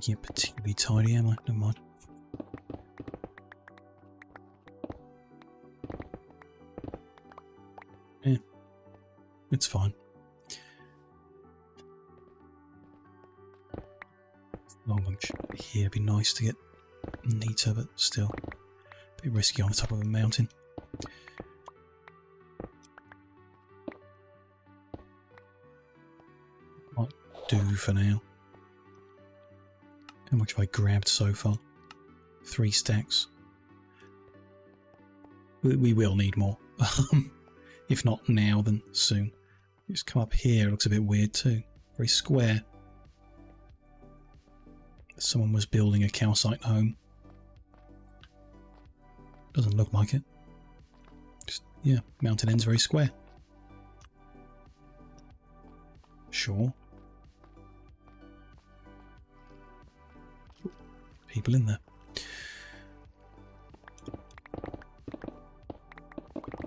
making it particularly tidy, am I? Never mind. Yeah, it's fine. Long bunch here would be nice to get neater, but still a bit risky on the top of a mountain. Might do for now. How much have I grabbed so far? 3 stacks. We will need more. If not now, then soon. Just come up here, it looks a bit weird too. Very square. Someone was building a calcite home. Doesn't look like it. Just, yeah, mountain end's very square. Sure. People in there.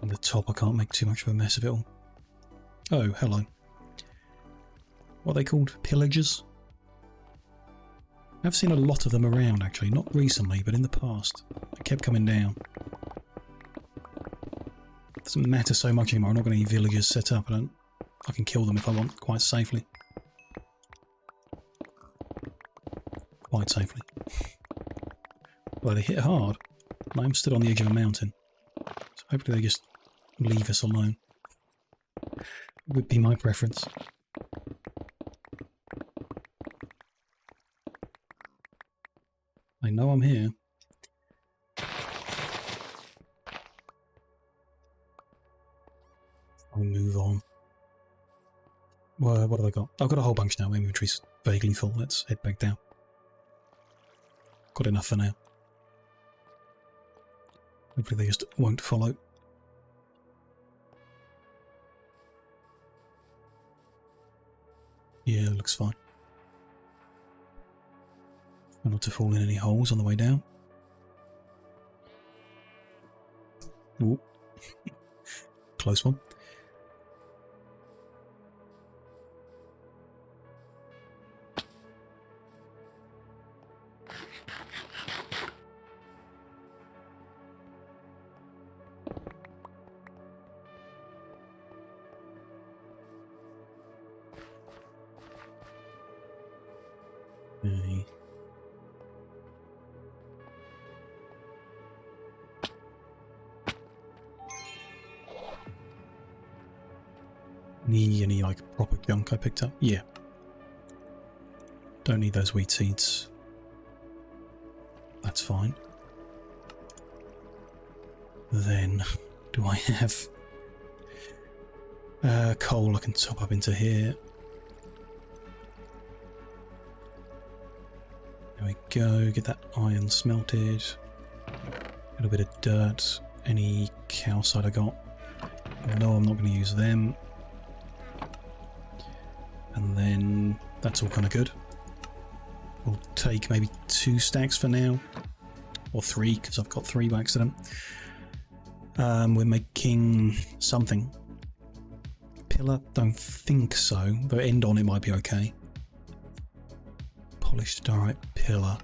On the top, I can't make too much of a mess of it all. Oh, hello. What are they called? Pillagers? I've seen a lot of them around, actually. Not recently, but in the past. They kept coming down. Doesn't matter so much anymore. I'm not got any villagers set up. I can kill them if I want, quite safely. Quite safely. Well, they hit hard. And I'm stood on the edge of a mountain. So hopefully they just leave us alone. Would be my preference. I know I'm here. I'll move on. What have I got? I've got a whole bunch now. My inventory's vaguely full. Let's head back down. Got enough for now. Hopefully they just won't follow. Yeah, looks fine. Try not to fall in any holes on the way down. Ooh. Close one. Okay. Any like proper junk I picked up? Yeah. Don't need those wheat seeds. That's fine. Then, do I have coal I can top up into here? There we go, get that iron smelted. A little bit of dirt. Any calcite I got? No, I'm not going to use them. And then that's all kind of good. We'll take maybe 2 stacks for now. Or 3, because I've got 3 by accident. We're making something. Pillar? Don't think so. The end on it might be okay. Polished diorite pillar.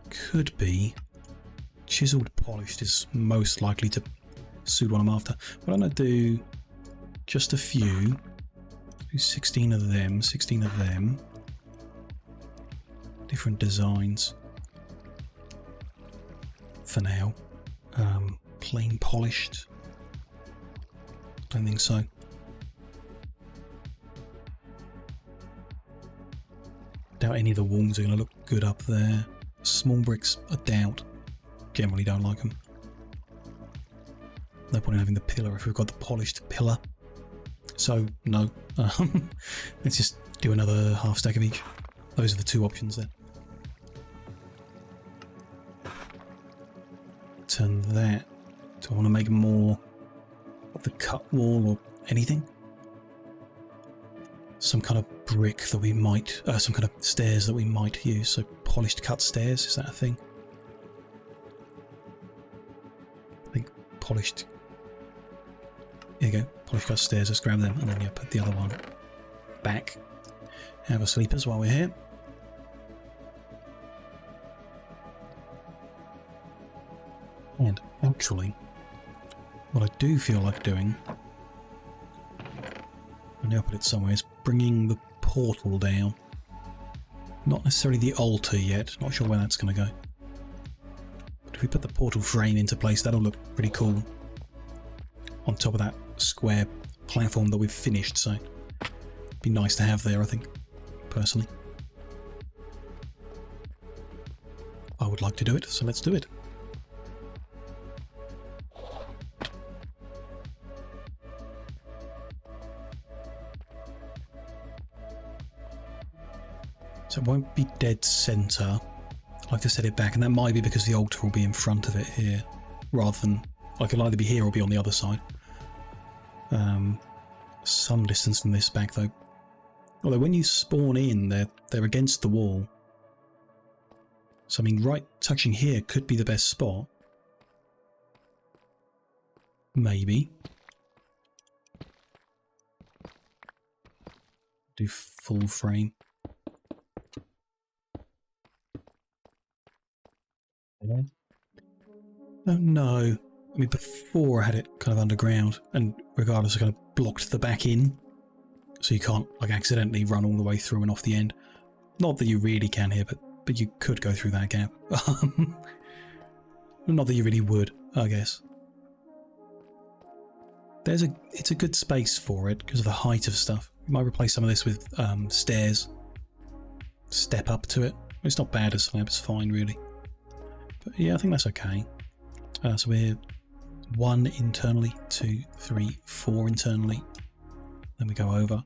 Could be. Chiseled polished is most likely to suit what I'm after. Why don't I do just a few? Do 16 of them, 16 of them. Different designs. For now. Plain polished. Don't think so. Doubt any of the walls are going to look good up there. Small bricks, I doubt. Generally don't like them. No point in having the pillar if we've got the polished pillar. So, no. Let's just do another half stack of each. Those are the 2 options there. Turn that. Do I want to make more of the cut wall or anything? Some kind of brick that we might, some kind of stairs that we might use. So polished cut stairs, is that a thing? I think polished. Here you go, polished cut stairs. Let's grab them and then you put the other one back. Have our sleepers while we're here. And actually, what I do feel like doing, I now put it somewhere, is bringing the portal down. Not necessarily the altar yet, not sure where that's going to go. But if we put the portal frame into place, that'll look pretty cool. On top of that square platform that we've finished, so it'd be nice to have there, I think, personally. I would like to do it, so let's do it. So it won't be dead centre. I'd like to set it back, and that might be because the altar will be in front of it here, rather than, like, it'll either be here or be on the other side. Some distance from this back though. Although when you spawn in, they're against the wall. So I mean, right touching here could be the best spot. Maybe. Do full frame. Oh no. I mean, before I had it kind of underground, and regardless, I kind of blocked the back in. So you can't, like, accidentally run all the way through and off the end. Not that you really can here, but you could go through that gap. Not that you really would, I guess. It's a good space for it because of the height of stuff. You might replace some of this with stairs. Step up to it. It's not bad as slab, it's fine really. But yeah, I think that's okay. So we're 1 internally, 2, 3, 4 internally. Then we go over.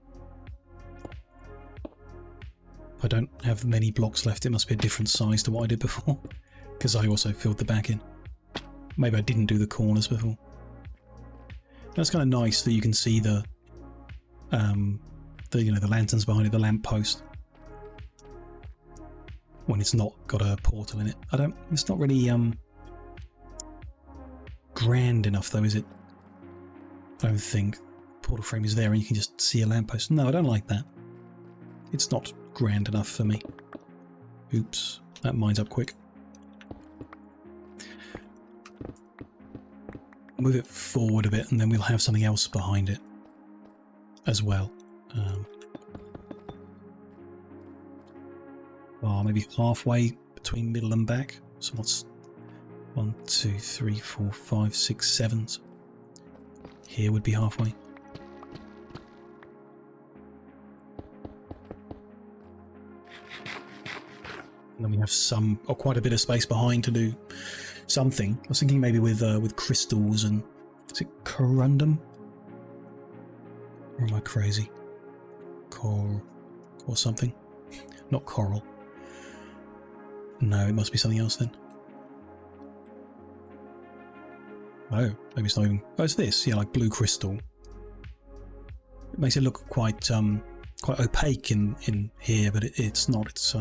I don't have many blocks left. It must be a different size to what I did before, because I also filled the back in. Maybe I didn't do the corners before. That's kind of nice that you can see the lanterns behind it, the lamp post, when it's not got a portal in it. It's not really grand enough though, is it? I don't think. Portal frame is there and you can just see a lamppost. No, I don't like that. It's not grand enough for me. Oops, that mine's up quick. Move it forward a bit and then we'll have something else behind it as well. Maybe halfway between middle and back. So what's 1, 2, 3, 4, 5, 6, 7. Here would be halfway. And then we have some, or quite a bit of space behind to do something. I was thinking maybe with crystals and, is it corundum? Or am I crazy? Or something? Not coral. No, it must be something else then. Oh, maybe it's not even... Oh, it's this. Yeah, like blue crystal. It makes it look quite opaque in here, but it's not. It's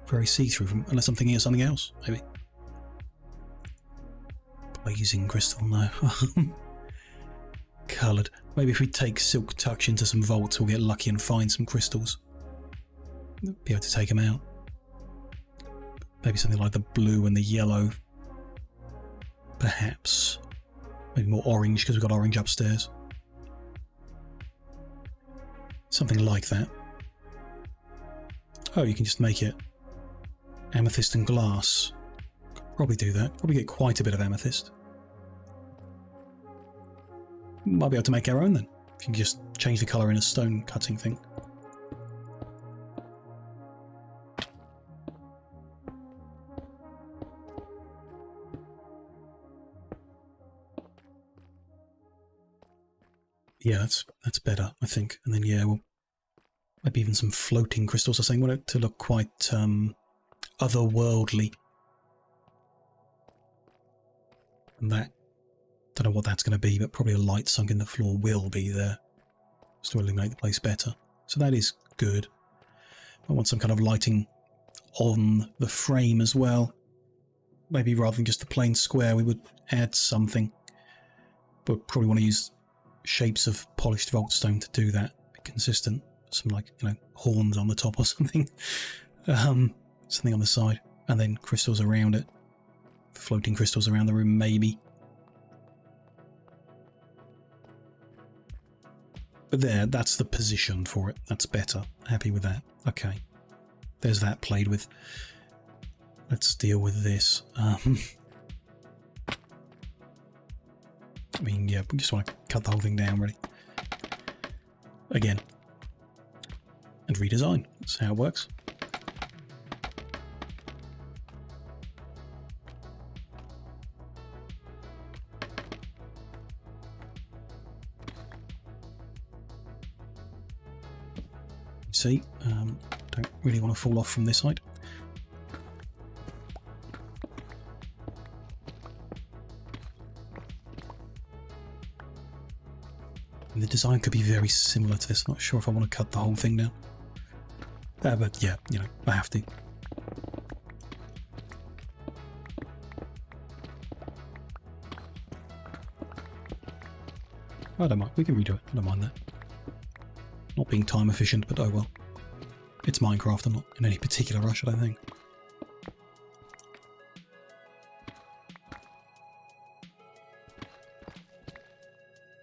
very see-through, unless I'm thinking of something else, maybe. Blazing crystal, no. Coloured. Maybe if we take Silk Touch into some vaults, we'll get lucky and find some crystals. Be able to take them out. Maybe something like the blue and the yellow. Perhaps. Maybe more orange because we've got orange upstairs. Something like that. Oh, you can just make it amethyst and glass. Probably do that. Probably get quite a bit of amethyst. Might be able to make our own then. If you can just change the colour in a stone cutting thing. Yeah, that's better, I think. And then yeah, well, maybe even some floating crystals or something. I want it to look quite otherworldly. And that, don't know what that's going to be, but probably a light sunk in the floor will be there, just to illuminate the place better. So that is good. I want some kind of lighting on the frame as well. Maybe rather than just the plain square, we would add something. But probably want to use shapes of polished vault stone to do that. Be consistent. Some, like, you know, horns on the top or something. Something on the side, and then crystals around it. floating crystals around the room, maybe. But there, that's the position for it. That's better. Happy with that. Okay. There's that played with. Let's deal with this. I mean, yeah, we just want to cut the whole thing down, really. Again. And redesign. That's how it works. See, don't really want to fall off from this side. And the design could be very similar to this. Not sure if I want to cut the whole thing down. But yeah, you know, I have to. I don't mind. We can redo it. I don't mind that. Not being time efficient, but oh well. It's Minecraft. I'm not in any particular rush, I don't think.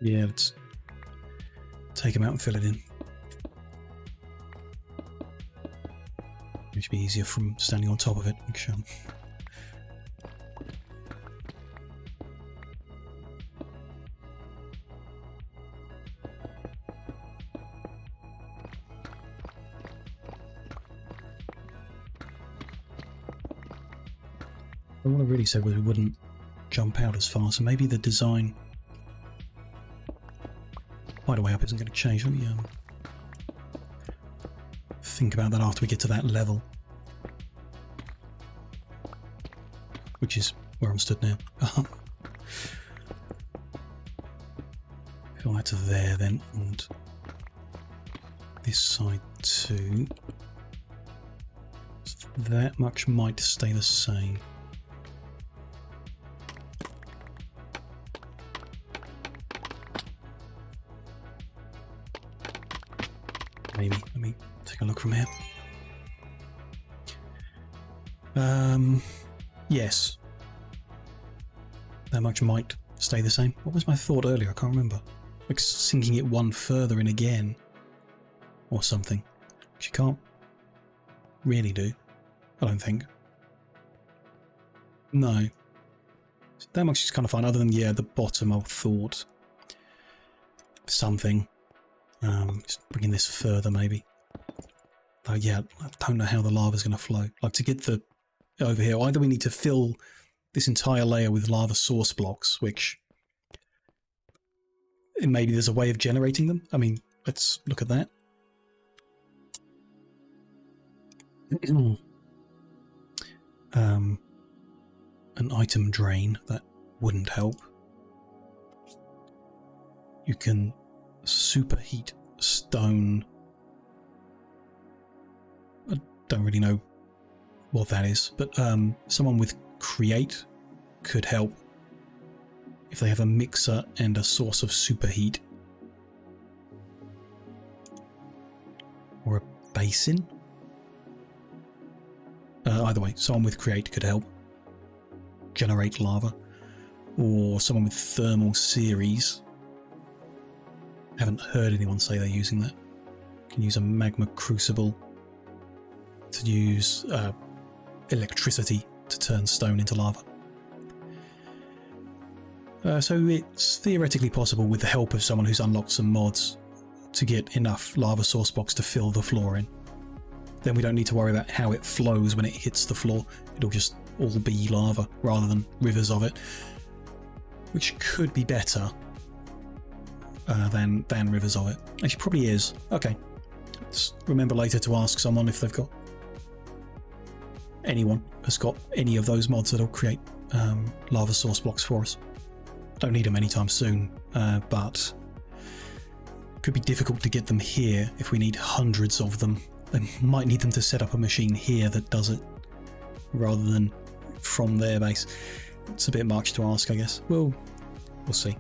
Yeah, let's take him out and fill it in. It should be easier from standing on top of it. What I really said was we wouldn't jump out as far, so maybe the design right the way up isn't going to change. Let me think about that after we get to that level, which is where I'm stood now. Fill that to there then, and this side too. So that much might stay the same. Maybe. Let me take a look from here. Yes. That much might stay the same. What was my thought earlier? I can't remember. Like sinking it one further in again. Or something. Which you can't really do. I don't think. No. That much is kind of fine. Other than, yeah, the bottom I thought. Something. Just bringing this further, maybe. Yeah, I don't know how the lava's going to flow. Like, to get the over here, either we need to fill this entire layer with lava source blocks, which maybe there's a way of generating them. I mean, let's look at that. An item drain, that wouldn't help. You can superheat stone. I don't really know what that is, but someone with create could help if they have a mixer and a source of superheat. Or a basin. Either way, someone with create could help generate lava, or someone with thermal series. Haven't heard anyone say they're using that. Can use a magma crucible to use electricity to turn stone into lava. So it's theoretically possible, with the help of someone who's unlocked some mods, to get enough lava source blocks to fill the floor in. Then we don't need to worry about how it flows when it hits the floor. It'll just all be lava rather than rivers of it, which could be better than rivers of it. Actually, probably is. Okay. Let's remember later to ask someone if they've got... anyone has got any of those mods that'll create lava source blocks for us. Don't need them anytime soon, but it could be difficult to get them here if we need hundreds of them. They might need them to set up a machine here that does it, rather than from their base. It's a bit much to ask, I guess. We'll see.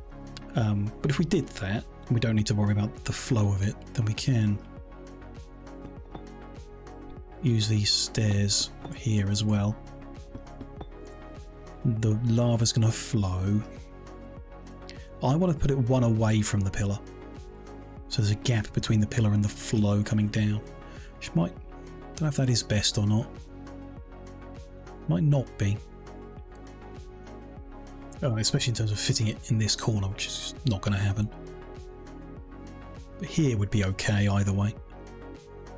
But if we did that, and we don't need to worry about the flow of it, then we can use these stairs here as well. The lava's going to flow. I want to put it one away from the pillar. So there's a gap between the pillar and the flow coming down. Which might... don't know if that is best or not. Might not be. Oh, especially in terms of fitting it in this corner, which is not going to happen. But here would be okay either way.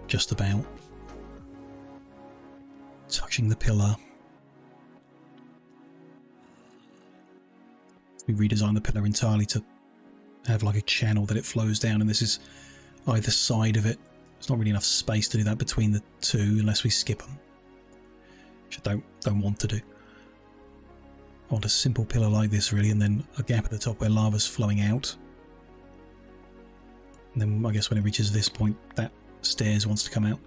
Just about. Touching the pillar. We redesigned the pillar entirely to have like a channel that it flows down, and this is either side of it. There's not really enough space to do that between the two unless we skip them, which I don't want to do. I want a simple pillar like this really, and then a gap at the top where lava's flowing out. And then I guess when it reaches this point, that stairs wants to come out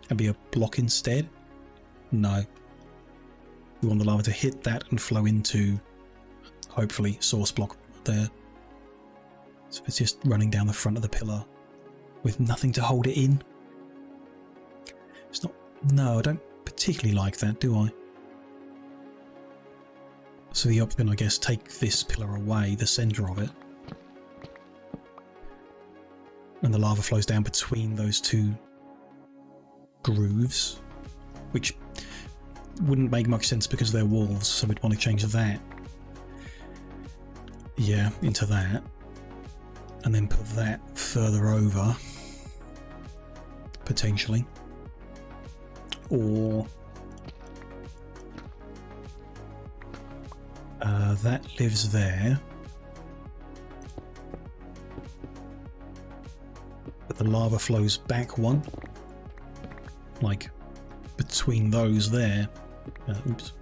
and be a block instead. No. We want the lava to hit that and flow into, hopefully, source block there. So if it's just running down the front of the pillar with nothing to hold it in. It's not... no, I don't particularly like that, do I? So the option, I guess, take this pillar away, the centre of it. And the lava flows down between those two grooves, which wouldn't make much sense because they're walls, so we'd want to change that. Yeah, into that. And then put that further over, potentially. Or that lives there. But the lava flows back one. Like between those there. Oops.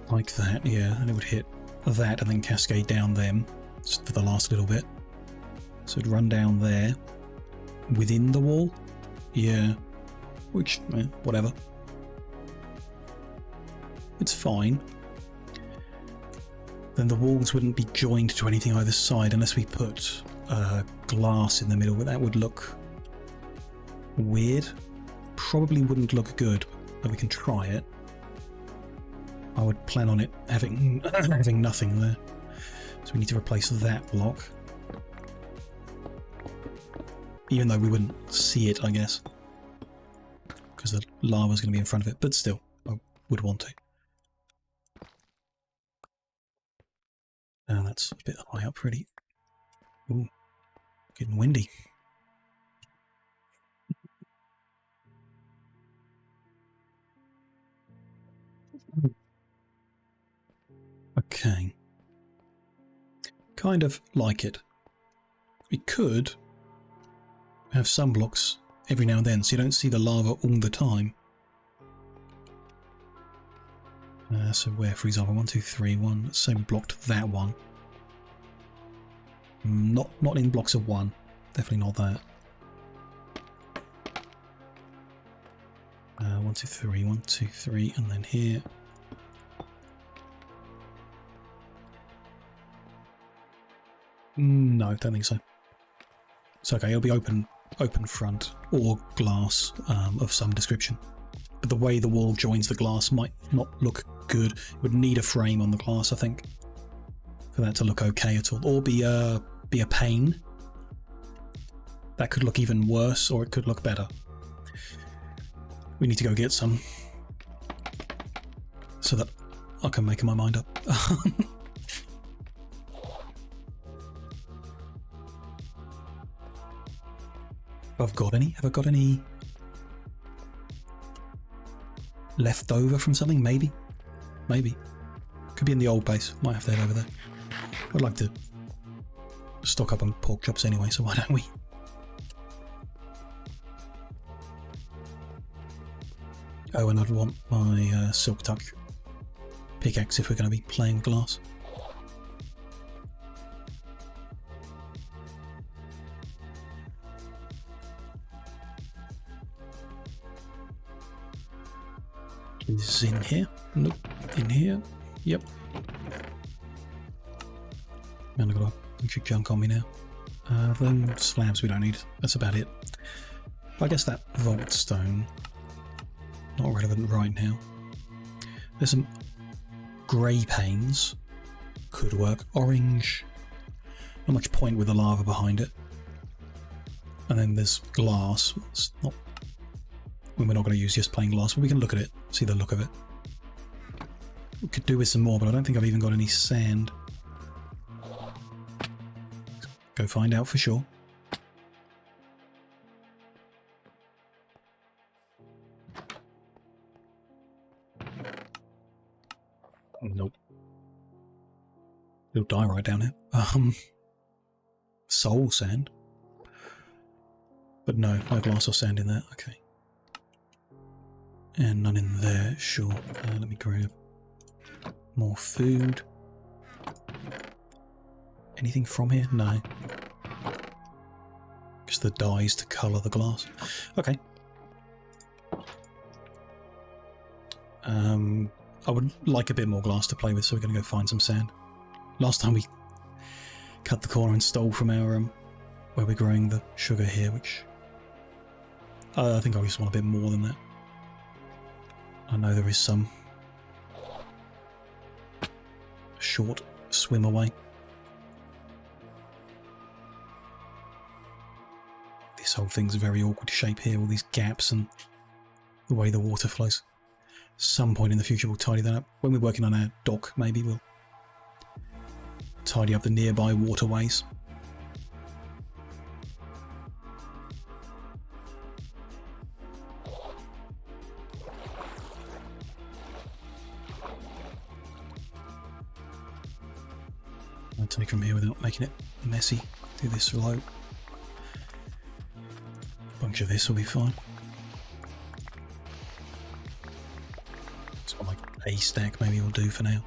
Like that, yeah, and it would hit that and then cascade down them just for the last little bit. So it'd run down there within the wall, yeah, which, whatever. It's fine. Then the walls wouldn't be joined to anything either side unless we put glass in the middle, but that would look weird. Probably wouldn't look good, but we can try it. I would plan on it having having nothing there. So we need to replace that block. Even though we wouldn't see it, I guess. Because the lava's going to be in front of it, but still, I would want to. That's a bit high up, really. Ooh, getting windy. Okay. Kind of like it. We could have some blocks every now and then, so you don't see the lava all the time. So where, for example, 1, 2, 3, 1. So we blocked that one. Not in blocks of 1. Definitely not that. 1, 2, 3, 1, 2, 3, and then here. No, don't think so. It's okay. It'll be open front or glass of some description. But the way the wall joins the glass might not look good. It would need a frame on the glass, I think, for that to look okay at all, or be a pane. That could look even worse, or it could look better. We need to go get some so that I can make my mind up. Have I got any left over from something? Maybe. Could be in the old base. Might have that over there. I'd like to stock up on pork chops anyway, so why don't we? Oh, and I'd want my silk touch pickaxe if we're going to be playing glass. Is in here? Nope. In here? Yep. Man, I've got a bunch of junk on me now. Then slabs we don't need. That's about it. I guess that vault stone not relevant right now. There's some grey panes. Could work. Orange. Not much point with the lava behind it. And then there's glass. It's not... we're not going to use just plain glass, but we can look at it, see the look of it. We could do with some more, but I don't think I've even got any sand. Let's go find out for sure. Nope. It'll die right down here. Soul sand. But no glass or sand in there. Okay. And none in there. Sure. Let me grab more food. Anything from here? No. Just the dyes to colour the glass. Okay. I would like a bit more glass to play with, so we're going to go find some sand. Last time we cut the corner and stole from our where we're growing the sugar here, which I think I just want a bit more than that. I know there is some short swim away. This whole thing's a very awkward shape here, all these gaps and the way the water flows. Some point in the future we'll tidy that up. When we're working on our dock, maybe we'll tidy up the nearby waterways. I'll take from here without making it messy. Do this slow. A bunch of this will be fine. It's got like a stack maybe we'll do for now.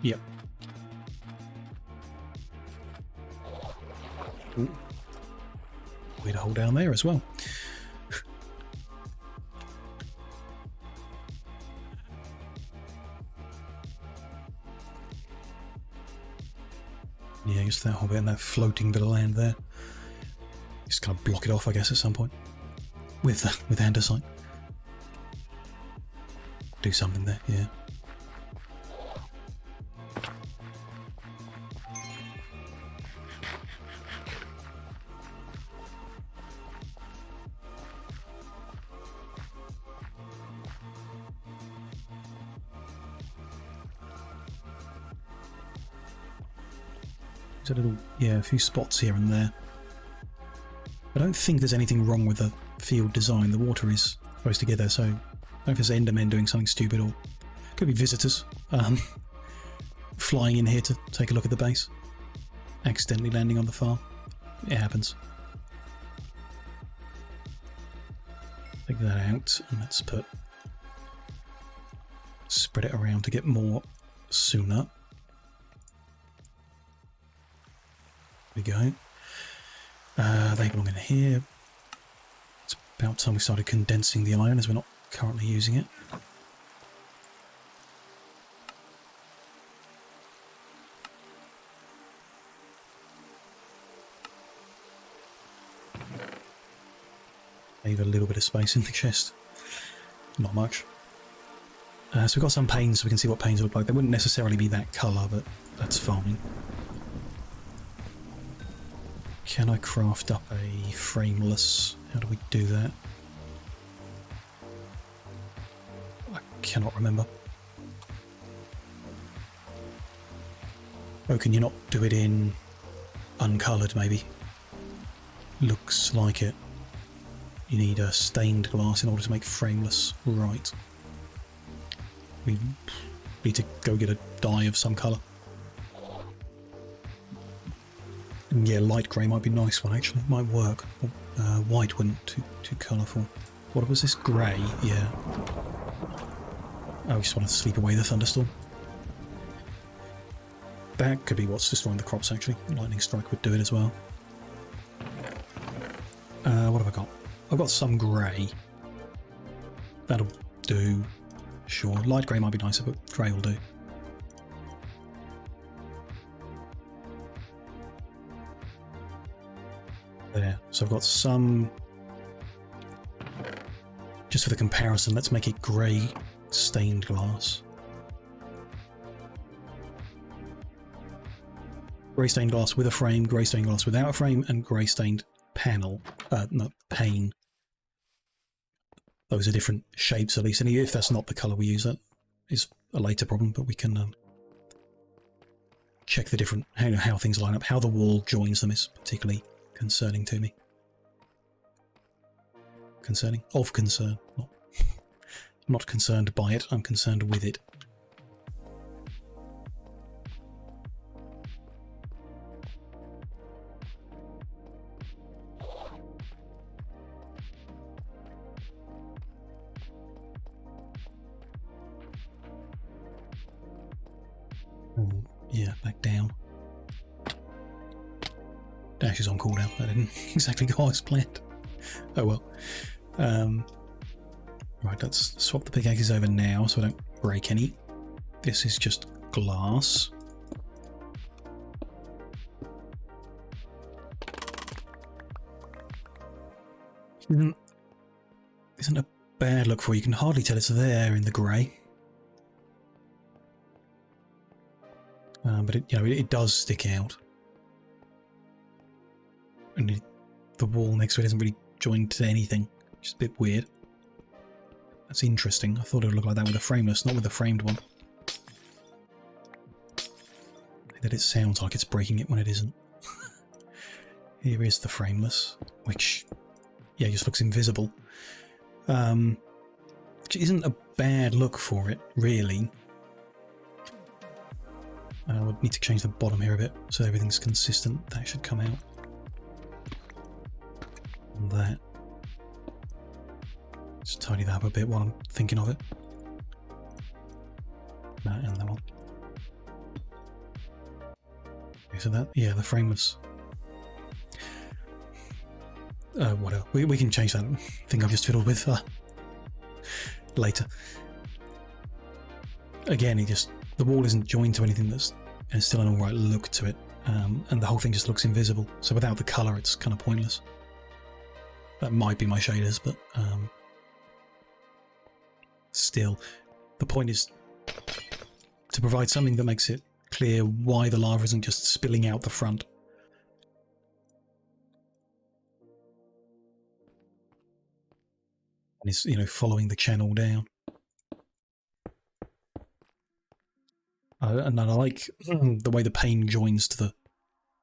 Yep. Ooh. Weird hole down there as well. Yeah, just that whole bit and that floating bit of land there. Just kind of block it off, I guess, at some point. With andesite. Do something there, yeah. There's a little, yeah, a few spots here and there. I don't think there's anything wrong with the field design. The water is supposed to get there, so I don't know if it's Endermen doing something stupid or could be visitors flying in here to take a look at the base, accidentally landing on the farm. It happens. Take that out and let's spread it around to get more sooner. There we go. They belong in here. It's about time we started condensing the iron as we're not currently using it. Leave a little bit of space in the chest. Not much. So we've got some panes, so we can see what panes look like. They wouldn't necessarily be that colour, but that's fine. Can I craft up a frameless? How do we do that? I cannot remember. Oh, can you not do it in uncoloured, maybe? Looks like it. You need a stained glass in order to make frameless. Right. We need to go get a dye of some colour. Yeah, light grey might be a nice one, actually. It might work. White wouldn't. Too colourful. What was this? Grey? Yeah. Oh, we just wanted to sleep away the thunderstorm. That could be what's destroying the crops, actually. Lightning strike would do it as well. What have I got? I've got some grey. That'll do. Sure. Light grey might be nicer, but grey will do. There. So I've got some Just for the comparison, let's make it grey stained glass. Grey stained glass with a frame, grey stained glass without a frame, and grey stained panel. No, pane. Those are different shapes at least, and if that's not the colour we use, that is a later problem, but we can check the different, how things line up. How the wall joins them is particularly concerning to me. Concerning? Of concern. Not, I'm not concerned by it, I'm concerned with it. Yeah, back down. Dash is on cooldown. That didn't exactly go as planned. Oh well. Right, let's swap the pickaxes over now so I don't break any. This is just glass. Isn't a bad look for you. You can hardly tell it's there in the grey. But it does stick out, and the wall next to it isn't really joined to anything, which is a bit weird. That's interesting. I thought it would look like that with a frameless, not with a framed one. That it sounds like it's breaking it when it isn't. Here is the frameless, which, yeah, just looks invisible. Which isn't a bad look for it, really. I would need to change the bottom here a bit so everything's consistent. That should come out. And that. Just tidy that up a bit while I'm thinking of it. That and that one. Okay, so that, yeah, the frameless. Whatever. We can change that thing I've just fiddled with later. Again, the wall isn't joined to anything and it's still an alright look to it, and the whole thing just looks invisible. So without the colour, it's kind of pointless. That might be my shaders, but still, the point is to provide something that makes it clear why the lava isn't just spilling out the front. And it's, following the channel down. And I like the way the pane joins to the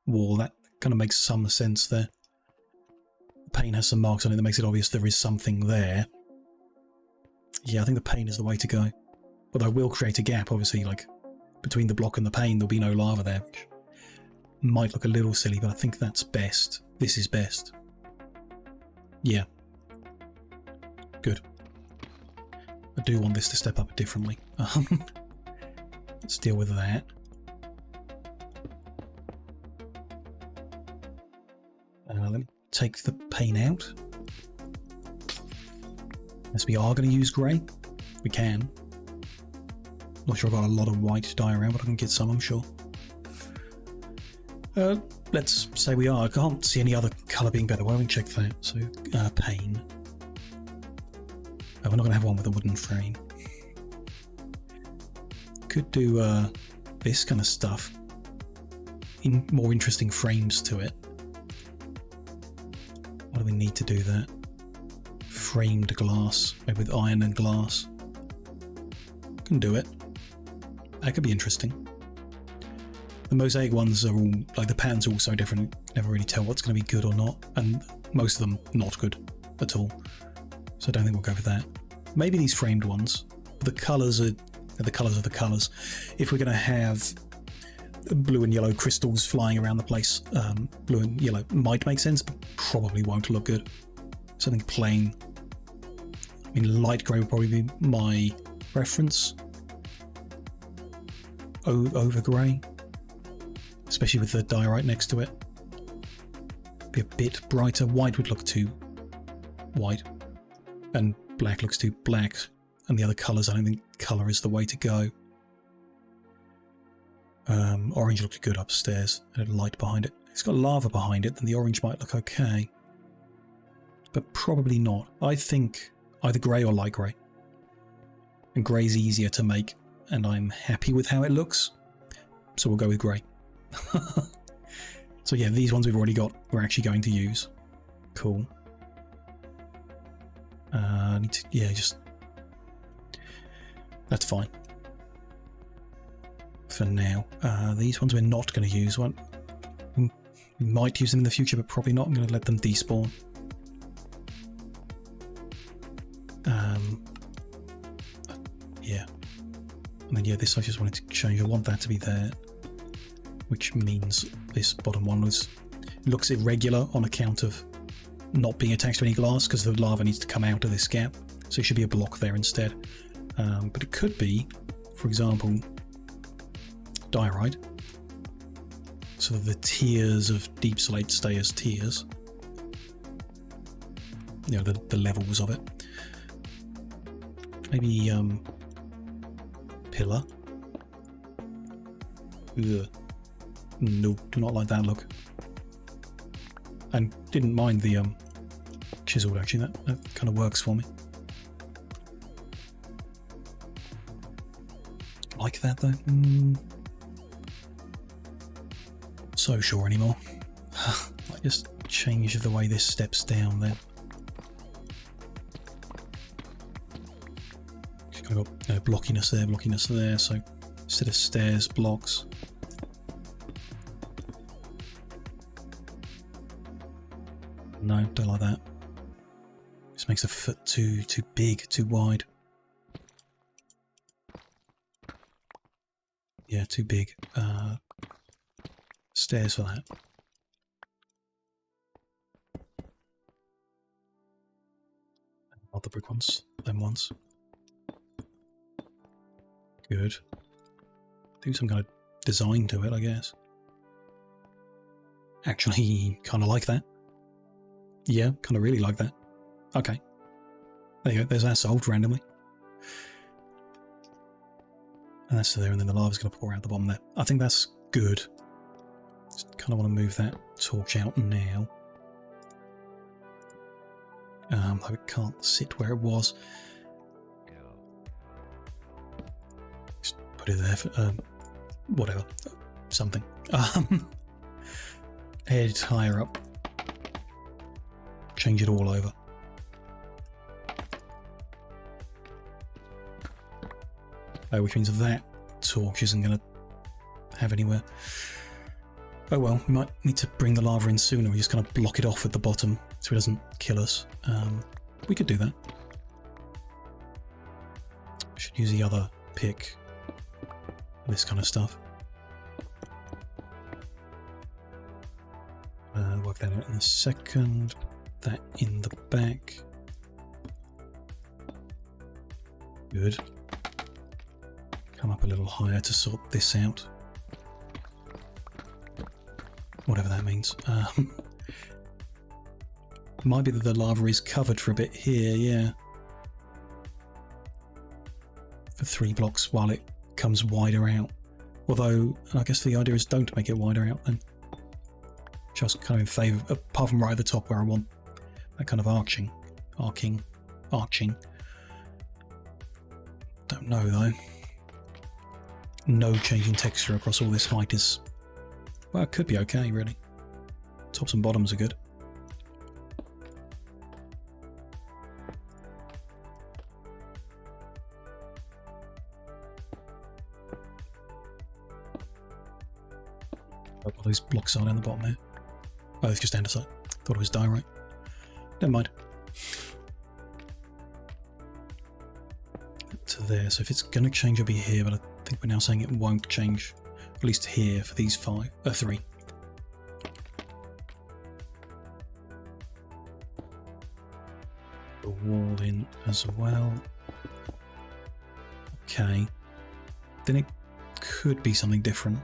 wall. That kind of makes some sense there. The pane has some marks on it that makes it obvious there is something there. Yeah, I think the pane is the way to go. Although I will create a gap, obviously, like between the block and the pane, there'll be no lava there, which might look a little silly, but I think that's best. This is best. Yeah. Good. I do want this to step up differently. Let's deal with that. Let me take the pane out. Unless we are going to use grey. We can. Not sure I've got a lot of white dye around, but I can get some, I'm sure. Let's say we are. I can't see any other colour being better. Why don't we check that? So, pane. Oh, we're not going to have one with a wooden frame. Could do this kind of stuff in more interesting frames to it. What do we need to do that? Framed glass, maybe with iron and glass. Can do it. That could be interesting. The mosaic ones are all, like, the patterns are all so different, you never really tell what's going to be good or not, and most of them not good at all. So I don't think we'll go for that. Maybe these framed ones. The colours are the colours of the colours. If we're going to have blue and yellow crystals flying around the place, blue and yellow might make sense, but probably won't look good. Something plain. I mean, light grey would probably be my preference over grey, especially with the dye right next to it. Be a bit brighter. White would look too white, and black looks too black. And the other colours, I don't think colour is the way to go. Orange looks good upstairs, and a light behind it. It's got lava behind it, then the orange might look okay. But probably not. I think either grey or light grey. And grey's easier to make, and I'm happy with how it looks, so we'll go with grey. So yeah, these ones we've already got, we're actually going to use. Cool. I need to, yeah, just... That's fine. For now. These ones we're not going to use. We might use them in the future, but probably not. I'm going to let them despawn. Yeah. And then yeah, this I just wanted to change. I want that to be there, which means this bottom one looks irregular on account of not being attached to any glass, because the lava needs to come out of this gap. So it should be a block there instead. But it could be, for example, diorite. So the tiers of deep slate stay as tiers. You know, the levels of it. Maybe pillar. Ugh. No, do not like that look. And didn't mind the chiseled, actually. That kind of works for me. Like that though. So sure anymore. I just change the way this steps down there. Just kind of got blockiness there. So instead of stairs, blocks. No, don't like that. This makes a foot too big, too wide. Yeah, too big. Stairs for that. Not the brick ones, them ones. Good. Do some kind of design to it, I guess. Actually, kind of like that. Yeah, kind of really like that. Okay. There you go, there's that solved randomly. And that's there, and then the lava's going to pour out the bottom there. I think that's good. Just kind of want to move that torch out now. Though it can't sit where it was. Just put it there for, whatever. Something. Head higher up. Change it all over. Which means that torch isn't going to have anywhere. Oh well, we might need to bring the lava in sooner. We're just going to block it off at the bottom so it doesn't kill us. We could do that. Should use the other pick for this kind of stuff. Work that out in a second. That in the back. Good. Come up a little higher to sort this out. Whatever that means. Might be that the lava is covered for a bit here, yeah. For 3 blocks while it comes wider out. Although, I guess the idea is don't make it wider out then. Just kind of in favour, apart from right at the top where I want that kind of arching. Don't know though. No change in texture across all this height is, well, it could be okay really. Tops and bottoms are good. What those blocks are down the bottom there. Oh, it's just andesite. Thought it was diorite. Never mind. To there. So if it's going to change, it'll be here, but I think we're now saying it won't change. At least here for these 3. The wall in as well. Okay. Then it could be something different.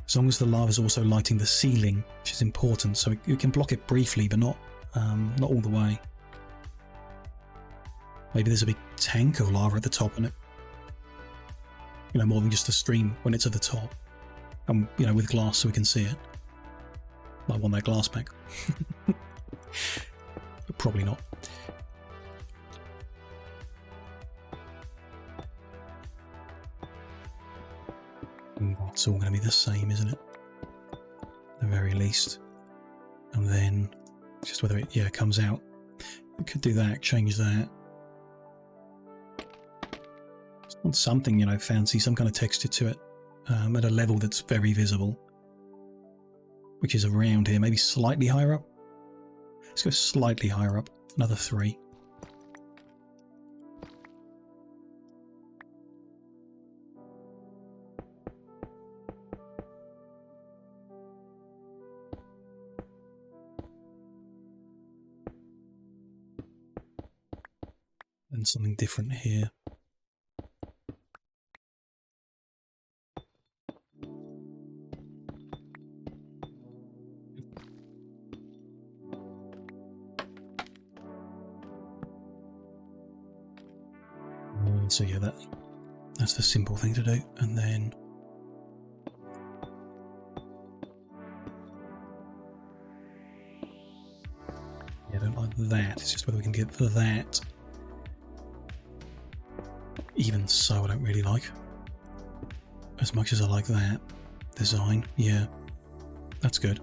As long as the lava is also lighting the ceiling, which is important, so you can block it briefly, but not all the way. Maybe there's a big tank of lava at the top, and it, you know, more than just a stream when it's at the top, and you know, with glass so we can see it. I want that glass back. probably not. It's all going to be the same, isn't it? At the very least. And then just whether it, yeah, comes out. We could do that, change that. Just want something, you know, fancy, some kind of texture to it. At a level that's very visible. Which is around here, maybe slightly higher up. Let's go slightly higher up, another 3. And something different here. So yeah, that's the simple thing to do. And then yeah, I don't like that. It's just whether we can get that. Even so, I don't really like as much as I like that design. Yeah, that's good.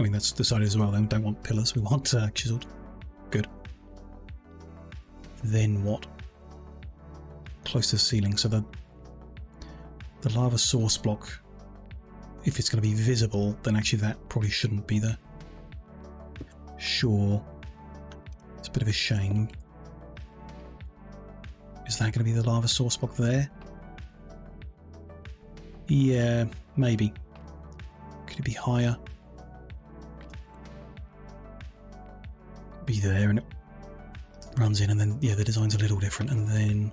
I mean, that's decided as well. Then don't want pillars. We want chiseled. Good. Then what? Close to the ceiling. So the lava source block, if it's going to be visible, then actually that probably shouldn't be there. Sure. It's a bit of a shame. Is that going to be the lava source block there? Yeah, maybe. Could it be higher? Be there, and it runs in, and then yeah, the design's a little different, and then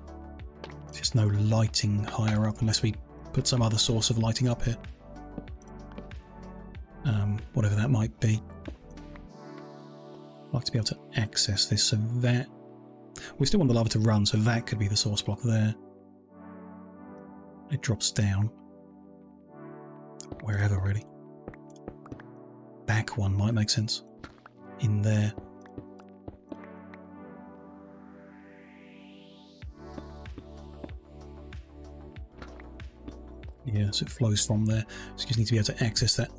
there's no lighting higher up unless we put some other source of lighting up here. Whatever that might be. I'd like to be able to access this, so that we still want the lava to run, so that could be the source block there. It drops down wherever, really. Back one might make sense. In there. Yeah, so it flows from there. So you just need to be able to access that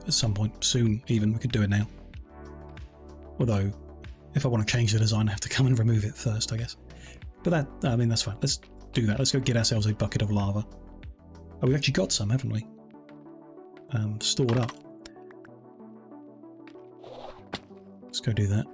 at some point soon, even. We could do it now. Although, if I want to change the design, I have to come and remove it first, I guess. But that, I mean, that's fine. Let's do that. Let's go get ourselves a bucket of lava. Oh, we've actually got some, haven't we? Stored up. Let's go do that.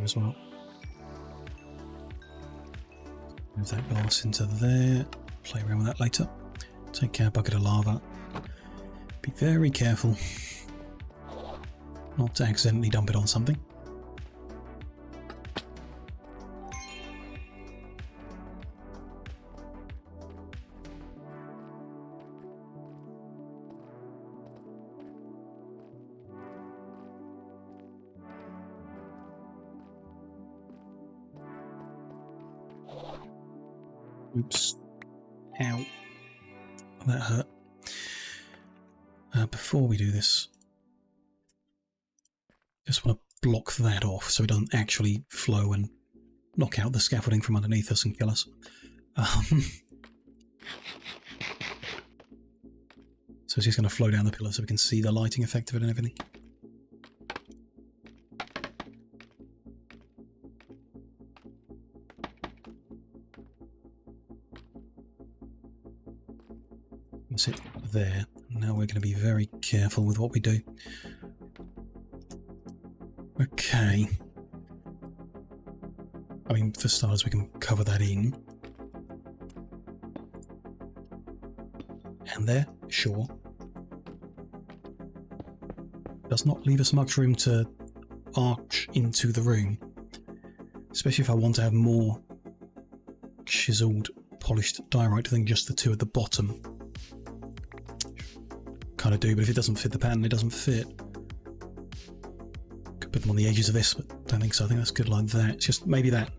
As well. Move that glass into there. Play around with that later. Take our bucket of lava. Be very careful not to accidentally dump it on something. Oops. Ow. That hurt. Before we do this, just want to block that off so it doesn't actually flow and knock out the scaffolding from underneath us and kill us. So it's just going to flow down the pillar so we can see the lighting effect of it and everything. That's it there. Now we're going to be very careful with what we do. Okay. I mean, for starters, we can cover that in. And there, sure. does not leave us much room to arch into the room, especially if I want to have more chiseled, polished diorite than just the two at the bottom. Kind of do, but if it doesn't fit the pattern, it doesn't fit. Could put them on the edges of this, but don't think so. I think that's good like that. It's just maybe that.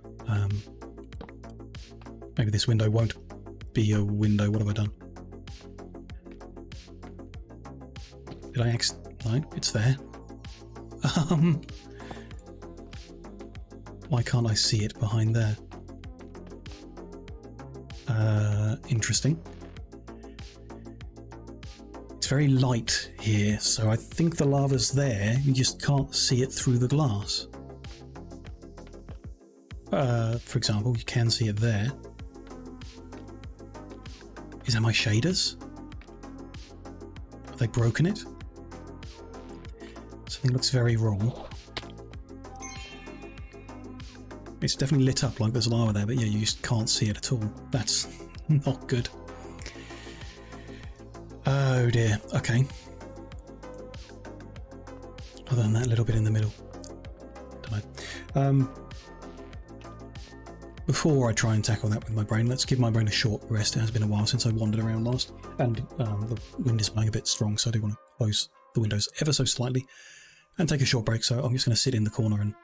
Maybe this window won't be a window. What have I done? Did I no, it's there. Why can't I see it behind there? Interesting. It's very light here, so I think the lava's there. You just can't see it through the glass. For example, you can see it there. Is that my shaders? Have they broken it? Something looks very wrong. It's definitely lit up like there's lava there, but yeah, you just can't see it at all. That's not good. Oh dear, okay. Other than that little bit in the middle. Don't know. Before I try and tackle that with my brain, let's give my brain a short rest. It has been a while since I wandered around last, and the wind is blowing a bit strong, so I do want to close the windows ever so slightly and take a short break. So I'm just going to sit in the corner and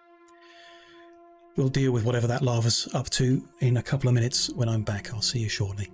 we'll deal with whatever that lava's up to in a couple of minutes. When I'm back, I'll see you shortly.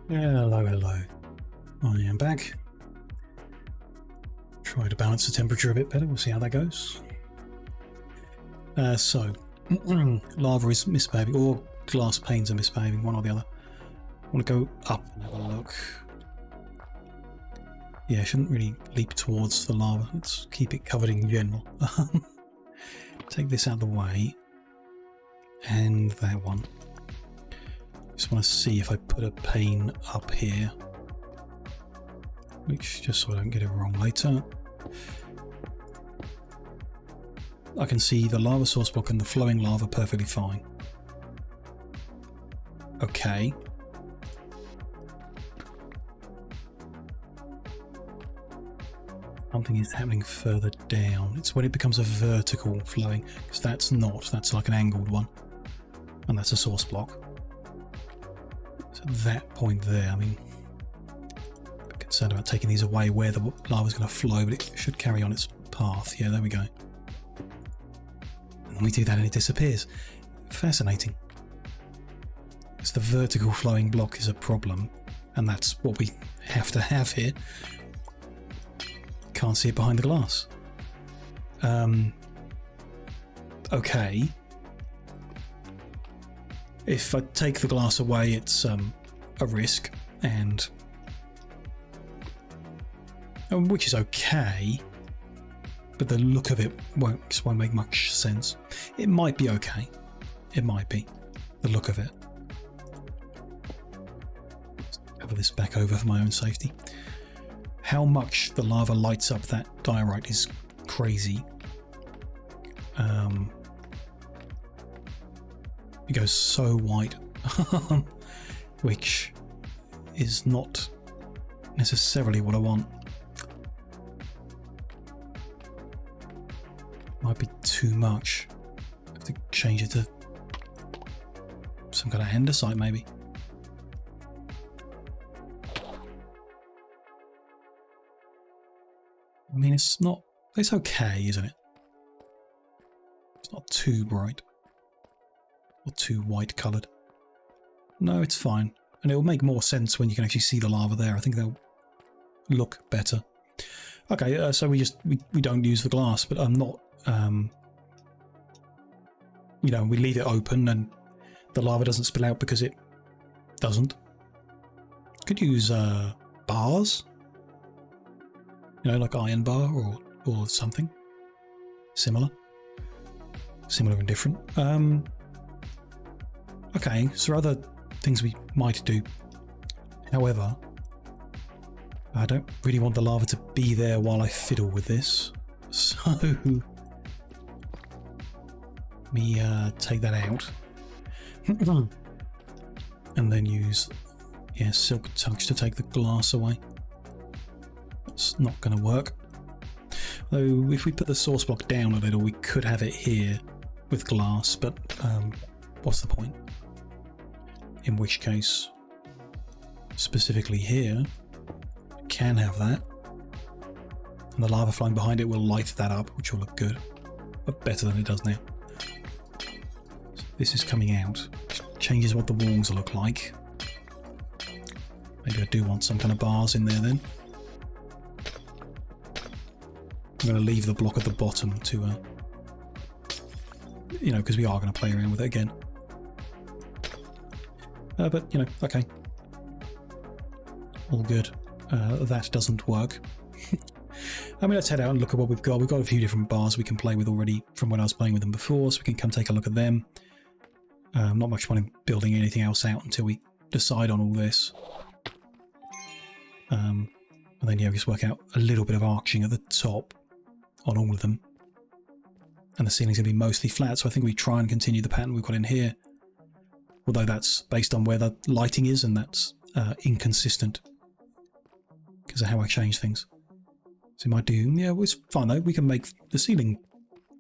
Hello, hello. I am back. Try to balance the temperature a bit better. We'll see how that goes. So, lava is misbehaving, or glass panes are misbehaving, one or the other. I want to go up and have a look. Yeah, I shouldn't really leap towards the lava. Let's keep it covered in general. Take this out of the way. And that one. Just want to see if I put a pane up here. Which, just so I don't get it wrong later. I can see the lava source block and the flowing lava perfectly fine. Okay. Something is happening further down. It's when it becomes a vertical flowing, because that's not. That's like an angled one. And that's a source block. So that point there, I mean, I'm concerned about taking these away where the lava's going to flow, but it should carry on its path. Yeah, there we go. And then we do that and it disappears. Fascinating. Because the vertical flowing block is a problem, and that's what we have to have here. Can't see it behind the glass. Okay. If I take the glass away, it's a risk, and which is okay, but the look of it just won't make much sense. It might be okay. It might be the look of it. Let's cover this back over for my own safety. How much the lava lights up that diorite is crazy. It goes so white, which is not necessarily what I want. Might be too much. I have to change it to some kind of andesite, maybe. I mean, it's okay, isn't it? It's not too bright. Or too white coloured. No, it's fine. And it will make more sense when you can actually see the lava there. I think they'll look better. Okay, so we don't use the glass, but I'm not, you know, we leave it open and the lava doesn't spill out because it doesn't. Could use bars. You know, like iron bar or something. Similar and different. Okay, so there are other things we might do. However, I don't really want the lava to be there while I fiddle with this. So, let me take that out. And then use, yeah, silk touch to take the glass away. It's not going to work. Though, if we put the source block down a little, we could have it here with glass, but what's the point? In which case, specifically here, can have that. And the lava flowing behind it will light that up, which will look good. But better than it does now. So this is coming out. Changes what the walls look like. Maybe I do want some kind of bars in there then. I'm going to leave the block at the bottom to, you know, because we are going to play around with it again. But, you know, okay. All good. That doesn't work. I mean, let's head out and look at what we've got. We've got a few different bars we can play with already from when I was playing with them before, so we can come take a look at them. Not much fun in building anything else out until we decide on all this. And then, yeah, we just work out a little bit of arching at the top on all of them. And the ceiling's going to be mostly flat, so I think we try and continue the pattern we've got in here. Although that's based on where the lighting is, and that's inconsistent because of how I change things. So it might do, yeah, it's fine though. We can make the ceiling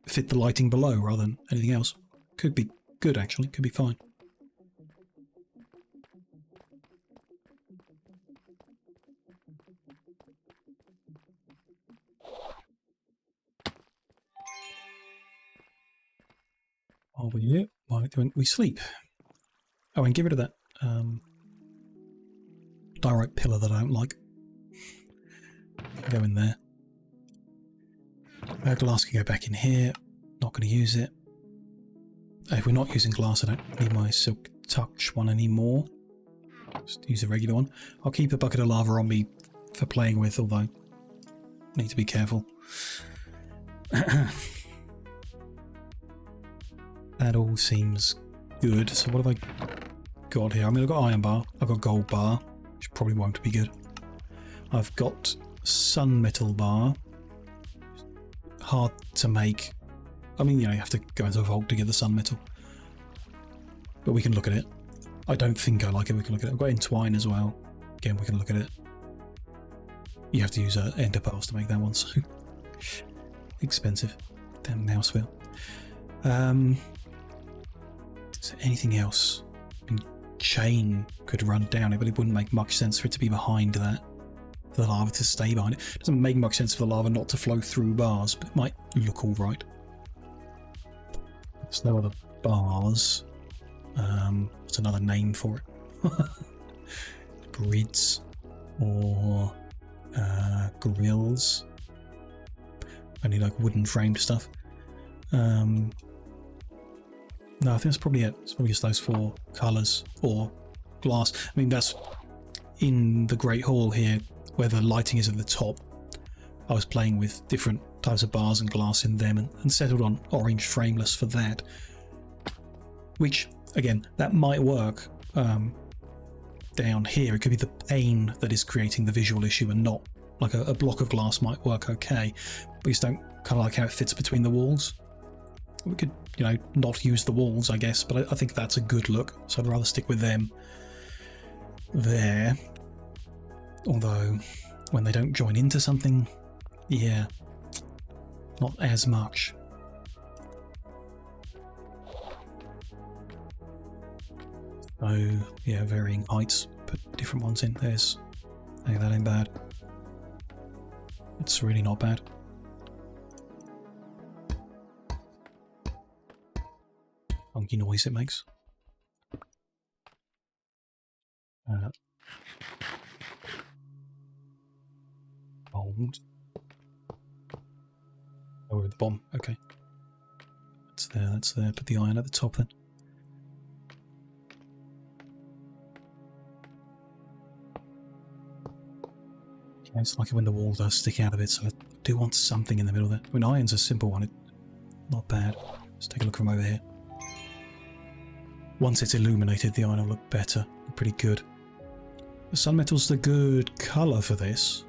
fit the lighting below rather than anything else. Could be good actually, could be fine. While we're here, why don't we sleep? Oh, and get rid of that direct pillar that I don't like. Go in there. Glass can go back in here. Not going to use it. If we're not using glass, I don't need my silk touch one anymore. Just use a regular one. I'll keep a bucket of lava on me for playing with, although I need to be careful. That all seems good. So what have I got here? I mean, I've got iron bar. I've got gold bar, which probably won't be good. I've got sun metal bar. Hard to make. I mean, you know, you have to go into a vault to get the sun metal. But we can look at it. I don't think I like it. We can look at it. I've got entwine as well. Again, we can look at it. You have to use an ender pearls to make that one, so expensive. Damn mouse wheel. Is there anything else? I mean, chain could run down it, but it wouldn't make much sense for it to be behind that. For the lava to stay behind it. It doesn't make much sense for the lava not to flow through bars, but it might look all right. There's no other bars. What's another name for it? Grids or grills. Only like wooden framed stuff. No, I think that's probably it. It's probably just those 4 colours or glass. I mean, that's in the Great Hall here, where the lighting is at the top. I was playing with different types of bars and glass in them and settled on orange frameless for that. Which, again, that might work down here. It could be the pane that is creating the visual issue and not like a block of glass might work okay. But you just don't kind of like how it fits between the walls. We could, you know, not use the walls, I guess, but I think that's a good look. So I'd rather stick with them there. Although, when they don't join into something, yeah, not as much. So, yeah, varying heights, put different ones in. There's, hey, that ain't bad. It's really not bad. Funky noise it makes. Gold. Oh, we're at the bottom. Okay. That's there, that's there. Put the iron at the top then. Okay, it's like when the wall does stick out of it, so I do want something in the middle there. I mean, iron's a simple one. Not bad. Let's take a look from over here. Once it's illuminated, the iron will look better. Pretty good. The sun metal's the good colour for this.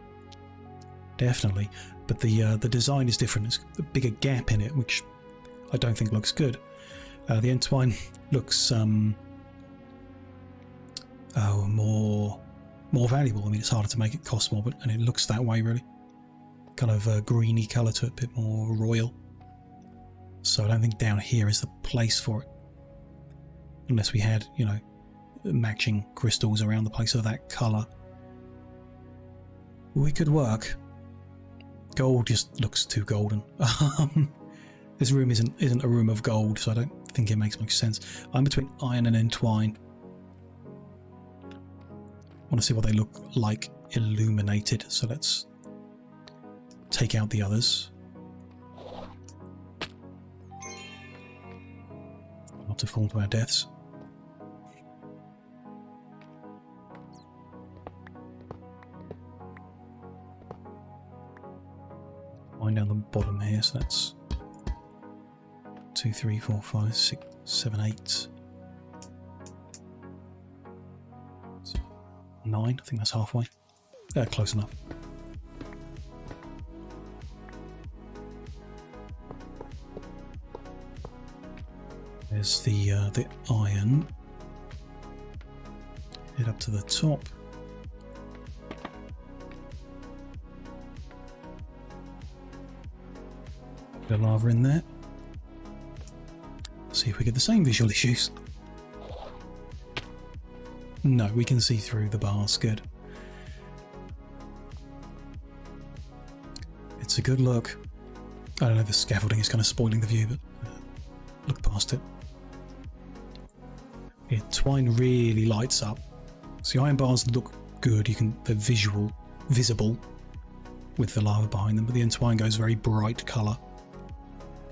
Definitely. But the design is different. It's a bigger gap in it, which I don't think looks good. The entwine looks more valuable. I mean, it's harder to make it cost more, but and it looks that way really. Kind of a greeny colour to it, a bit more royal. So I don't think down here is the place for it. Unless we had, you know, matching crystals around the place of that colour. We could work. Gold just looks too golden. This room isn't a room of gold, so I don't think it makes much sense. I'm between iron and entwine. I want to see what they look like illuminated, so let's take out the others. Not to fall to our deaths. Line down the bottom here, so that's 2, 3, 4, 5, 6, 7, 8, 9. I think that's halfway. Close enough. There's the iron. Head up to the top. Bit of lava in there. See if we get the same visual issues. No, we can see through the bars. Good. It's a good look. I don't know if the scaffolding is kind of spoiling the view, but look past it. Yeah, twine really lights up. So the iron bars look good. They're visible with the lava behind them, but the entwine goes very bright colour.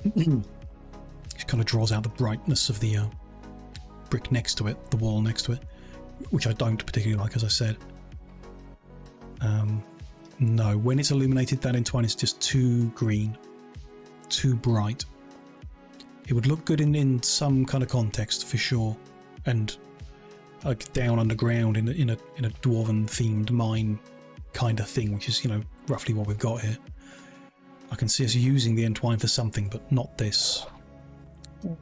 It kind of draws out the brightness of the brick next to it, the wall next to it, which I don't particularly like, as I said. No, when it's illuminated, that entwine is just too green, too bright. It would look good in some kind of context for sure, and like down underground in a dwarven themed mine kind of thing, which is, you know, roughly what we've got here. I can see us using the entwine for something, but not this. Luckily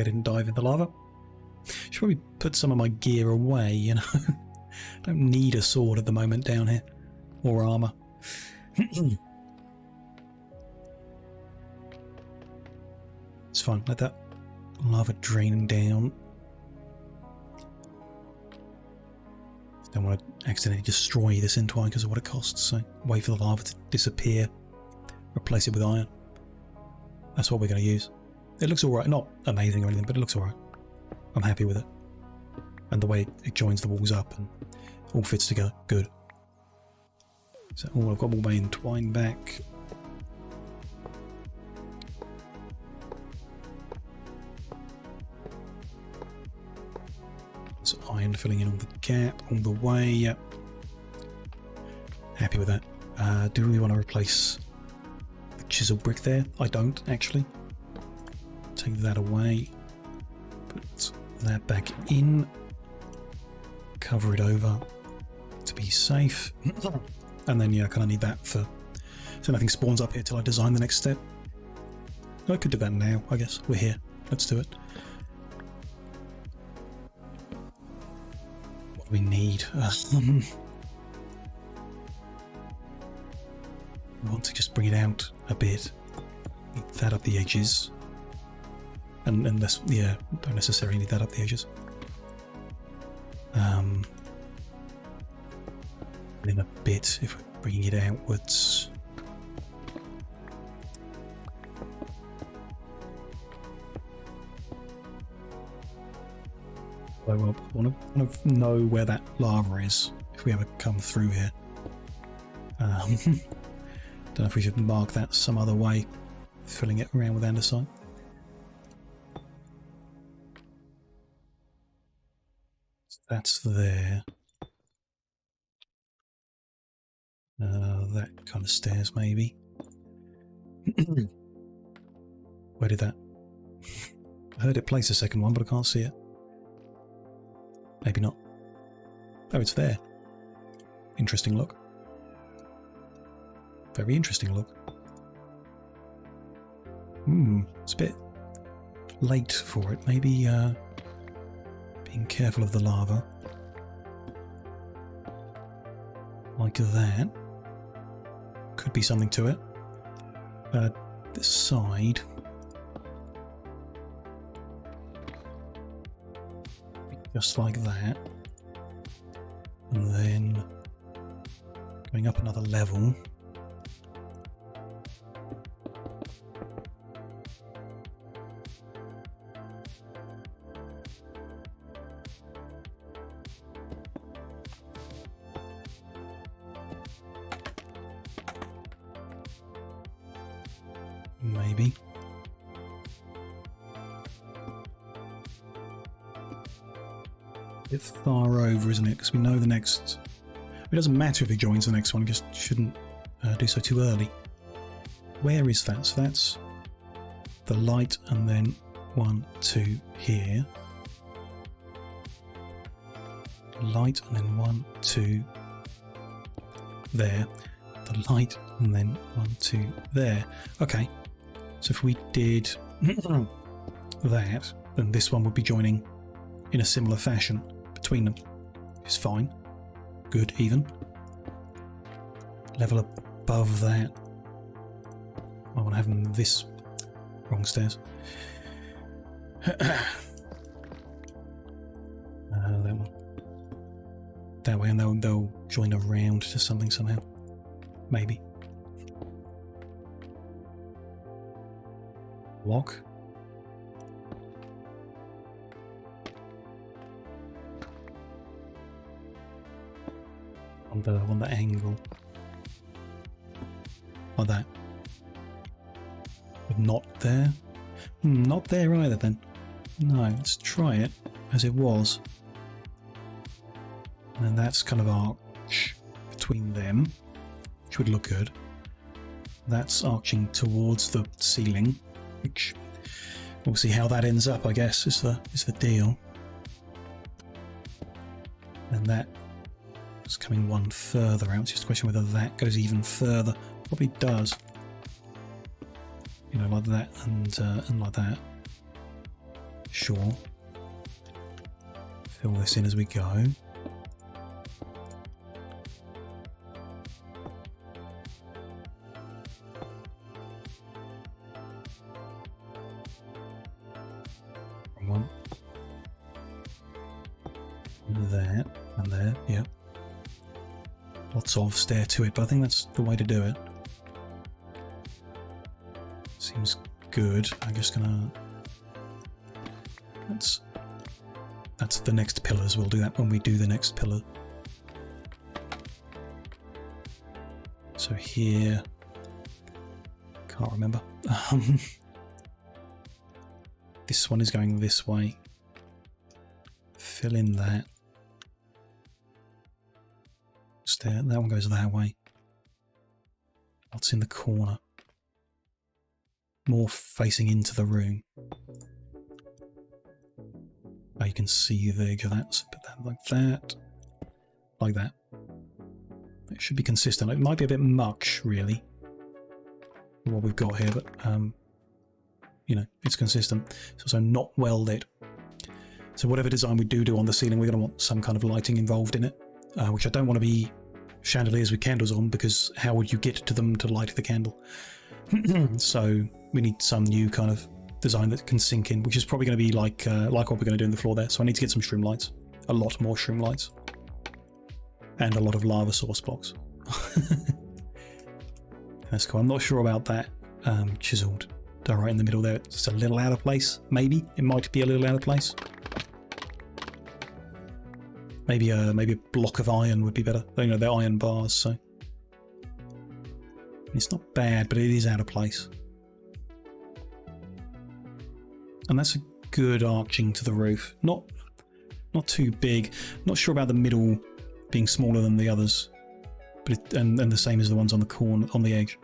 I didn't dive in the lava. Should probably put some of my gear away, you know. Don't need a sword at the moment down here, or armour. It's fine, let that lava drain down. Don't want to accidentally destroy this entwine because of what it costs, so wait for the lava to disappear, replace it with iron. That's what we're going to use. It looks alright, not amazing or anything, but it looks alright. I'm happy with it. And the way it joins the walls up and all fits together, good. So I've got all my entwine back. So iron filling in all the gap all the way, yep. Happy with that. Do we want to replace the chisel brick there? I don't, actually. Take that away. Put that back in. Cover it over to be safe. And then, yeah, I kind of need that for... so nothing spawns up here till I design the next step. I could do that now, I guess. We're here. Let's do it. What do we need? I want to just bring it out a bit. Need that up the edges. And unless, yeah, don't necessarily need that up the edges. In a bit if we're bringing it outwards. I want to know where that lava is if we ever come through here. Don't know if we should mark that some other way, filling it around with andesite. So that's there. That kind of stairs, maybe. Where did that? I heard it place a second one, but I can't see it. Maybe not. Oh, it's there. Interesting look. Very interesting look. It's a bit late for it. Maybe being careful of the lava. Like that. Could be something to it. This side. Just like that. And then going up another level. Maybe. A bit far over, isn't it? Because we know the next... It doesn't matter if it joins the next one, just shouldn't do so too early. Where is that? So that's the light, and then 1, 2 here. Light, and then 1, 2 there. The light, and then 1, 2 there. Okay. So if we did that, then this one would be joining in a similar fashion between them. It's fine. Good, even. Level above that. I want to have them this... wrong stairs. That one. That way, and they'll join around to something somehow. Maybe. Block. on the angle. Like that. But not there. Not there either then. No, let's try it as it was. And that's kind of arch between them, which would look good. That's arching towards the ceiling, which we'll see how that ends up, I guess, is the deal. And that is coming one further out. It's just a question whether that goes even further. Probably does. You know, like that and like that. Sure. Fill this in as we go. One. There and there, yeah. Lots of stair to it, but I think that's the way to do it. Seems good. I'm just gonna... That's the next pillars. We'll do that when we do the next pillar. So here... Can't remember. This one is going this way. Fill in that. Stair. That one goes that way. What's in the corner? More facing into the room. Oh, you can see the edge of that. So put that like that. Like that. It should be consistent. It might be a bit much, really, what we've got here, but you know, it's consistent. It's also not well lit. So whatever design we do on the ceiling, we're going to want some kind of lighting involved in it, which I don't want to be chandeliers with candles on, because how would you get to them to light the candle? So we need some new kind of design that can sink in, which is probably going to be like what we're going to do in the floor there. So I need to get some shroom lights, a lot more shroom lights, and a lot of lava source blocks. That's cool. I'm not sure about that chiseled right in the middle there. It's a little out of place. Maybe it might be a little out of place. Maybe a block of iron would be better. You know, they're iron bars, so it's not bad, but it is out of place. And that's a good arching to the roof. Not too big. Not sure about the middle being smaller than the others, but and the same as the ones on the corner, on the edge.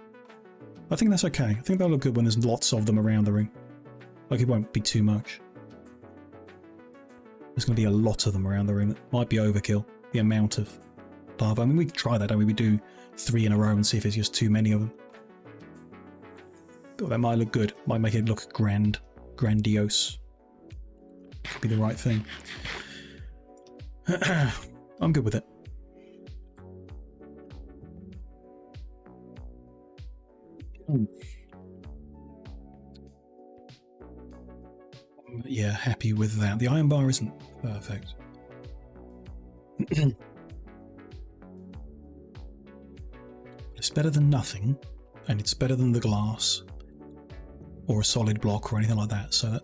I think that's okay. I think that'll look good when there's lots of them around the room. Like, it won't be too much. There's going to be a lot of them around the room. It might be overkill, the amount of lava. I mean, we can try that, don't we? We do 3 in a row and see if it's just too many of them. But that might look good. Might make it look grandiose. Could be the right thing. I'm good with it. Yeah, happy with that. The iron bar isn't perfect. It's better than nothing, and it's better than the glass or a solid block or anything like that. So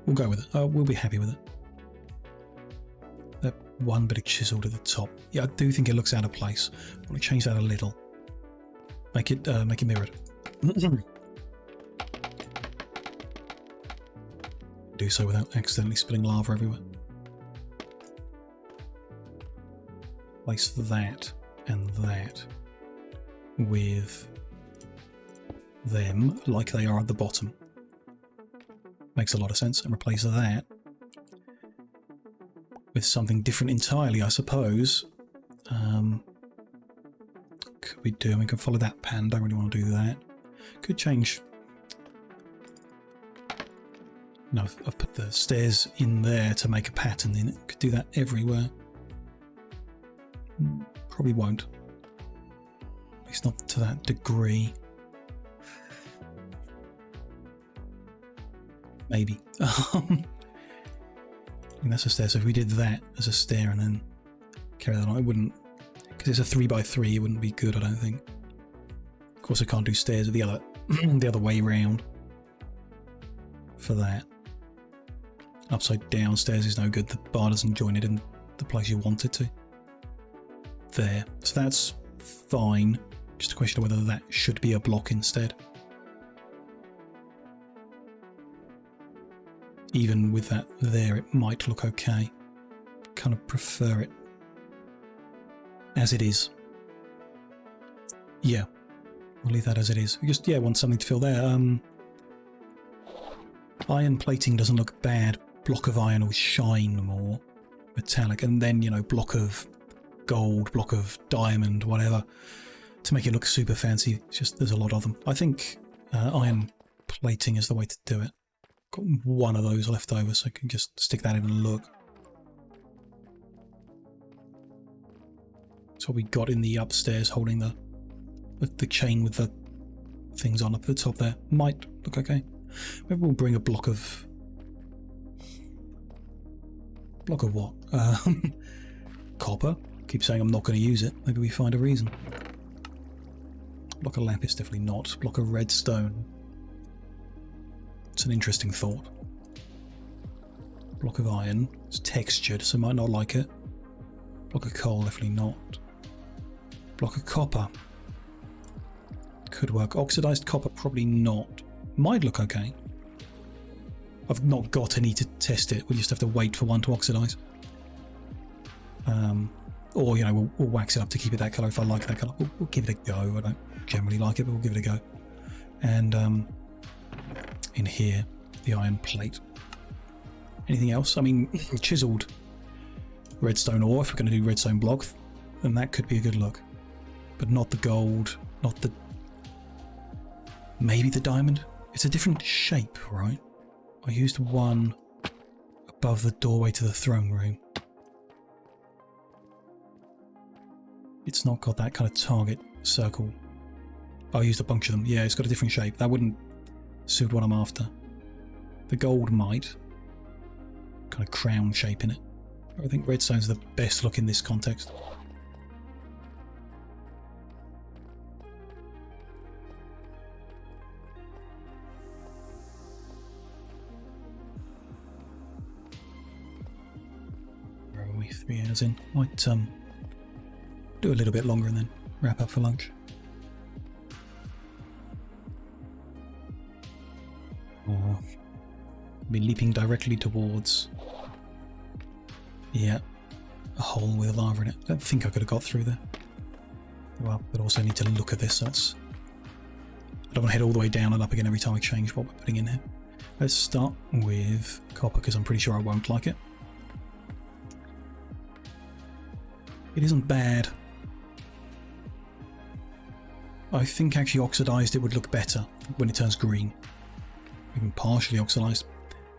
we'll go with it. We'll be happy with it. That one bit of chiseled at the top. Yeah, I do think it looks out of place. I want to change that a little. Make it mirrored. Do so without accidentally spilling lava everywhere. Place that and that with them like they are at the bottom. Makes a lot of sense. And replace that with something different entirely, I suppose. Could we do? We could follow that pan. Don't really want to do that. Could change. No, I've put the stairs in there to make a pattern in it. Could do that everywhere. Probably won't. At least not to that degree. Maybe. And that's a stair. So if we did that as a stair and then carry that on, it wouldn't. Because it's a 3x3, it wouldn't be good, I don't think. Of course, I can't do stairs the other the other way round for that. Upside down stairs is no good. The bar doesn't join it in the place you want it to. there. So that's fine. Just a question of whether that should be a block instead. Even with that there, it might look okay. Kind of prefer it as it is. Yeah, we'll leave that as it is. We just, yeah, want something to fill there. Iron plating doesn't look bad. Block of iron will shine more metallic, and then, you know, block of gold, block of diamond, whatever, to make it look super fancy. It's just, there's a lot of them. I think iron plating is the way to do it. Got one of those left over, so I can just stick that in and look. That's what we got in the upstairs, holding the chain with the things on up at the top there. Might look okay. Maybe we'll bring a block of what? Copper. Keep saying I'm not going to use it. Maybe we find a reason. Block of lapis, definitely not. Block of redstone. It's an interesting thought. Block of iron. It's textured, so I might not like it. Block of coal, definitely not. Block of copper. Could work. Oxidized copper, probably not. Might look okay. I've not got any to test it. We just have to wait for one to oxidize. Or, you know, we'll wax it up to keep it that colour if I like that colour. We'll give it a go. I don't generally like it, but we'll give it a go. And in here, the iron plate. Anything else? I mean, chiseled redstone ore, if we're going to do redstone block, then that could be a good look. But not the gold, not the... Maybe the diamond? It's a different shape, right? I used one above the doorway to the throne room. It's not got that kind of target circle. I used a bunch of them. Yeah, it's got a different shape. That wouldn't suit what I'm after. The gold might. Kind of crown shape in it. I think redstone's the best look in this context. Where are we? 3 hours in. Might do a little bit longer and then wrap up for lunch. Or be leaping directly towards, yeah, a hole with lava in it. I don't think I could have got through there. Well, but also need to look at this. That's, I don't want to head all the way down and up again every time I change what we're putting in here. Let's start with copper, because I'm pretty sure I won't like it. It isn't bad. I think actually oxidized it would look better when it turns green. Even partially oxidized.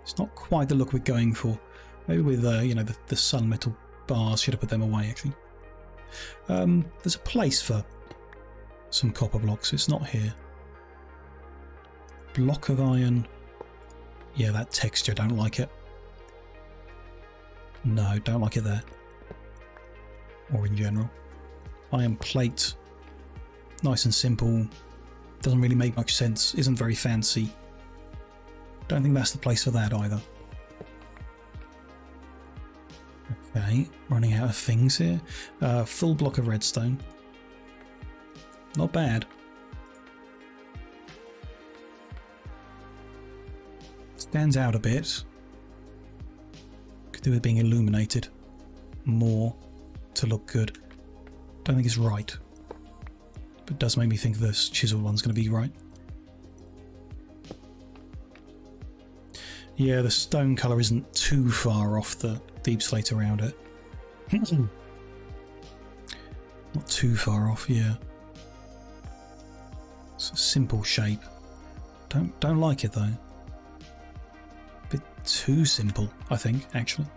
It's not quite the look we're going for. Maybe with you know, the sun metal bars, should have put them away actually. There's a place for some copper blocks. It's not here. Block of iron. Yeah, that texture, don't like it. No, don't like it there. Or in general. Iron plate. Nice and simple. Doesn't really make much sense. Isn't very fancy. Don't think that's the place for that either. Okay, running out of things here. Full block of redstone. Not bad. Stands out a bit. Could do with being illuminated more to look good. Don't think it's right. But it does make me think this chisel one's going to be right. Yeah, the stone colour isn't too far off the deep slate around it. Not too far off, yeah. It's a simple shape. Don't like it though. Bit too simple, I think, actually.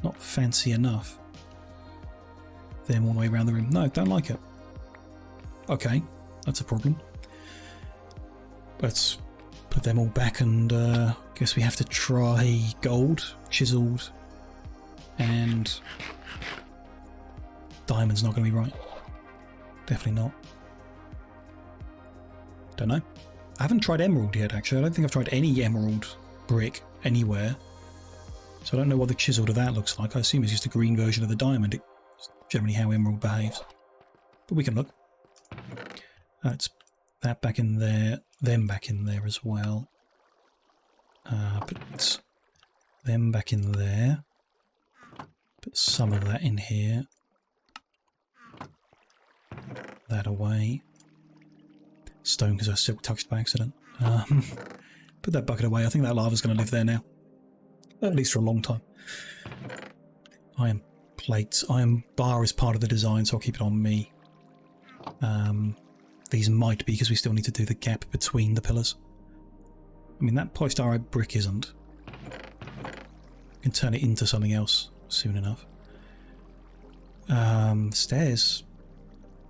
Not fancy enough. Them all the way around the room. No, don't like it. Okay, that's a problem. Let's put them all back and guess we have to try gold, chiseled, and diamond's not going to be right. Definitely not. Don't know. I haven't tried emerald yet, actually. I don't think I've tried any emerald brick anywhere. So I don't know what the chiseled of that looks like. I assume it's just a green version of the diamond. It generally how emerald behaves. But we can look. It's that back in there, them back in there as well. Put them back in there. Put some of that in here. That away. Stone because I silk touched by accident. Put that bucket away. I think that lava's going to live there now. At least for a long time. Iron plates. Iron bar is part of the design, so I'll keep it on me. These might be because we still need to do the gap between the pillars. I mean, that polystyrite brick isn't. I can turn it into something else soon enough. Stairs.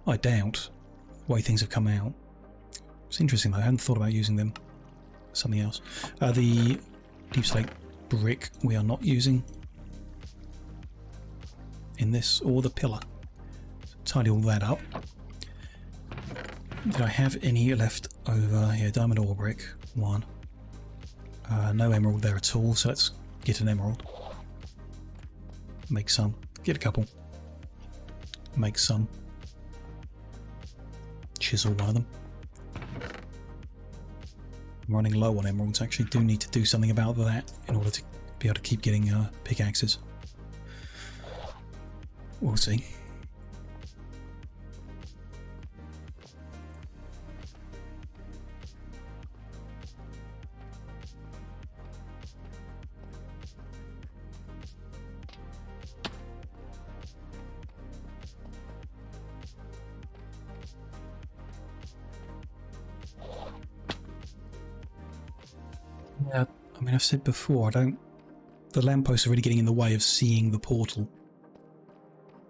I doubt. The way things have come out. It's interesting though. I hadn't thought about using them. Something else. The deep slate brick we are not using in this or the pillar. So tidy all that up. Did I have any left over here? Diamond ore brick. One. No emerald there at all, so let's get an emerald. Make some. Get a couple. Make some. Chisel one of them. I'm running low on emeralds. Actually do need to do something about that in order to be able to keep getting pickaxes. We'll see. Yeah, I mean, I've said before, the lampposts are really getting in the way of seeing the portal.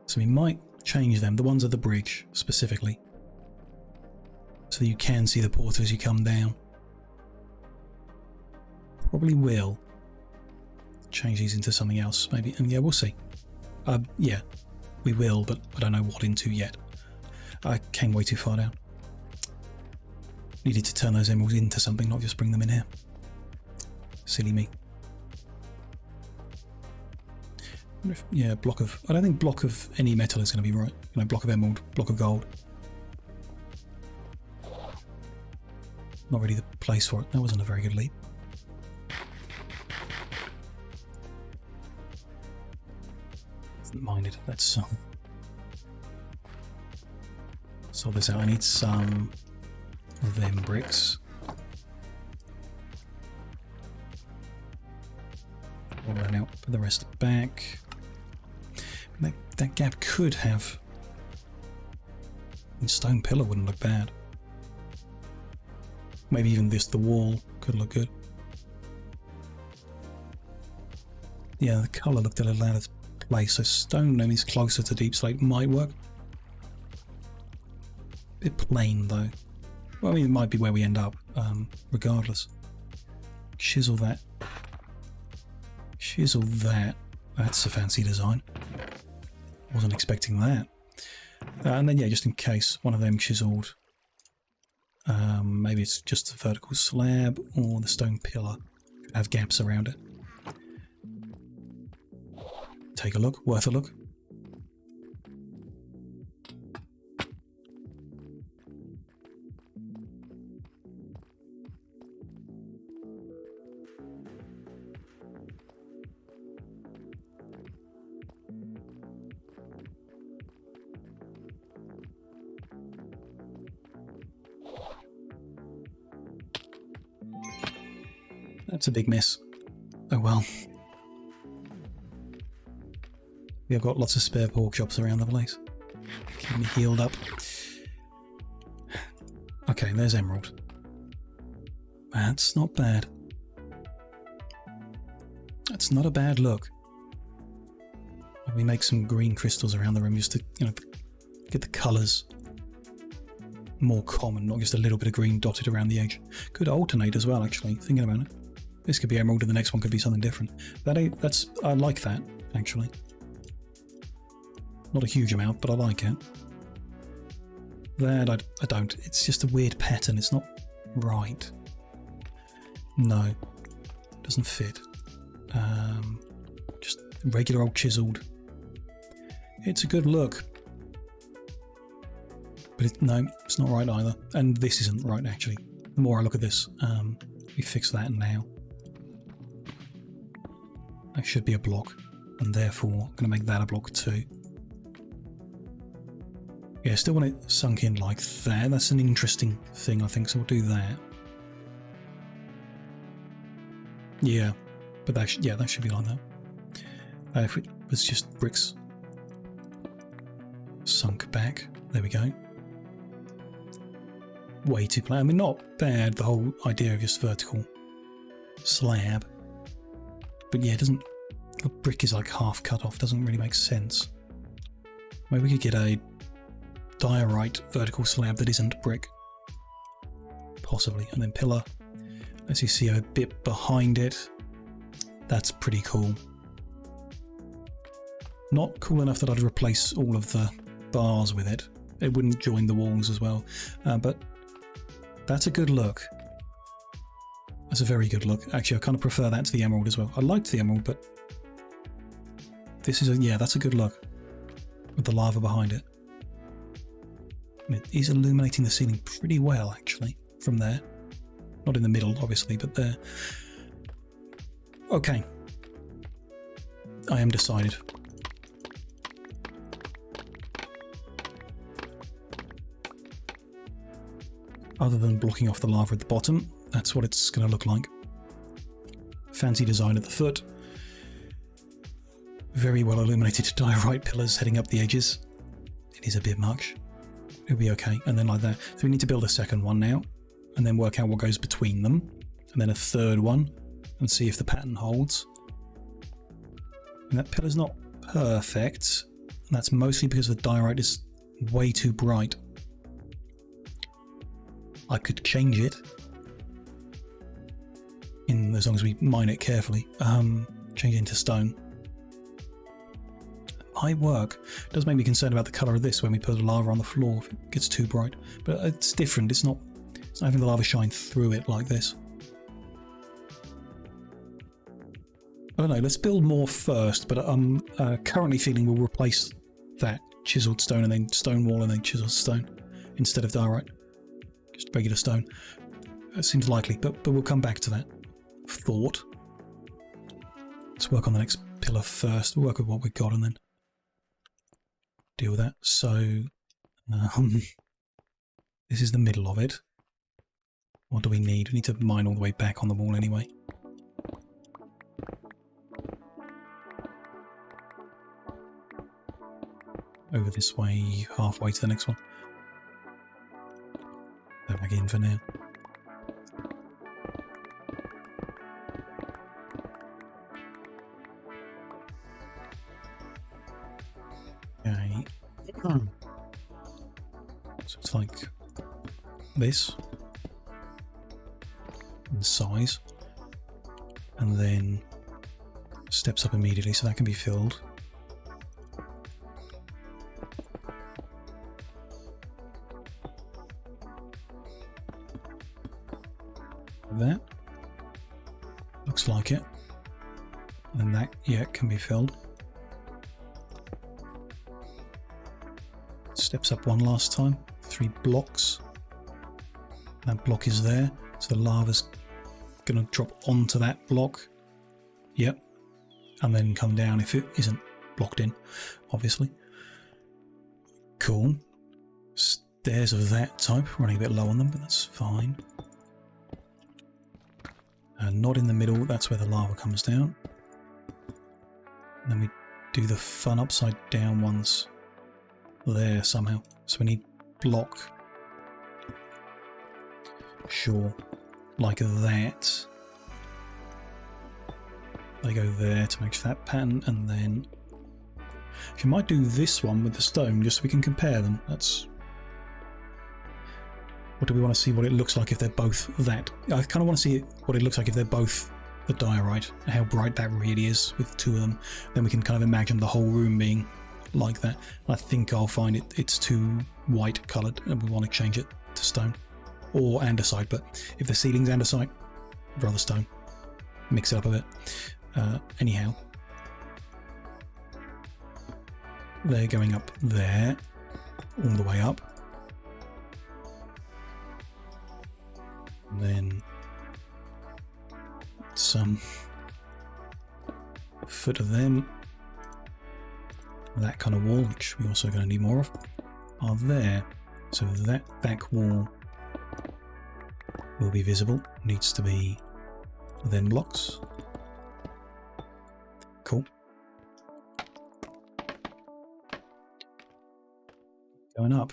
So we might change them, the ones at the bridge specifically, so that you can see the portal as you come down. Probably will change these into something else, maybe, and yeah, we'll see. Yeah, we will, but I don't know what into yet. I came way too far down. Needed to turn those emeralds into something, not just bring them in here. Silly me. Yeah, block of... I don't think block of any metal is going to be right. You know, block of emerald, block of gold. Not really the place for it. That wasn't a very good leap. Didn't mind it. Let's sort this out. I need some of them bricks. All that out, put the rest back. That gap could have... A stone pillar wouldn't look bad. Maybe even the wall could look good. Yeah, the colour looked a little out of place, so stone maybe is closer to deep slate might work. Bit plain though. Well, I mean, it might be where we end up, regardless. Chisel that. Chisel that. That's a fancy design. Wasn't expecting that. And then, yeah, just in case, one of them chiseled. Maybe it's just a vertical slab or the stone pillar. Could have gaps around it. Take a look. Worth a look. That's a big miss. Oh well. We have got lots of spare pork chops around the place. Keep me healed up. Okay, there's emerald. That's not bad. That's not a bad look. Maybe make some green crystals around the room just to, you know, get the colours more common, not just a little bit of green dotted around the edge. Could alternate as well, actually, thinking about it. This could be emerald and the next one could be something different. I like that, actually. Not a huge amount, but I like it. That I don't. It's just a weird pattern. It's not right. No. Doesn't fit. Just regular old chiseled. It's a good look. But no, it's not right either. And this isn't right, actually. The more I look at this, we fix that now. That should be a block, and therefore I'm going to make that a block too. Yeah, still want it sunk in like that. That's an interesting thing, I think, so we'll do that. Yeah, but that should be like that. If it was just bricks sunk back, there we go. Way too plain. I mean, not bad, the whole idea of just vertical slab. But yeah, it doesn't... A brick is like half cut off, doesn't really make sense. Maybe we could get a diorite vertical slab that isn't brick. Possibly. And then pillar. As you see a bit behind it. That's pretty cool. Not cool enough that I'd replace all of the bars with it. It wouldn't join the walls as well. But that's a good look. That's a very good look. Actually, I kind of prefer that to the emerald as well. I liked the emerald, but this is yeah, that's a good look with the lava behind it. And it is illuminating the ceiling pretty well, actually, from there. Not in the middle, obviously, but there. Okay. I am decided. Other than blocking off the lava at the bottom, that's what it's going to look like. Fancy design at the foot. Very well illuminated diorite pillars heading up the edges. It is a bit much. It'll be okay. And then like that. So we need to build a second one now. And then work out what goes between them. And then a third one. And see if the pattern holds. And that pillar's not perfect. And that's mostly because the diorite is way too bright. I could change it. As long as we mine it carefully. Change it into stone. Might work. It does make me concerned about the colour of this when we put the lava on the floor if it gets too bright. But it's different. It's not having the lava shine through it like this. I don't know. Let's build more first. But I'm currently feeling we'll replace that chiselled stone and then stone wall and then chiselled stone instead of diorite. Just regular stone. That seems likely, but we'll come back to that. Thought. Let's work on the next pillar first. We'll work with what we've got and then deal with that. So this is the middle of it. What do we need? We need to mine all the way back on the wall anyway. Over this way, halfway to the next one. Go back in for now. Okay. So it's like this in size, and then steps up immediately, so that can be filled. That looks like it, and that can be filled. Steps up one last time, 3 blocks. That block is there, so the lava's gonna drop onto that block. Yep, and then come down if it isn't blocked in, obviously. Cool. Stairs of that type, running a bit low on them, but that's fine. Not in the middle, that's where the lava comes down. And then we do the fun upside down ones there somehow. So we need block. Sure. Like that. They go there to make that pattern, and then you might do this one with the stone just so we can compare them. That's... What do we want to see what it looks like if they're both that? I kind of want to see what it looks like if they're both the diorite, how bright that really is with 2 of them. Then we can kind of imagine the whole room being like that. I think I'll find it's too white coloured and we want to change it to stone or andesite, but if the ceiling's andesite, I'd rather stone. Mix it up a bit. Anyhow. they're going up there, all the way up. And then some foot of them. That kind of wall, which we're also going to need more of, are there. So that back wall will be visible. Needs to be then blocks. Cool. Going up.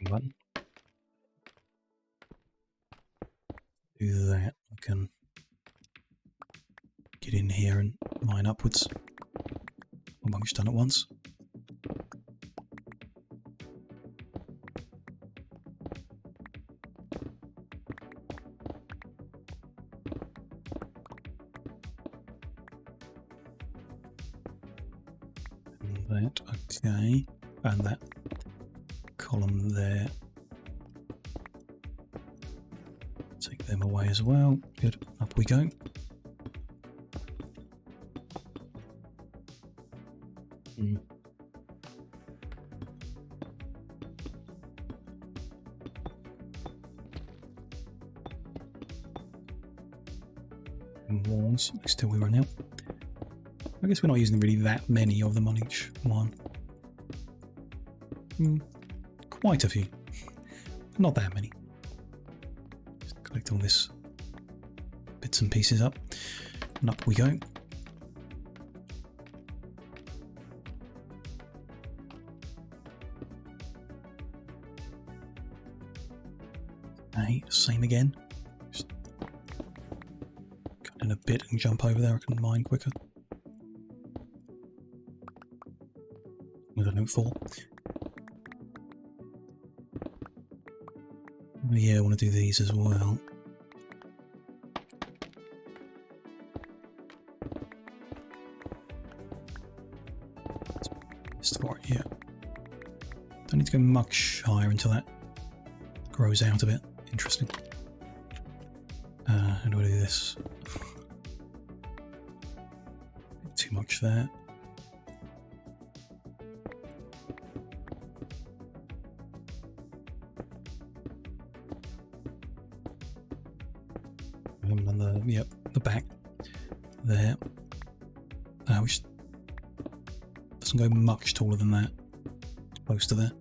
One. Do that. I can get in here and mine upwards. A bunch done at once. And that, okay. And that column there. Take them away as well. Good. Up we go. Walls, still we run out. I guess we're not using really that many of them on each one. Quite a few. Not that many. Just collect all this bits and pieces up. And up we go. Okay, same again. Just cut in a bit and jump over there. I can mine quicker. With a note 4. Yeah, I want to do these as well. For it, yeah. Don't need to go much higher until that grows out a bit. Interesting. How do I do this? Too much there. And the back there. Which doesn't go much taller than that. Close to there.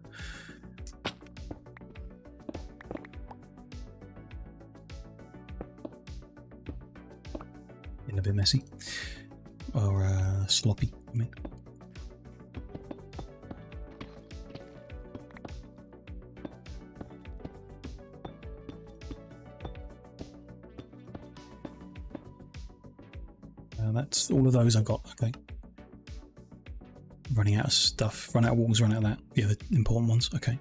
A bit messy, or sloppy, I mean. That's all of those I've got. Okay. Running out of stuff, run out of walls, run out of that. Yeah, the important ones. Okay.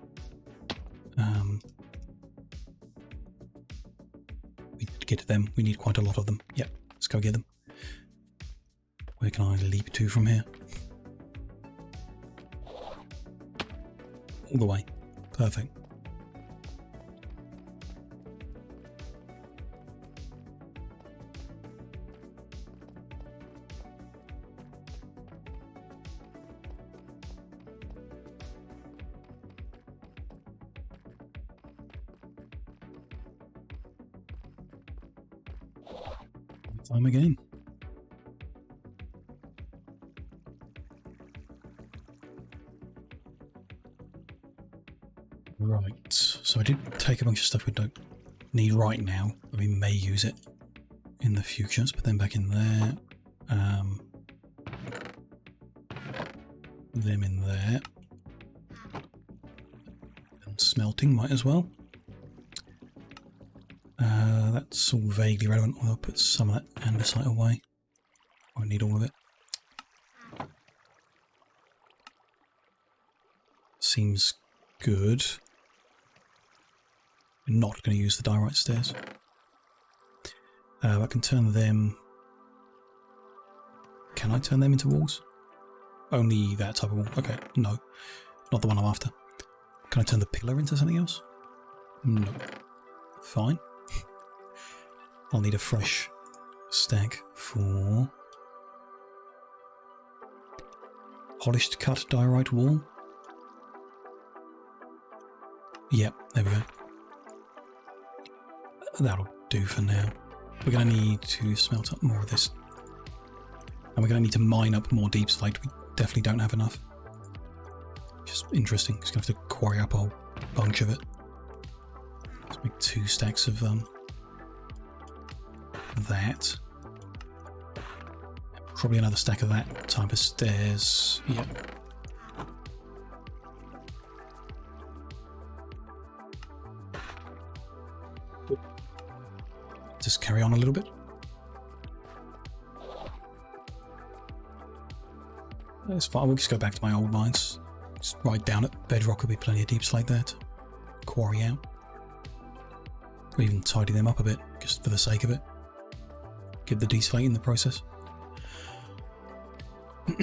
We get to them. We need quite a lot of them. Yep. Let's go get them. Where can I leap to from here? All the way. Perfect. Time again. Right, so I did take a bunch of stuff we don't need right now, but we may use it in the future. Let's put them back in there. Them in there. And smelting might as well. That's all vaguely relevant. I'll put some of that andesite away. I won't need all of it. Seems good. I'm not going to use the diorite stairs. I can turn them... Can I turn them into walls? Only that type of wall. Okay, no. Not the one I'm after. Can I turn the pillar into something else? No. Fine. I'll need a fresh stack for polished cut diorite wall. Yep, there we go. That'll do for now. We're going to need to smelt up more of this. And we're going to need to mine up more deep slate. We definitely don't have enough. Just interesting. Just going to have to quarry up a whole bunch of it. Let's make 2 stacks of that. Probably another stack of that type of stairs. Yep. Just carry on a little bit. That's fine. We'll just go back to my old mines. Just right down at bedrock will be plenty of deep slate there to quarry out. Or even tidy them up a bit, just for the sake of it. Give the deep slate in the process. Ow.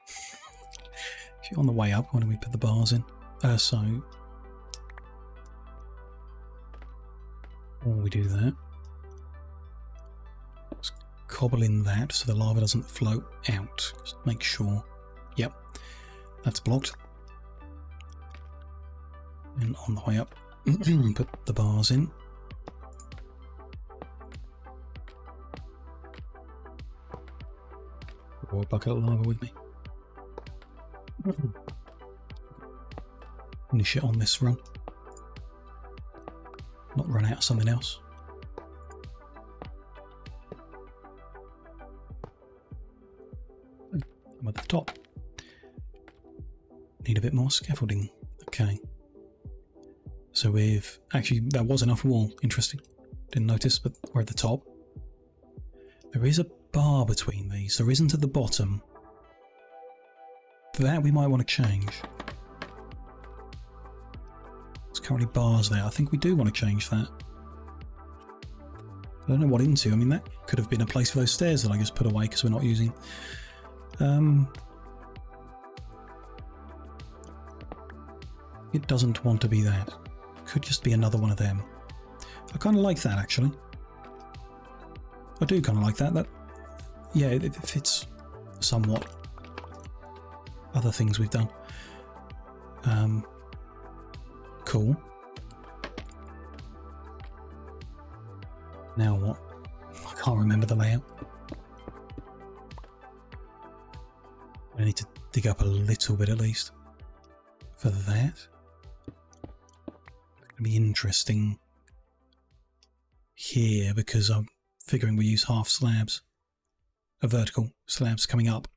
If you're on the way up, why don't we put the bars in? While we do that, let's cobble in that so the lava doesn't flow out. Just make sure. Yep, that's blocked. And on the way up, put the bars in. Or a bucket of lava with me. Finish it on this run. Not run out of something else. I'm at the top. Need a bit more scaffolding. Okay. So we've... Actually, that was enough wall. Interesting. Didn't notice, but we're at the top. There is a bar between these. There isn't at the bottom. That we might want to change. There's currently bars there. I think we do want to change that. I don't know what into. I mean, that could have been a place for those stairs that I just put away because we're not using. It doesn't want to be that. Could just be another one of them. I kind of like that, actually. I do kind of like that. Yeah, it fits somewhat other things we've done. Cool. Now what? I can't remember the layout. I need to dig up a little bit at least for that. It's going to be interesting here because I'm figuring we use half slabs, vertical slabs coming up,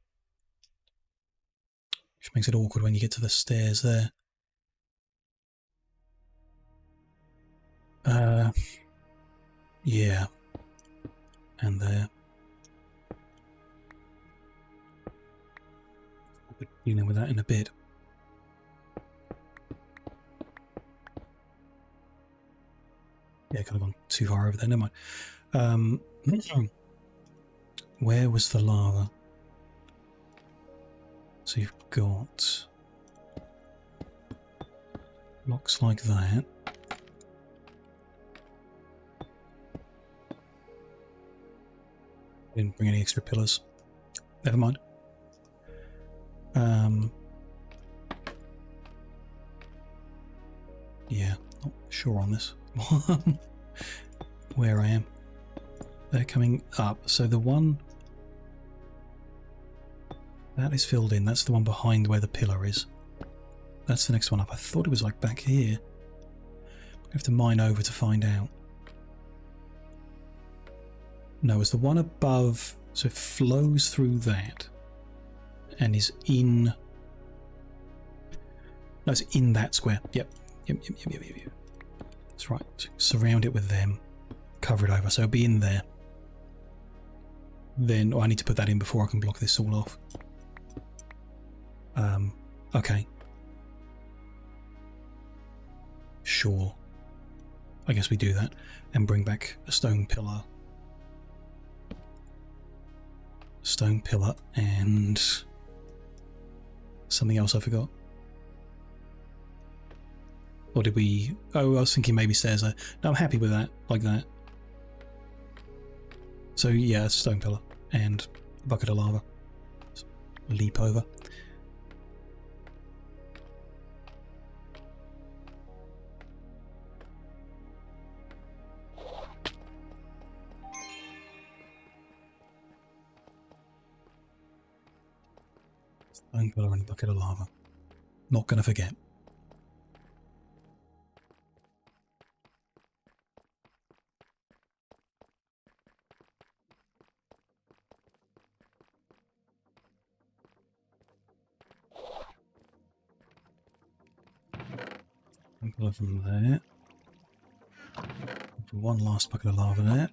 which makes it awkward when you get to the stairs there. Yeah, and there. We'll be dealing with that in a bit. Yeah, kind of gone too far over there. Never mind. Where was the lava? So you've got blocks like that. Didn't bring any extra pillars. Never mind. Yeah, not sure on this. Where I am. They're coming up. So the one that is filled in, that's the one behind where the pillar is. That's the next one up. I thought it was like back here. I have to mine over to find out. No, it's the one above, so it flows through that and is in... No, it's in that square. Yep. Yep. That's right. So surround it with them. Cover it over, so it'll be in there. Then, I need to put that in before I can block this all off. Okay. Sure. I guess we do that. And bring back a stone pillar. Stone pillar and something else I forgot. Or did we... Oh, I was thinking maybe stairs there. No, I'm happy with that, like that. So yeah, stone pillar and a bucket of lava. Leap over. Stone pillar and a bucket of lava. Not going to forget. From there. One last bucket of lava there.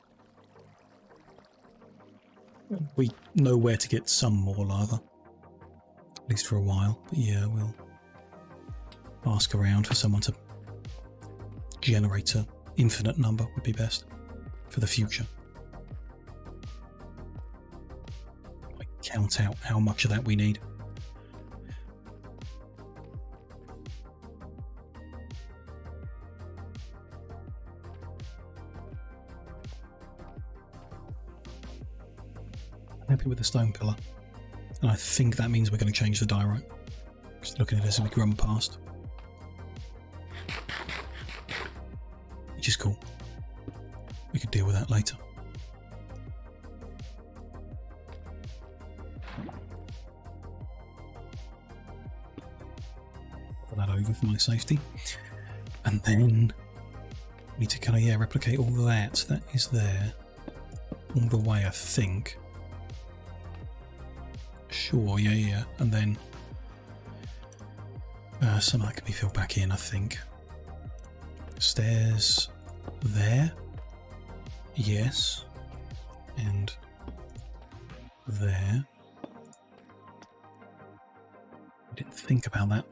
We know where to get some more lava. At least for a while. But yeah, we'll ask around for someone to generate an infinite number would be best for the future. I count out how much of that we need. Happy with the stone pillar, and I think that means we're going to change the diorite. Just looking at it as we run past, which is cool. We could deal with that later. Put that over for my safety, and then we need to kind of replicate all that. That is there all the way, I think. Sure, yeah. And then some of that can be filled back in, I think. Stairs there. Yes. And there. I didn't think about that.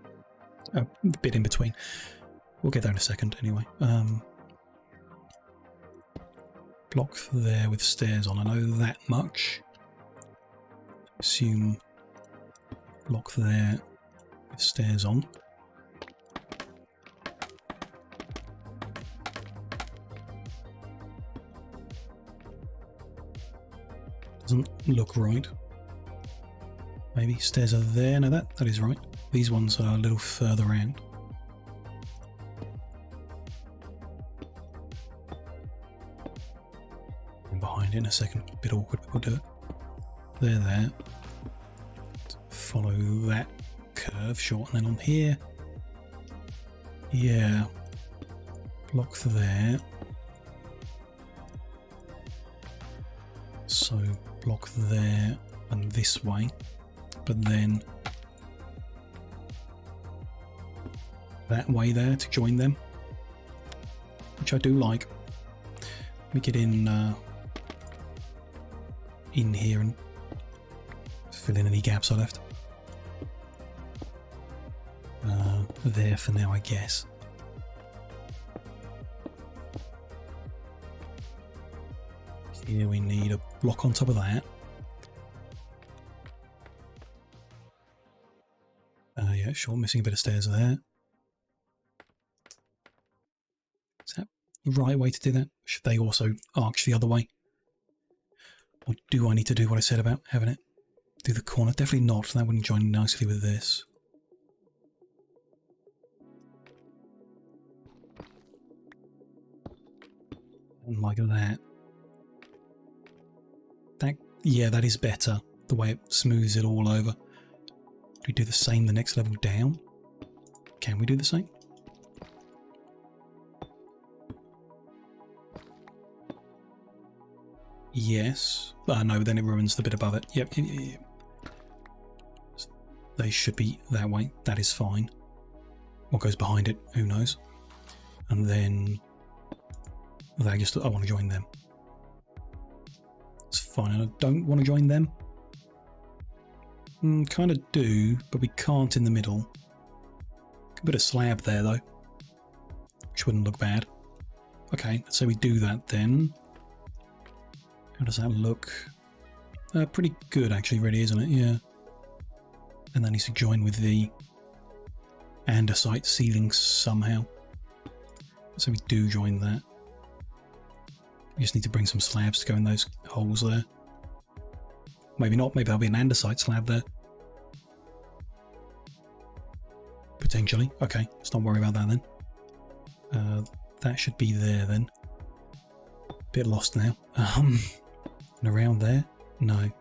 A bit in between. We'll get there in a second anyway. Block there with stairs on. I know that much. Assume block there with stairs on. Doesn't look right. Maybe stairs are there. No, that is right. These ones are a little further out. And behind it in a second. A bit awkward, but we'll do it. There. Follow that curve short, and then on here, yeah, block there. So block there and this way, but then that way there to join them, which I do like. We get in here and fill in any gaps I left. There for now, I guess. Here we need a block on top of that. Yeah, sure, missing a bit of stairs there. Is that the right way to do that? Should they also arch the other way? Or do I need to do what I said about having it do the corner? Definitely not. That wouldn't join nicely with this. And like that. Yeah, that is better. The way it smooths it all over. Do we do the same the next level down? Can we do the same? Yes. No, then it ruins the bit above it. Yep. They should be that way. That is fine. What goes behind it? Who knows? And then I want to join them. It's fine. And I don't want to join them. Kind of do, but we can't in the middle. Could put a slab there though, which wouldn't look bad. Okay, so we do that then. How does that look? Pretty good actually, really, isn't it? Yeah. and that needs to join with the andesite ceiling somehow. So we do join that. We just need to bring some slabs to go in those holes there. Maybe not, maybe there'll be an andesite slab there. Potentially. Okay, let's not worry about that then. That should be there then. Bit lost now. And around there? No.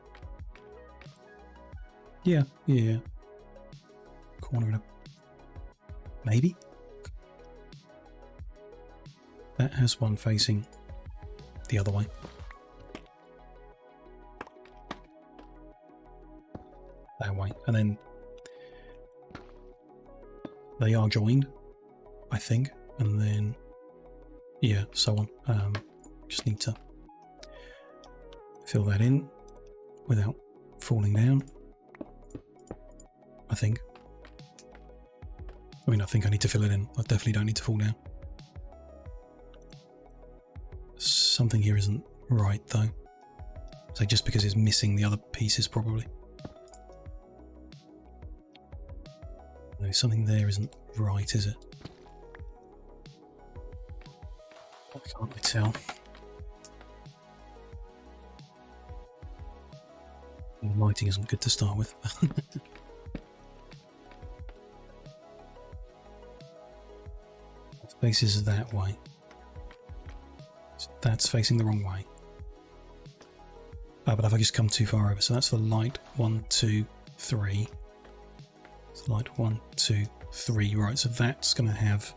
Yeah. Corner of maybe? That has one facing the other way. That way. And then they are joined, I think. And then, yeah, so on. Just need to fill that in without falling down, I think. I mean, I think I need to fill it in. I definitely don't need to fall down. Something here isn't right, though. So just because it's missing the other pieces, probably. No, something there isn't right, is it? Why can't I tell? The lighting isn't good to start with. Faces that way. So that's facing the wrong way. But have I just come too far over? So that's the light 1, 2, 3. It's light 1, 2, 3. Right, so that's going to have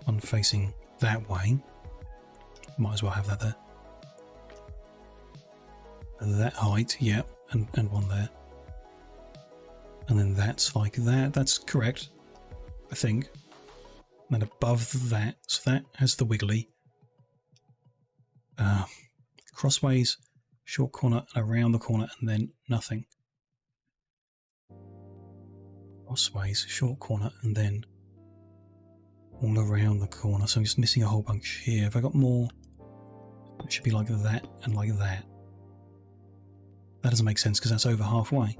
one facing that way. Might as well have that there. That height, yeah, and one there. And then that's like that. That's correct, I think. And then above that, so that has the wiggly. Crossways, short corner, and around the corner, and then nothing. Crossways, short corner, and then all around the corner. So I'm just missing a whole bunch here. Have I got more? It should be like that and like that. That doesn't make sense because that's over halfway.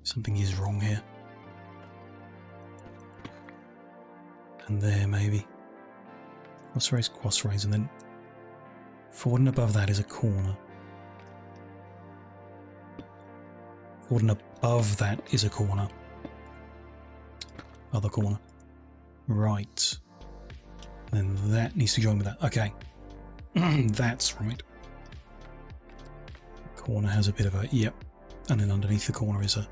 Something is wrong here. And there, maybe. Crossways, and then forward and above that is a corner. Forward and above that is a corner. Other corner. Right. And then that needs to join with that. Okay. That's right. Corner has a bit of a yep. And then underneath the corner is a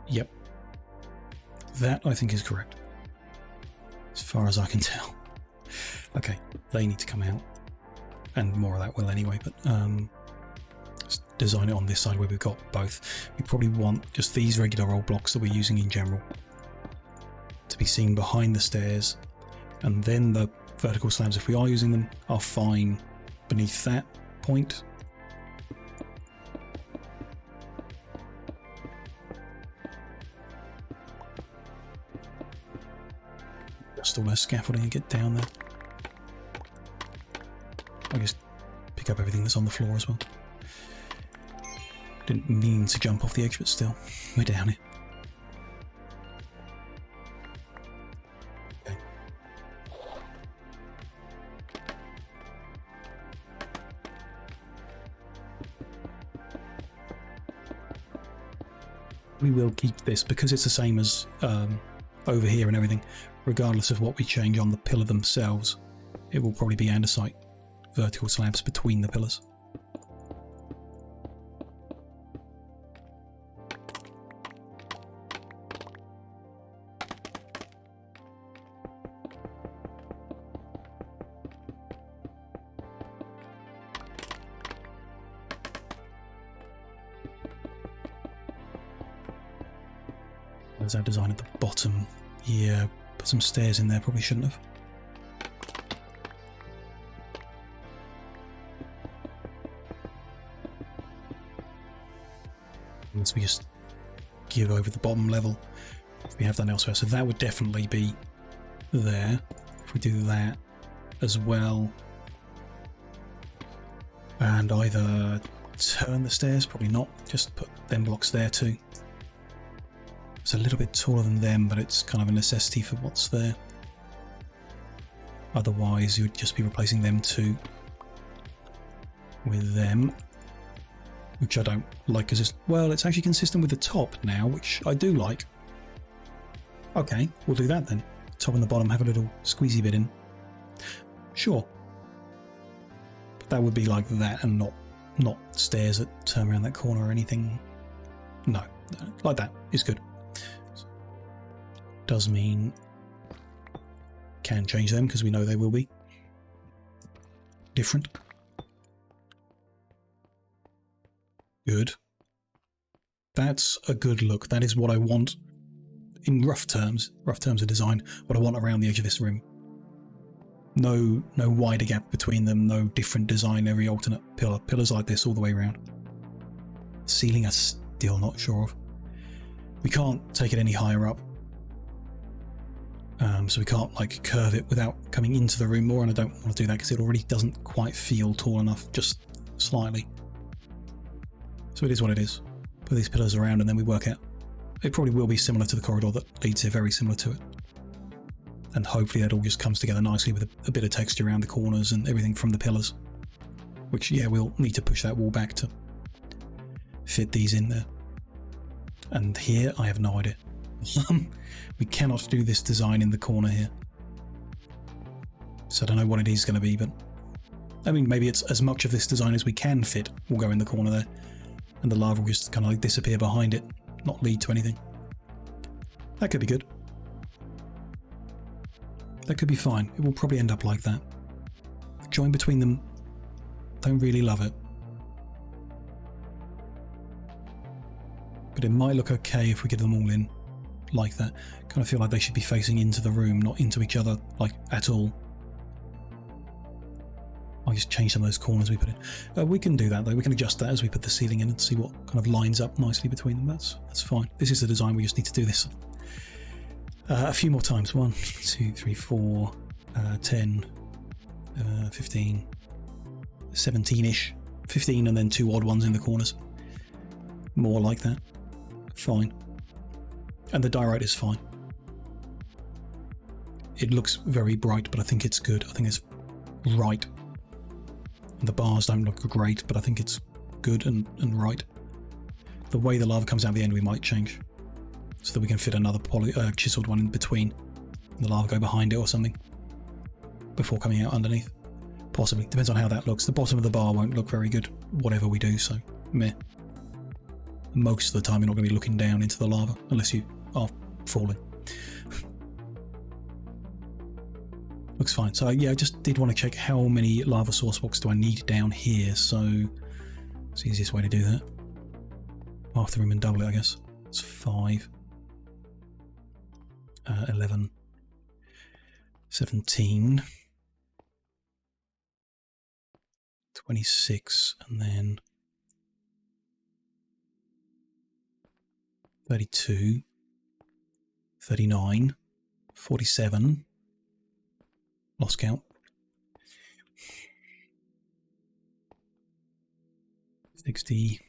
yep. That I think is correct. As far as I can tell. Okay, they need to come out. And more of that will anyway, but let's design it on this side where we've got both. We probably want just these regular old blocks that we're using in general to be seen behind the stairs, and then the vertical slabs, if we are using them, are fine beneath that point. Just all that scaffolding and get down there. I just pick up everything that's on the floor as well. Didn't mean to jump off the edge, but still, we're down here. Okay. We will keep this because it's the same as over here and everything. Regardless of what we change on the pillar themselves, it will probably be andesite vertical slabs between the pillars. There's our design at the bottom. Yeah, put some stairs in there, probably shouldn't have. Once we just give over the bottom level, if we have that elsewhere. So that would definitely be there. If we do that as well, and either turn the stairs? Probably not. Just put them blocks there too. It's a little bit taller than them, but it's kind of a necessity for what's there. Otherwise, you would just be replacing them too with them, which I don't like because it's, well, it's actually consistent with the top now, which I do like. Okay, we'll do that then. Top and the bottom have a little squeezy bit in. Sure. But that would be like that and not stairs that turn around that corner or anything. No, like that is good. Does mean can change them because we know they will be different. Good. That's a good look. That is what I want in rough terms of design, what I want around the edge of this room. No wider gap between them, no different design every alternate pillar. Pillars like this all the way around. Ceiling I'm still not sure of. We can't take it any higher up. So we can't like curve it without coming into the room more, and I don't want to do that because it already doesn't quite feel tall enough, just slightly. So it is what it is. Put these pillars around and then we work out. It probably will be similar to the corridor that leads here, very similar to it. And hopefully that all just comes together nicely with a bit of texture around the corners and everything from the pillars. Which, yeah, we'll need to push that wall back to fit these in there. And here, I have no idea. We cannot do this design in the corner here. So I don't know what it is going to be, but I mean, maybe it's as much of this design as we can fit will go in the corner there. And the lava will just kind of like disappear behind it, not lead to anything. That could be good. That could be fine. It will probably end up like that. Join between them, don't really love it. But it might look okay if we get them all in like that. Kind of feel like they should be facing into the room, not into each other, like at all. I'll just change some of those corners we put in. We can do that though. We can adjust that as we put the ceiling in and see what kind of lines up nicely between them. That's fine. This is the design. We just need to do this a few more times. 1, 2, 3, 4, 10, 15, 17-ish. 15 and then 2 odd ones in the corners. More like that. Fine. And the diorite is fine. It looks very bright, but I think it's good. I think it's right. And the bars don't look great, but I think it's good and right. The way the lava comes out at the end we might change, so that we can fit another chiseled one in between, and the lava go behind it or something, before coming out underneath. Possibly. Depends on how that looks. The bottom of the bar won't look very good, whatever we do, so meh. Most of the time you're not going to be looking down into the lava, unless you are falling. Looks fine. So yeah, I just did want to check how many lava source blocks do I need down here, so it's the easiest way to do that. Half the room and double it, I guess. It's 5. 11. 17. 26, and then 32, 39, 47, lost count, 60,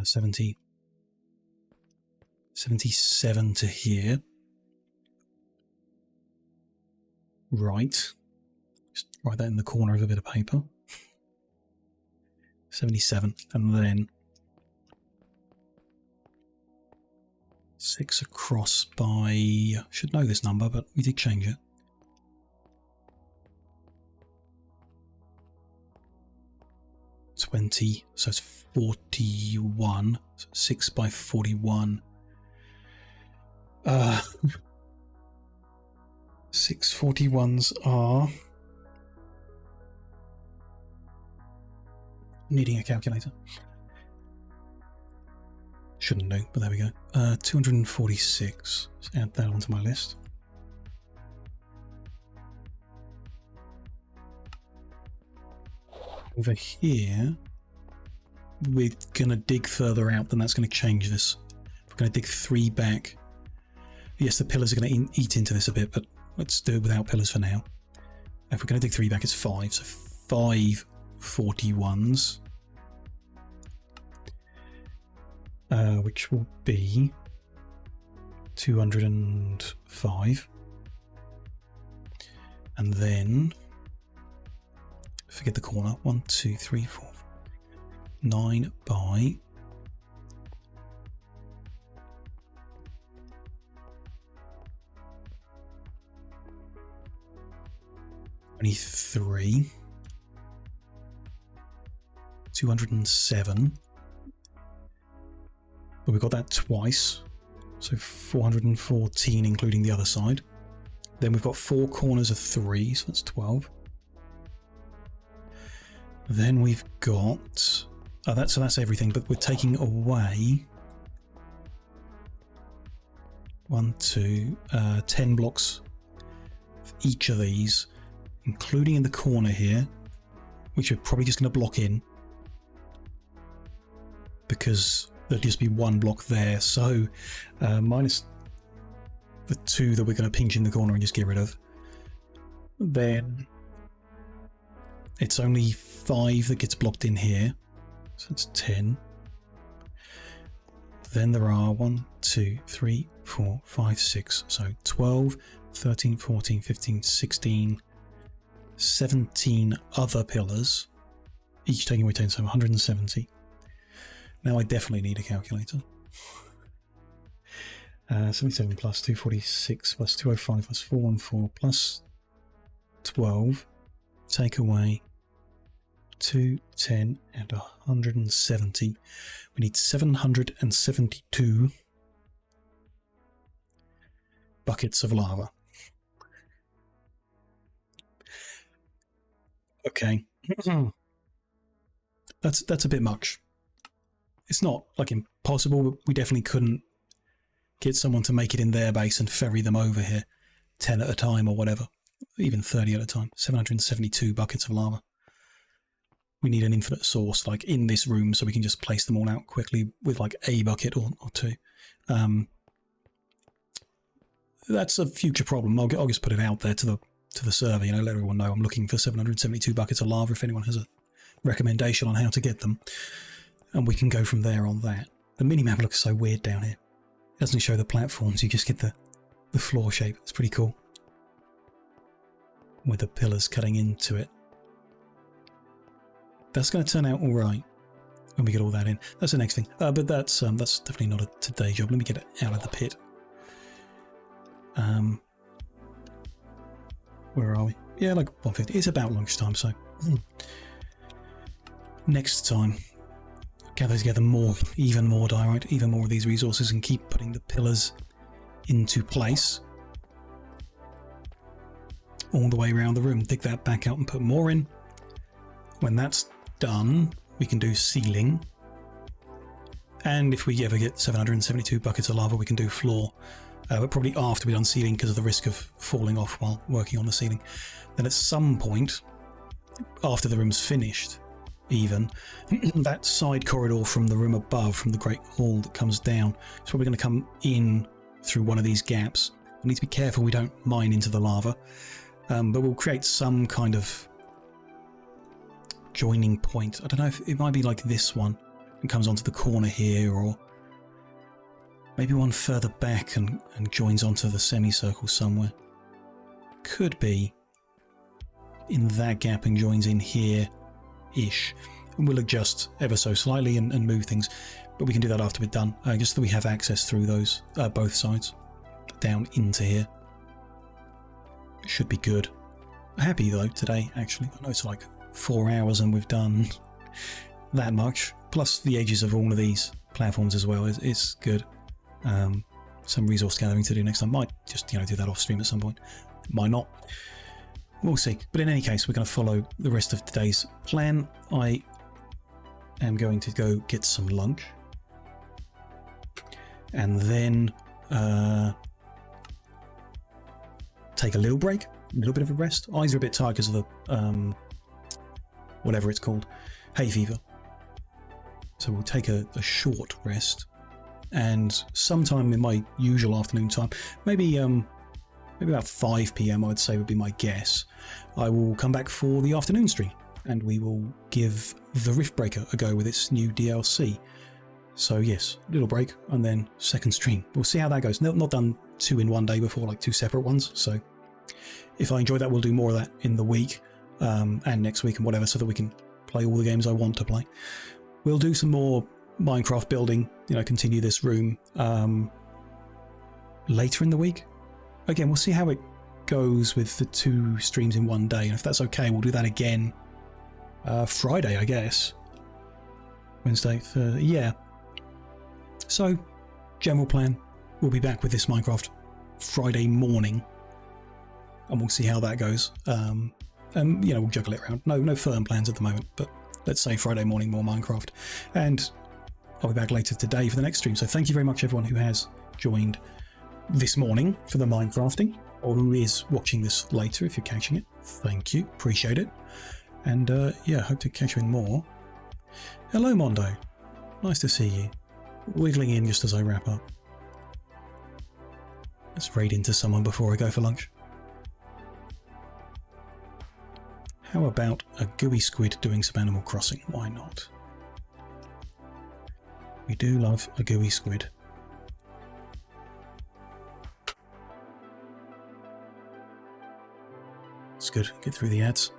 70, 77 to here, right, just write that in the corner of a bit of paper. 77, and then 6 across by, I should know this number, but we did change it. $20, so it's 41, so 6 by 41. 6 41s are, needing a calculator. Shouldn't do, but there we go. 246. Let's add that onto my list. Over here, we're going to dig further out, then that's going to change this. We're going to dig 3 back. Yes, the pillars are going to eat into this a bit, but let's do it without pillars for now. If we're going to dig 3 back, it's 5. So 5 41s, which will be 205, and then forget the corner. 1 2 3 4 9 by 23, 207, but we got that twice, so 414 including the other side. Then we've got 4 corners of 3, so that's 12. Then we've got so that's everything, but we're taking away 10 blocks of each of these, including in the corner here, which we're probably just going to block in because there'll just be 1 block there. So minus the 2 that we're going to pinch in the corner and just get rid of. Then it's only 5 that gets blocked in here, so it's 10. Then there are 1 2 3 4 5 6, so 12, 13, 14, 15, 16, 17 other pillars, each taking away 10, so 170. Now I definitely need a calculator. 77 plus 246 plus 205 plus 414 plus 12, take away 2, 10 and 170. We need 772 buckets of lava. Okay. That's a bit much. It's not like impossible, but we definitely couldn't get someone to make it in their base and ferry them over here 10 at a time or whatever, even 30 at a time. 772 buckets of lava. We need an infinite source like in this room so we can just place them all out quickly with like a bucket or 2. That's a future problem. I'll just put it out there to the server, let everyone know I'm looking for 772 buckets of lava if anyone has a recommendation on how to get them. And we can go from there on that. The minimap looks so weird down here. It doesn't show the platforms, you just get the floor shape. It's pretty cool. With the pillars cutting into it. That's going to turn out alright when we get all that in. That's the next thing. But that's definitely not a today job. Let me get it out of the pit. Where are we? Yeah, like 1:50. It's about lunchtime, so next time gather together even more diorite, even more of these resources, and keep putting the pillars into place all the way around the room. Dig that back out and put more in. When that's done, we can do ceiling, and if we ever get 772 buckets of lava, we can do floor. But probably after we've done ceiling because of the risk of falling off while working on the ceiling. Then at some point, after the room's finished, even, that side corridor from the room above, from the Great Hall that comes down, is probably going to come in through one of these gaps. We need to be careful we don't mine into the lava, but we'll create some kind of joining point. I don't know if it might be like this one and comes onto the corner here, or maybe one further back and joins onto the semicircle somewhere. Could be in that gap and joins in here-ish. And we'll adjust ever so slightly and move things, but we can do that after we're done, just so we have access through those, both sides, down into here. Should be good. Happy though today, actually. I know it's like 4 hours and we've done that much, plus the edges of all of these platforms as well. It's good. Some resource gathering to do next time. Might just do that off stream at some point. Might not. We'll see. But in any case, we're going to follow the rest of today's plan. I am going to go get some lunch, and then take a little break, a little bit of a rest. Eyes are a bit tired because of the whatever it's called, hay fever. So we'll take a short rest. And sometime in my usual afternoon time, maybe about 5 PM, I would say would be my guess, I will come back for the afternoon stream. and we will give the Rift Breaker a go with its new DLC. So yes, little break and then second stream. We'll see how that goes. Not done 2 in one day before, like 2 separate ones. So if I enjoy that, we'll do more of that in the week and next week and whatever, so that we can play all the games I want to play. We'll do some more Minecraft building, you know, continue this room later in the week. Again, we'll see how it goes with the 2 streams in one day, and if that's okay, we'll do that again Friday, I guess. Wednesday, yeah. So, general plan, we'll be back with this Minecraft Friday morning, and we'll see how that goes. And you know, we'll juggle it around. No firm plans at the moment, but let's say Friday morning more Minecraft, and I'll be back later today for the next stream. So thank you very much everyone who has joined this morning for the Minecrafting, or who is watching this later if you're catching it. Thank you, appreciate it. And yeah, hope to catch you in more. Hello Mondo, nice to see you. Wiggling in just as I wrap up. Let's raid into someone before I go for lunch. How about a gooey squid doing some Animal Crossing? Why not? We do love a gooey squid. It's good, get through the ads.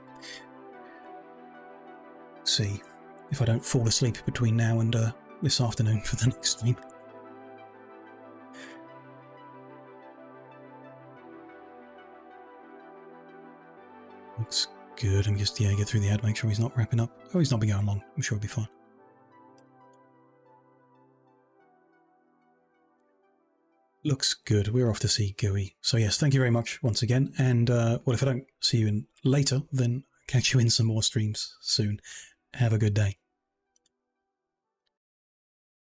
See if I don't fall asleep between now and this afternoon for the next stream. Looks good. I'm just, yeah, get through the ad, make sure he's not wrapping up. Oh, he's not been going long. I'm sure he'll be fine. Looks good. We're off to see Gooey. So yes, thank you very much once again. And well, if I don't see you in later, then catch you in some more streams soon. Have a good day.